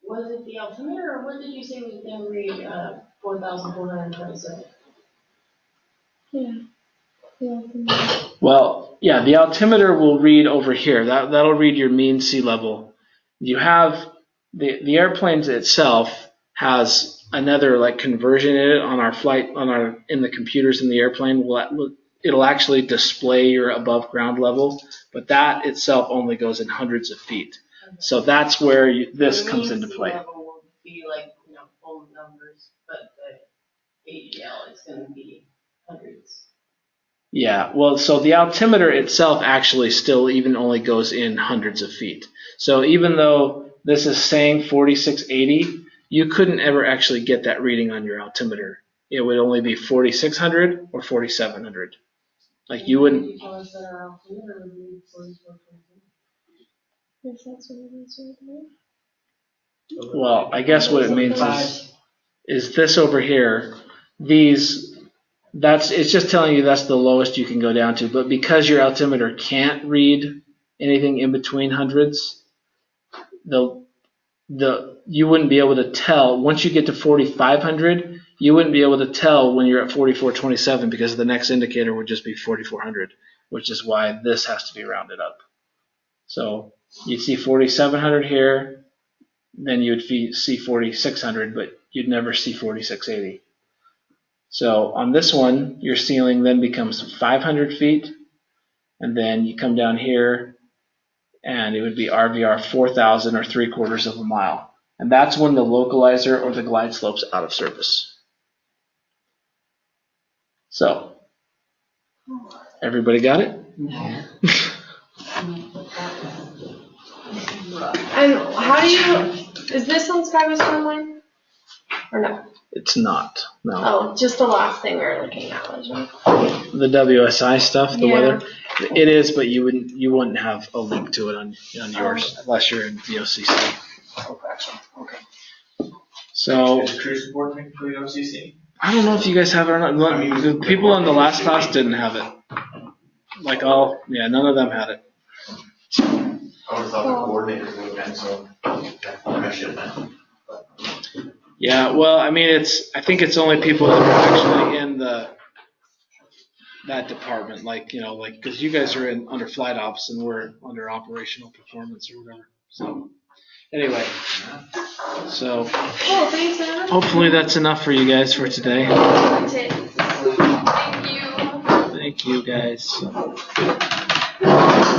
Was it the altimeter, or what did you say was going to read 4,427? Yeah. Well, yeah, the altimeter will read over here. That'll read your mean sea level. You have the airplanes itself has another like conversion in it on our flight in the computers in the airplane. It'll actually display your above ground level, but that itself only goes in hundreds of feet. So that's where this comes into play. The mean sea level will be like full numbers, but the AGL is going to be hundreds. Yeah, well, so the altimeter itself actually still even only goes in hundreds of feet. So even though this is saying 4680, you couldn't ever actually get that reading on your altimeter. It would only be 4600 or 4700. Like you wouldn't. You tell us that our altimeter would be 4420. Yes, that's what it is right there. Well, I guess what it means is this over here. It's just telling you that's the lowest you can go down to. But because your altimeter can't read anything in between hundreds, you wouldn't be able to tell once you get to 4,500. You wouldn't be able to tell when you're at 4427 because the next indicator would just be 4,400, which is why this has to be rounded up. So you'd see 4,700 here, then you'd see 4,600, but you'd never see 4,680. So on this one, your ceiling then becomes 500 feet, and then you come down here, and it would be RVR 4,000 or 3/4 of a mile. And that's when the localizer or the glide slope's out of service. So, everybody got it? And how do you, is this on SkyWest Runway? Or no? It's not, no. Oh, just the last thing we were looking at was right? The WSI stuff, the Yeah. weather, it is, but you wouldn't have a link to it on yours unless you're in VOCC. Oh, gotcha. Okay. So Is cruise support technically OCC? I don't know if you guys have it or not. The people in the last class didn't have it. None of them had it. I would have thought the coordinators would have been, so I should have been. Yeah, well, I mean, I think it's only people that are actually in that department, because you guys are under flight ops and we're under operational performance or whatever. So, anyway, Oh, thanks, Anna. hopefully that's enough for you guys for today. That's it. Thank you. Thank you, guys.